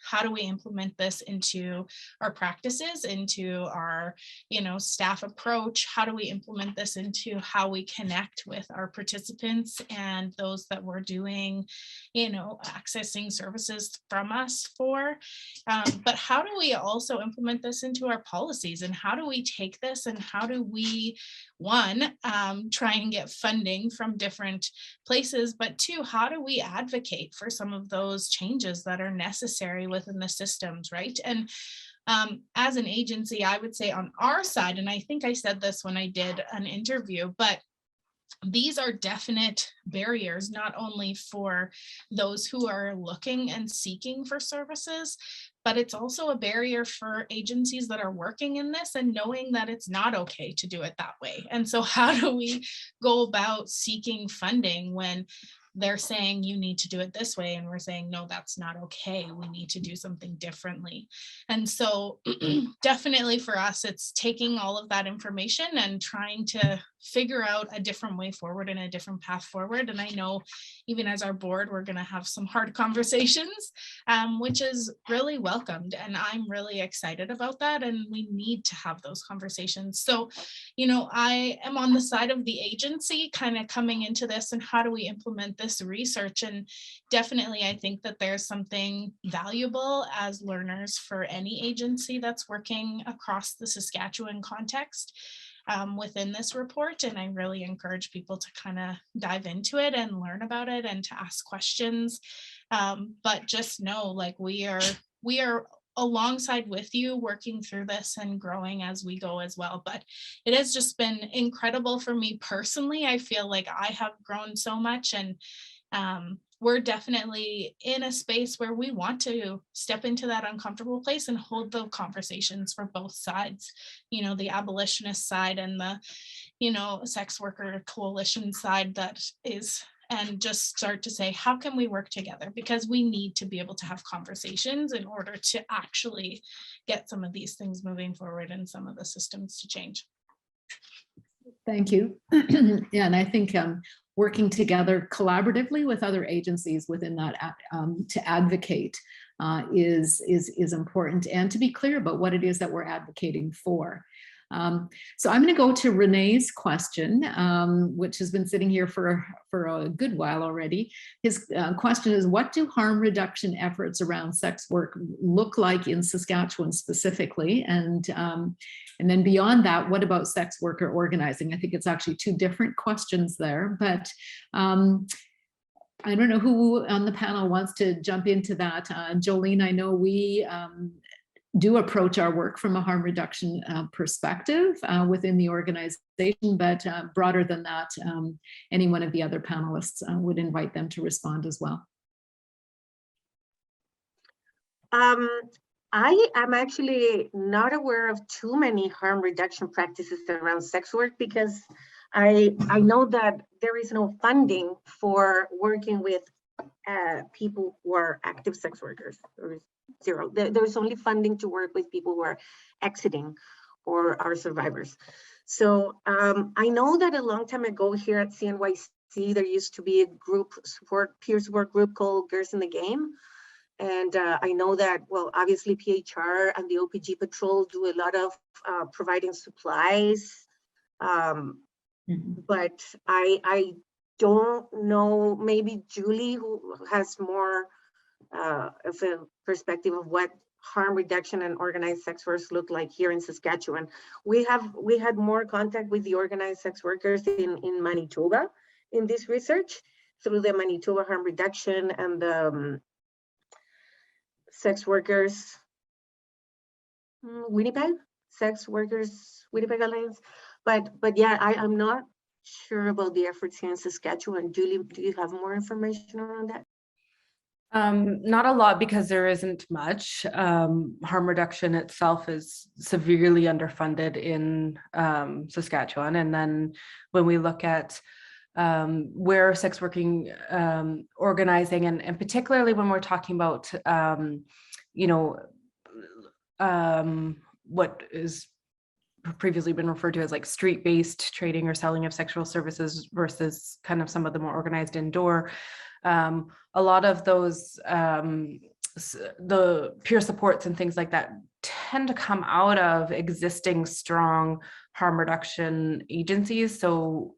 how do we implement this into our practices, into our, you know, staff approach? How do we implement this into how we connect with our participants and those that we're doing, you know, accessing services from us for? But how do we also implement this into our policies, and how do we take this and how do we, one, try and get funding from different places, but two, how do we advocate for some of those changes that are necessary within the systems, right? And as an agency, I would say on our side, and I think I said this when I did an interview, but these are definite barriers, not only for those who are looking and seeking for services, but it's also a barrier for agencies that are working in this and knowing that it's not okay to do it that way. And so how do we go about seeking funding when they're saying you need to do it this way, and we're saying, no, that's not okay, we need to do something differently? And so definitely for us, it's taking all of that information and trying to figure out a different way forward and a different path forward. And I know even as our board, we're going to have some hard conversations, which is really welcomed. And I'm really excited about that. And we need to have those conversations. So, you know, I am on the side of the agency kind of coming into this, and how do we implement this research? And definitely, I think that there's something valuable as learners for any agency that's working across the Saskatchewan context within this report. And I really encourage people to kind of dive into it and learn about it and to ask questions. But just know, like, we are alongside with you working through this and growing as we go as well. But it has just been incredible for me personally. I feel like I have grown so much, and we're definitely in a space where we want to step into that uncomfortable place and hold the conversations for both sides, you know, the abolitionist side and the, you know, sex worker coalition side that is, and just start to say, how can we work together? Because we need to be able to have conversations in order to actually get some of these things moving forward and some of the systems to change. Thank you. Yeah, and I think working together collaboratively with other agencies within that to advocate is important, and to be clear about what it is that we're advocating for. So I'm going to go to Renee's question, which has been sitting here for a good while already. His question is, what do harm reduction efforts around sex work look like in Saskatchewan specifically? And then beyond that, what about sex worker organizing? I think it's actually two different questions there, but I don't know who on the panel wants to jump into that. Jolene, I know we do approach our work from a harm reduction perspective within the organization, but broader than that, any one of the other panelists would invite them to respond as well. I am actually not aware of too many harm reduction practices around sex work, because I know that there is no funding for working with people who are active sex workers. There is zero. There's only funding to work with people who are exiting or are survivors. So I know that a long time ago here at CNYC, there used to be a group peer support group called Girls in the Game. And I know that, well, obviously PHR and the OPG Patrol do a lot of providing supplies. But I don't know, maybe Julie, who has more of a perspective of what harm reduction and organized sex workers look like here in Saskatchewan. We had more contact with the organized sex workers in Manitoba in this research through the Manitoba Harm Reduction and the sex workers Winnipeg, Sex Workers Winnipeg Alliance. But yeah, I'm not sure about the efforts here in Saskatchewan. Julie, do you have more information around that? Not a lot, because there isn't much. Harm reduction itself is severely underfunded in Saskatchewan. And then when we look at where sex working organizing, and particularly when we're talking about, what is previously been referred to as like street-based trading or selling of sexual services versus kind of some of the more organized indoor. A lot of those, the peer supports and things like that tend to come out of existing strong harm reduction agencies. So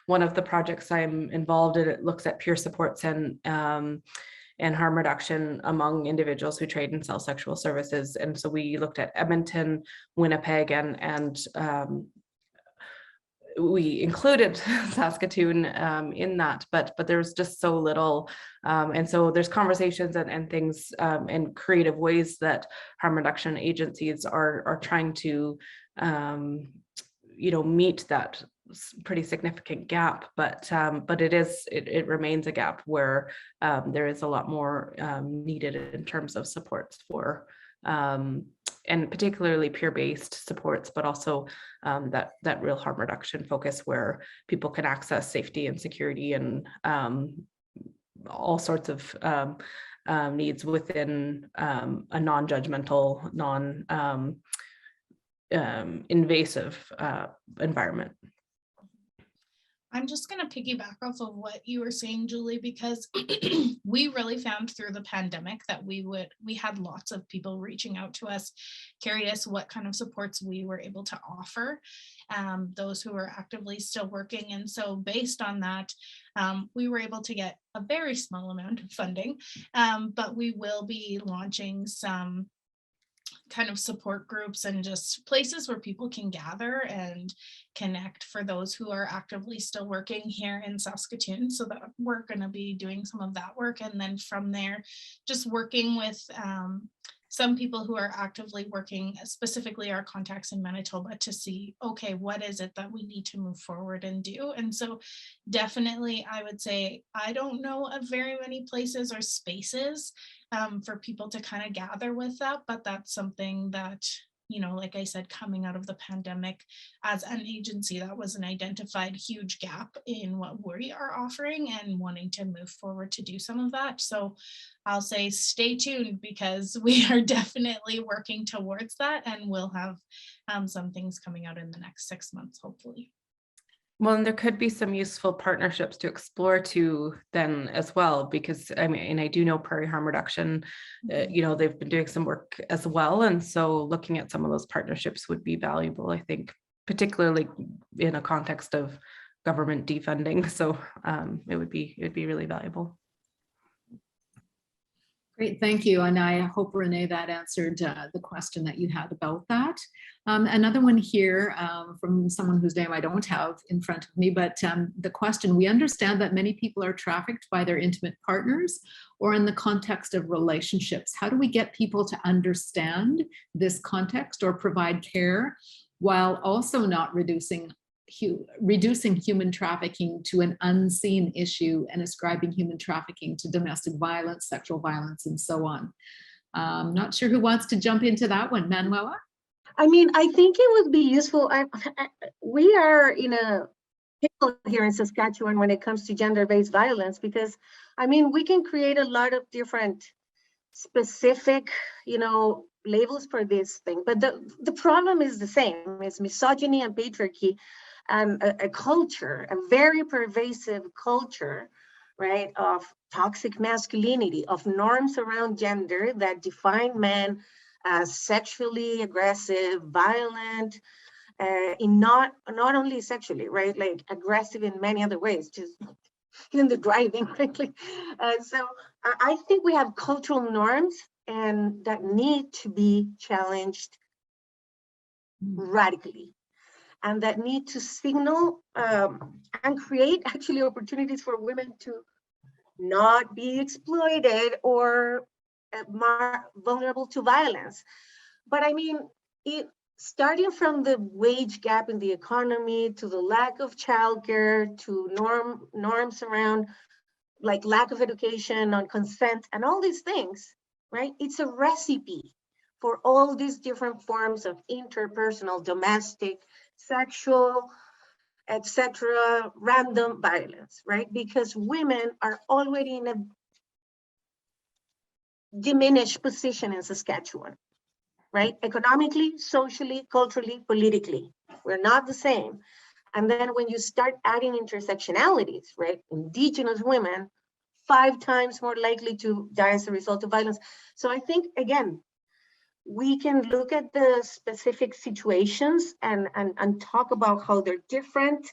one of the projects I'm involved in, it looks at peer supports and harm reduction among individuals who trade and sell sexual services. And so we looked at Edmonton, Winnipeg, and we included Saskatoon in that, but there's just so little. And so there's conversations and things and creative ways that harm reduction agencies are trying to, meet that pretty significant gap, but it remains a gap where there is a lot more needed in terms of supports for and particularly peer-based supports, but also that real harm reduction focus where people can access safety and security and all sorts of needs within a non-judgmental, invasive environment. I'm just going to piggyback off of what you were saying, Julie, because we really found through the pandemic that we had lots of people reaching out to us, curious what kind of supports we were able to offer those who were actively still working. And so based on that, we were able to get a very small amount of funding, but we will be launching some kind of support groups and just places where people can gather and connect for those who are actively still working here in Saskatoon. So that we're going to be doing some of that work. And then from there, just working with some people who are actively working, specifically our contacts in Manitoba, to see, okay, what is it that we need to move forward and do? And so definitely, I would say, I don't know of very many places or spaces for people to kind of gather with that, but that's something that, like I said, coming out of the pandemic as an agency, that was an identified huge gap in what we are offering and wanting to move forward to do some of that. So I'll say stay tuned, because we are definitely working towards that, and we'll have some things coming out in the next 6 months, hopefully. Well, and there could be some useful partnerships to explore too then as well, because I mean, and I do know Prairie Harm Reduction, they've been doing some work as well. And so looking at some of those partnerships would be valuable, I think, particularly in a context of government defunding. So it would be really valuable. Great, thank you. And I hope, Renee, that answered the question that you had about that. Another one here from someone whose name I don't have in front of me, but the question: we understand that many people are trafficked by their intimate partners or in the context of relationships. How do we get people to understand this context or provide care while also not reducing human trafficking to an unseen issue and ascribing human trafficking to domestic violence, sexual violence, and so on? Not sure who wants to jump into that one. Manuela? I mean, I think it would be useful. We are in a pickle here in Saskatchewan when it comes to gender-based violence, because I mean, we can create a lot of different specific, labels for this thing, but the problem is the same. It's misogyny and patriarchy, and a culture, a very pervasive culture, right, of toxic masculinity, of norms around gender that define men as sexually aggressive, violent, in not only sexually, right, like aggressive in many other ways, just in the driving, frankly. So I think we have cultural norms and that need to be challenged radically, and that need to signal and create actually opportunities for women to not be exploited or vulnerable to violence. But I mean, starting from the wage gap in the economy, to the lack of childcare, to norms around like lack of education on consent and all these things, right? It's a recipe for all these different forms of interpersonal, domestic, sexual, etc., random violence, right? Because women are already in a diminished position in Saskatchewan, right? Economically, socially, culturally, politically, we're not the same. And then when you start adding intersectionalities, right? Indigenous women, 5 times more likely to die as a result of violence. So I think, again, we can look at the specific situations and talk about how they're different.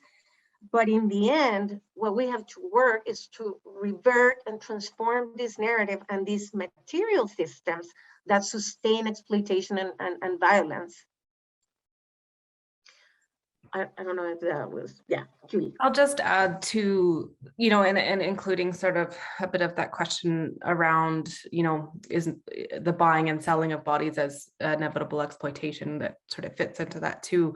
But in the end, what we have to work is to revert and transform this narrative and these material systems that sustain exploitation and violence. I don't know if that was, yeah, Julie. I'll just add to, and including sort of a bit of that question around, is the buying and selling of bodies as inevitable exploitation that sort of fits into that too.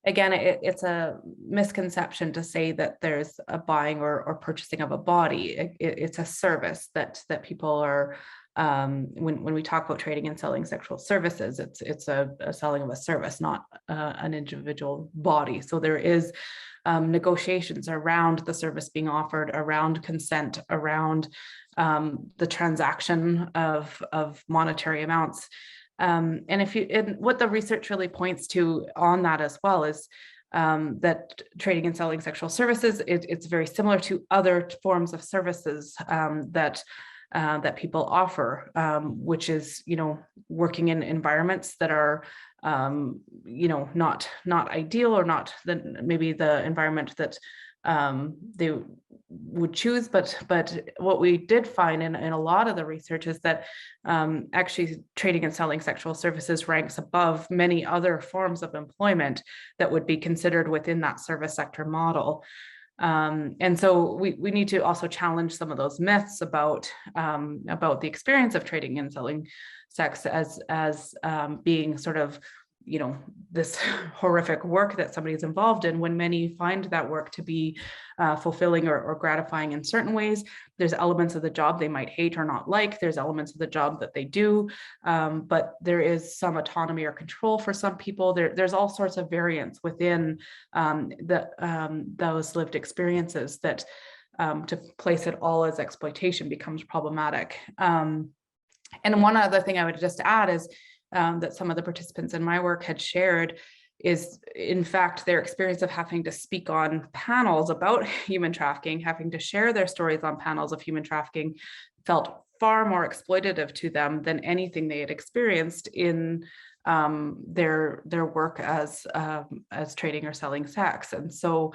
It's a misconception to say that there's a buying or purchasing of a body. It's a service that people are, when we talk about trading and selling sexual services, it's a selling of a service, not an individual body. So there is negotiations around the service being offered, around consent, around the transaction of monetary amounts. And what the research really points to on that as well is that trading and selling sexual services, it's very similar to other forms of services that people offer, which is, working in environments that are, not ideal, or not maybe the environment that they would choose. But what we did find in a lot of the research is that actually trading and selling sexual services ranks above many other forms of employment that would be considered within that service sector model. And so we need to also challenge some of those myths about the experience of trading and selling sex as being sort of, this horrific work that somebody is involved in, when many find that work to be fulfilling or gratifying in certain ways. There's elements of the job they might hate or not like. There's elements of the job that they do, but there is some autonomy or control for some people. There's all sorts of variance within those lived experiences that to place it all as exploitation becomes problematic. And one other thing I would just add is that some of the participants in my work had shared is, in fact, their experience of having to speak on panels about human trafficking, having to share their stories on panels of human trafficking, felt far more exploitative to them than anything they had experienced in their work as trading or selling sex. And so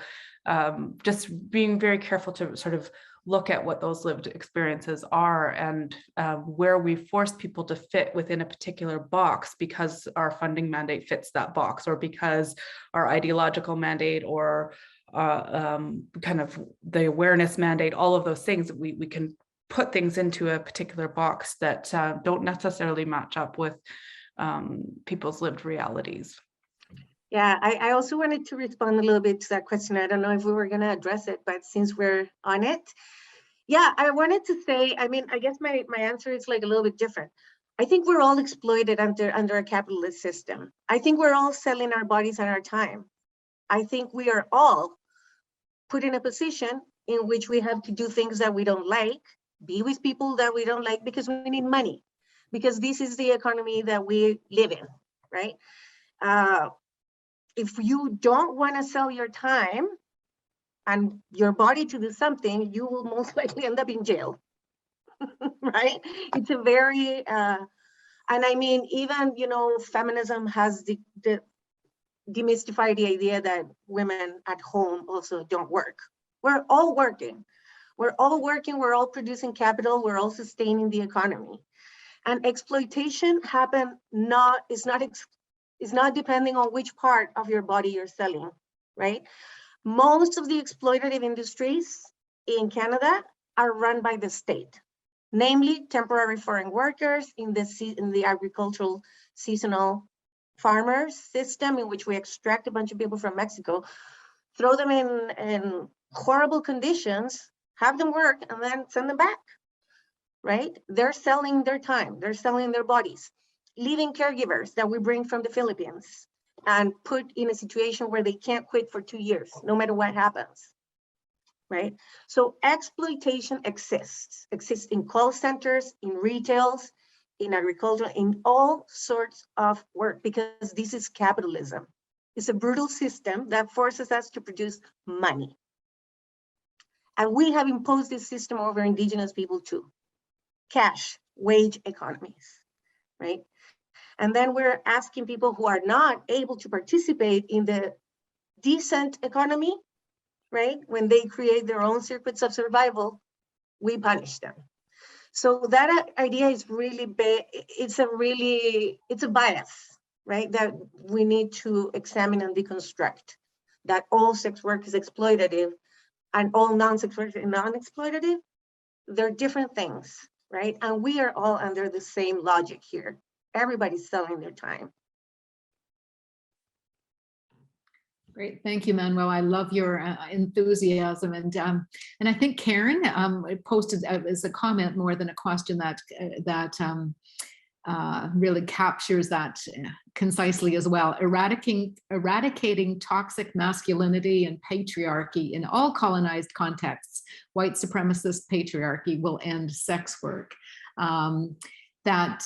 just being very careful to sort of look at what those lived experiences are, and where we force people to fit within a particular box because our funding mandate fits that box, or because our ideological mandate, or kind of the awareness mandate, all of those things, we can put things into a particular box that don't necessarily match up with people's lived realities. Yeah, I also wanted to respond a little bit to that question. I don't know if we were going to address it, but since we're on it, yeah, I wanted to say, I mean, I guess my answer is like a little bit different. I think we're all exploited under a capitalist system. I think we're all selling our bodies and our time. I think we are all put in a position in which we have to do things that we don't like, be with people that we don't like, because we need money, because this is the economy that we live in, right? If you don't want to sell your time and your body to do something, you will most likely end up in jail, right? It's a very, and I mean, even, feminism has demystified the idea that women at home also don't work. We're all working. We're all working, we're all producing capital, we're all sustaining the economy. And exploitation is not depending on which part of your body you're selling, right? Most of the exploitative industries in Canada are run by the state, namely temporary foreign workers in the agricultural seasonal farmers system, in which we extract a bunch of people from Mexico, throw them in horrible conditions, have them work, and then send them back, right? They're selling their time, they're selling their bodies. Leaving caregivers that we bring from the Philippines and put in a situation where they can't quit for 2 years, no matter what happens, right? So exploitation exists in call centers, in retails, in agriculture, in all sorts of work, because this is capitalism. It's a brutal system that forces us to produce money. And we have imposed this system over Indigenous people too. Cash, wage economies, right? And then we're asking people who are not able to participate in the decent economy, right? When they create their own circuits of survival, we punish them. So that idea is really big. It's a bias, right? That we need to examine and deconstruct. That all sex work is exploitative and all non-sex work is non-exploitative. They're different things, right? And we are all under the same logic here. Everybody's selling their time. Great, thank you, Manuel. I love your enthusiasm, and I think Karen posted as a comment more than a question that really captures that concisely as well. Eradicating toxic masculinity and patriarchy in all colonized contexts. White supremacist patriarchy will end sex work. That,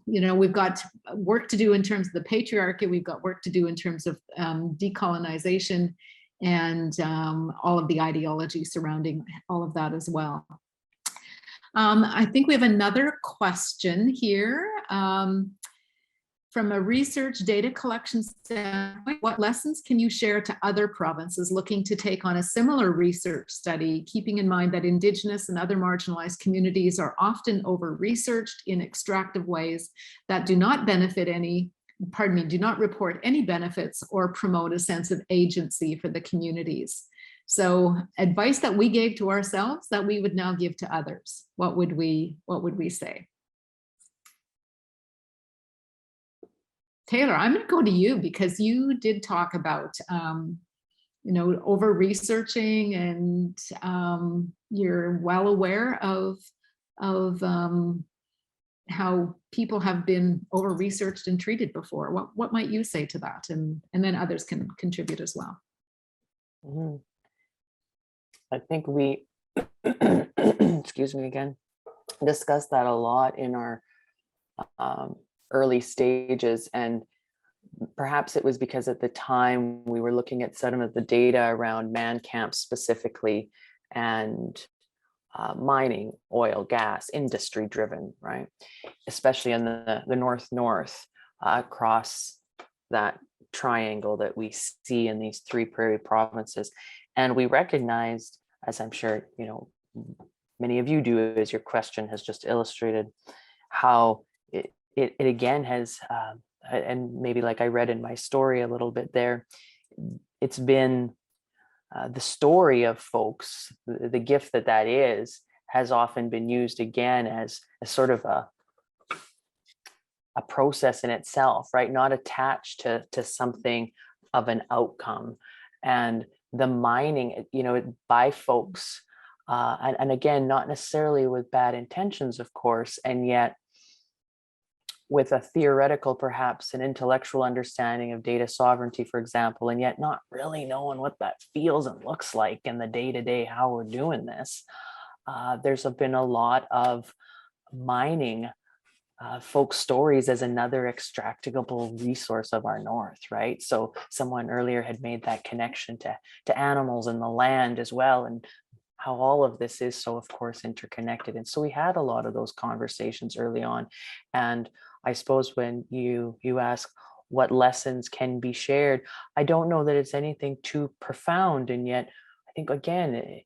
we've got work to do in terms of the patriarchy, we've got work to do in terms of decolonization and all of the ideology surrounding all of that as well. I think we have another question here. From a research data collection standpoint, what lessons can you share to other provinces looking to take on a similar research study, keeping in mind that Indigenous and other marginalized communities are often over-researched in extractive ways that do not do not report any benefits or promote a sense of agency for the communities. So advice that we gave to ourselves that we would now give to others, what would we say? Taylor, I'm going to go to you because you did talk about, over researching, and you're well aware of how people have been over researched and treated before. What might you say to that? And then others can contribute as well. Mm-hmm. I think we, excuse me again, discussed that a lot in our early stages, and perhaps it was because at the time we were looking at some of the data around man camps specifically, and mining, oil, gas, industry driven, right? Especially in the north across that triangle that we see in these three prairie provinces. And we recognized, as I'm sure many of you do, as your question has just illustrated, how it again has, and maybe like I read in my story a little bit there, it's been the story of folks, the gift that is, has often been used again as sort of a process in itself, right? Not attached to something of an outcome. And the mining, by folks, and again, not necessarily with bad intentions, of course, and yet with a theoretical, perhaps an intellectual understanding of data sovereignty, for example, and yet not really knowing what that feels and looks like in the day-to-day, how we're doing this. There's been a lot of mining folk stories as another extractable resource of our north, right? So someone earlier had made that connection to animals and the land as well, and how all of this is so, of course, interconnected. And so we had a lot of those conversations early on. And I suppose when you ask what lessons can be shared, I don't know that it's anything too profound. And yet I think, again,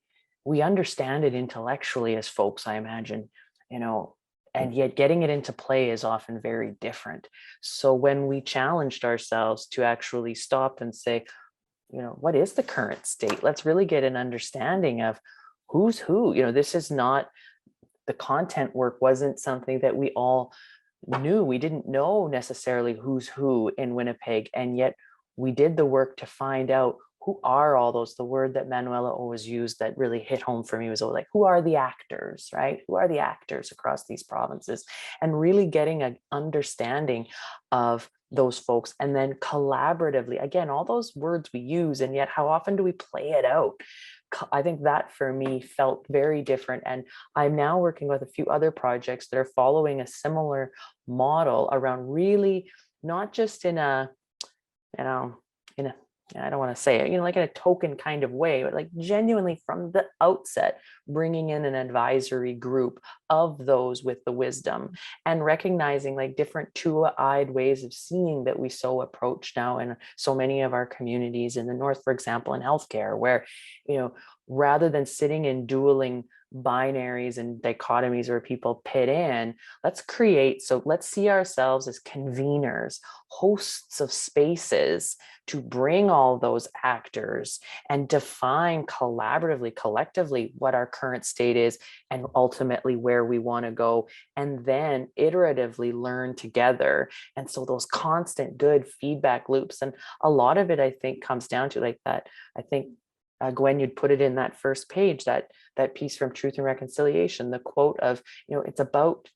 we understand it intellectually as folks, I imagine, and yet getting it into play is often very different. So when we challenged ourselves to actually stop and say, what is the current state? Let's really get an understanding of who's who. This is not, the content work wasn't something that we all knew. We didn't know necessarily who's who in Winnipeg, and yet we did the work to find out who are all those. The word that Manuela always used that really hit home for me was like, who are the actors, right? Who are the actors across these provinces? And really getting an understanding of those folks, and then collaboratively, again, all those words we use, and yet how often do we play it out? I think that for me felt very different. And I'm now working with a few other projects that are following a similar model around really not just in a, I don't want to say it, like in a token kind of way, but like genuinely from the outset, bringing in an advisory group of those with the wisdom and recognizing like different two-eyed ways of seeing that we so approach now in so many of our communities in the North, for example, in healthcare, where, rather than sitting in dueling binaries and dichotomies where people pit in, let's see ourselves as conveners, hosts of spaces to bring all those actors and define collaboratively, collectively, what our current state is and ultimately where we want to go, and then iteratively learn together. And so those constant good feedback loops, and a lot of it, I think, comes down to like that. I think Gwen, you'd put it in that first page, that piece from Truth and Reconciliation, the quote of, it's about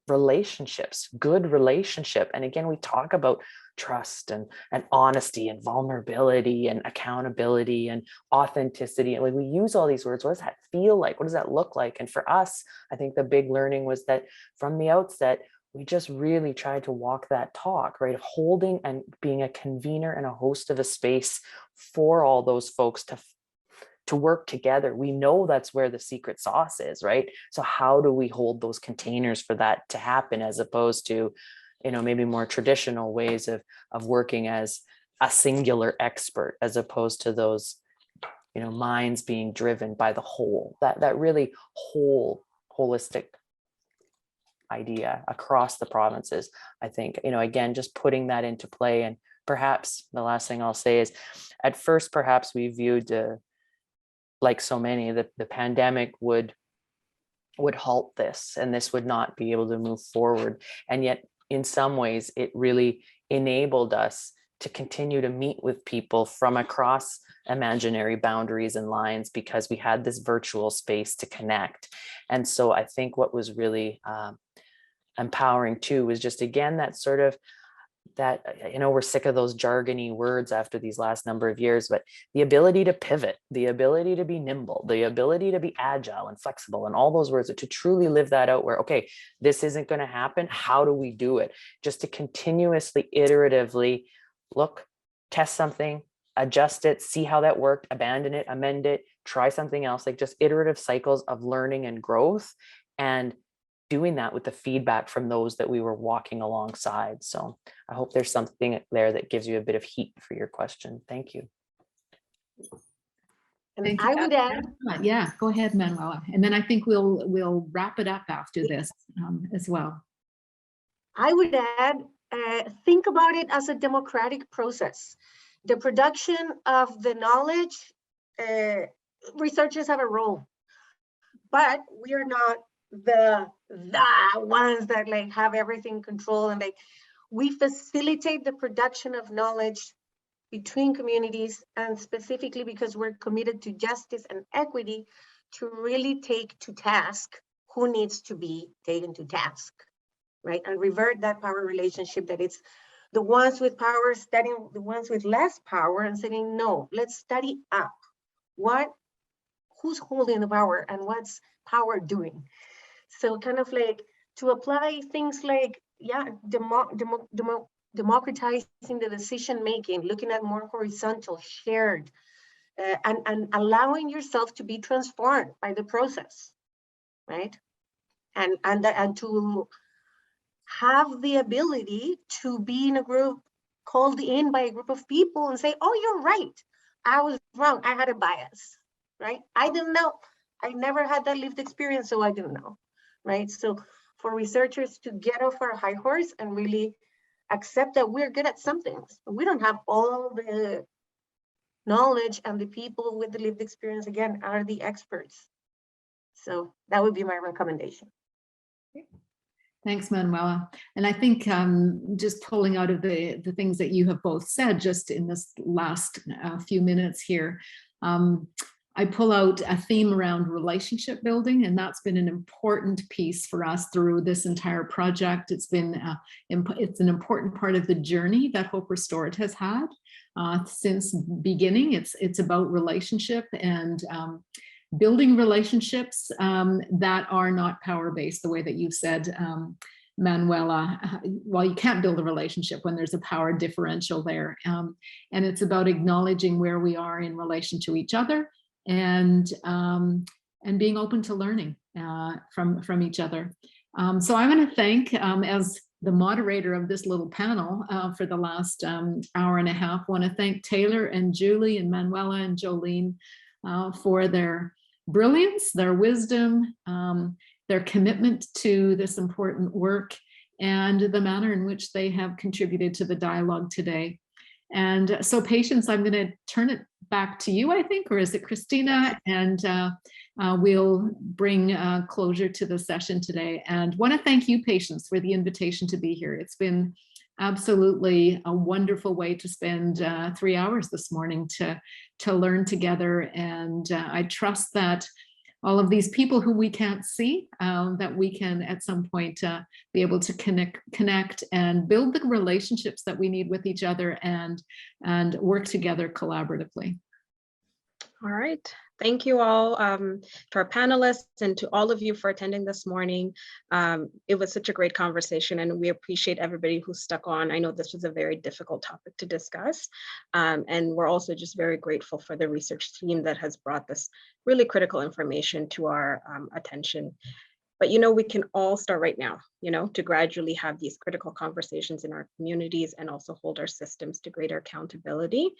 relationships, good relationship. And again, we talk about trust and honesty and vulnerability and accountability and authenticity. And when we use all these words, what does that feel like? What does that look like? And for us, I think the big learning was that from the outset, we just really tried to walk that talk, right? Of holding and being a convener and a host of a space for all those folks to work together. We know that's where the secret sauce is, right? So how do we hold those containers for that to happen, as opposed to, maybe more traditional ways of working as a singular expert, as opposed to those, minds being driven by the whole, that really holistic idea across the provinces. I think, again, just putting that into play. And perhaps the last thing I'll say is, at first, perhaps we viewed like so many, the pandemic would halt this, and this would not be able to move forward. And yet, in some ways, it really enabled us to continue to meet with people from across imaginary boundaries and lines, because we had this virtual space to connect. And so I think what was really empowering too was just, again, that sort of that, we're sick of those jargony words after these last number of years, but the ability to pivot, the ability to be nimble, the ability to be agile and flexible, and all those words, to truly live that out where, okay, this isn't going to happen. How do we do it? Just to continuously, iteratively look, test something, adjust it, see how that worked, abandon it, amend it, try something else, like just iterative cycles of learning and growth, and doing that with the feedback from those that we were walking alongside. So I hope there's something there that gives you a bit of heat for your question. Thank you. And Thank you. I would add, yeah, go ahead, Manuela. And then I think we'll wrap it up after this as well. I would add, think about it as a democratic process. The production of the knowledge, researchers have a role, but we are not the ones that like have everything controlled, and like we facilitate the production of knowledge between communities, and specifically because we're committed to justice and equity, to really take to task who needs to be taken to task, right? And revert that power relationship, that it's the ones with power studying the ones with less power and saying, no, let's study up. Who's holding the power and what's power doing? So kind of like to apply things like, yeah, democratizing the decision making, looking at more horizontal, shared, and allowing yourself to be transformed by the process, right? And to have the ability to be in a group, called in by a group of people and say, oh, you're right, I was wrong, I had a bias, right? I didn't know, I never had that lived experience, so I didn't know, right? So for researchers to get off our high horse and really accept that we're good at something. We don't have all the knowledge, and the people with the lived experience, again, are the experts. So that would be my recommendation. Thanks, Manuela. And I think just pulling out of the things that you have both said just in this last few minutes here, I pull out a theme around relationship building, and that's been an important piece for us through this entire project. It's been it's an important part of the journey that Hope Restored has had since beginning. It's about relationship and building relationships that are not power-based, the way that you said, Manuela. Well, you can't build a relationship when there's a power differential there. And it's about acknowledging where we are in relation to each other, and being open to learning from each other. So I want to thank, as the moderator of this little panel for the last hour and a half, want to thank Taylor and Julie and Manuela and Jolene for their brilliance, their wisdom, their commitment to this important work, and the manner in which they have contributed to the dialogue today. And so Patience, I'm going to turn it back to you, I think, or is it Christina? And we'll bring closure to the session today. And want to thank you, Patience, for the invitation to be here. It's been absolutely a wonderful way to spend 3 hours this morning to learn together. And I trust that all of these people who we can't see, that we can at some point be able to connect and build the relationships that we need with each other, and work together collaboratively. All right. Thank you all to our panelists and to all of you for attending this morning. It was such a great conversation, and we appreciate everybody who stuck on. I know this was a very difficult topic to discuss, and we're also just very grateful for the research team that has brought this really critical information to our attention. But we can all start right now, to gradually have these critical conversations in our communities and also hold our systems to greater accountability.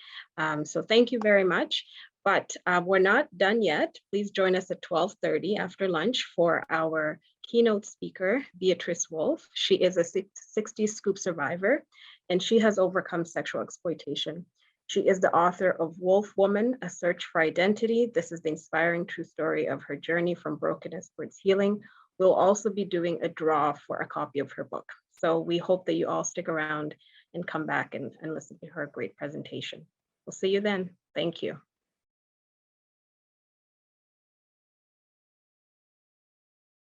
So thank you very much. But we're not done yet. Please join us at 12:30 after lunch for our keynote speaker, Beatrice Wolf. She is a 60s scoop survivor, and she has overcome sexual exploitation. She is the author of Wolf Woman, A Search for Identity. This is the inspiring true story of her journey from brokenness towards healing. We'll also be doing a draw for a copy of her book. So we hope that you all stick around and come back and listen to her great presentation. We'll see you then. Thank you.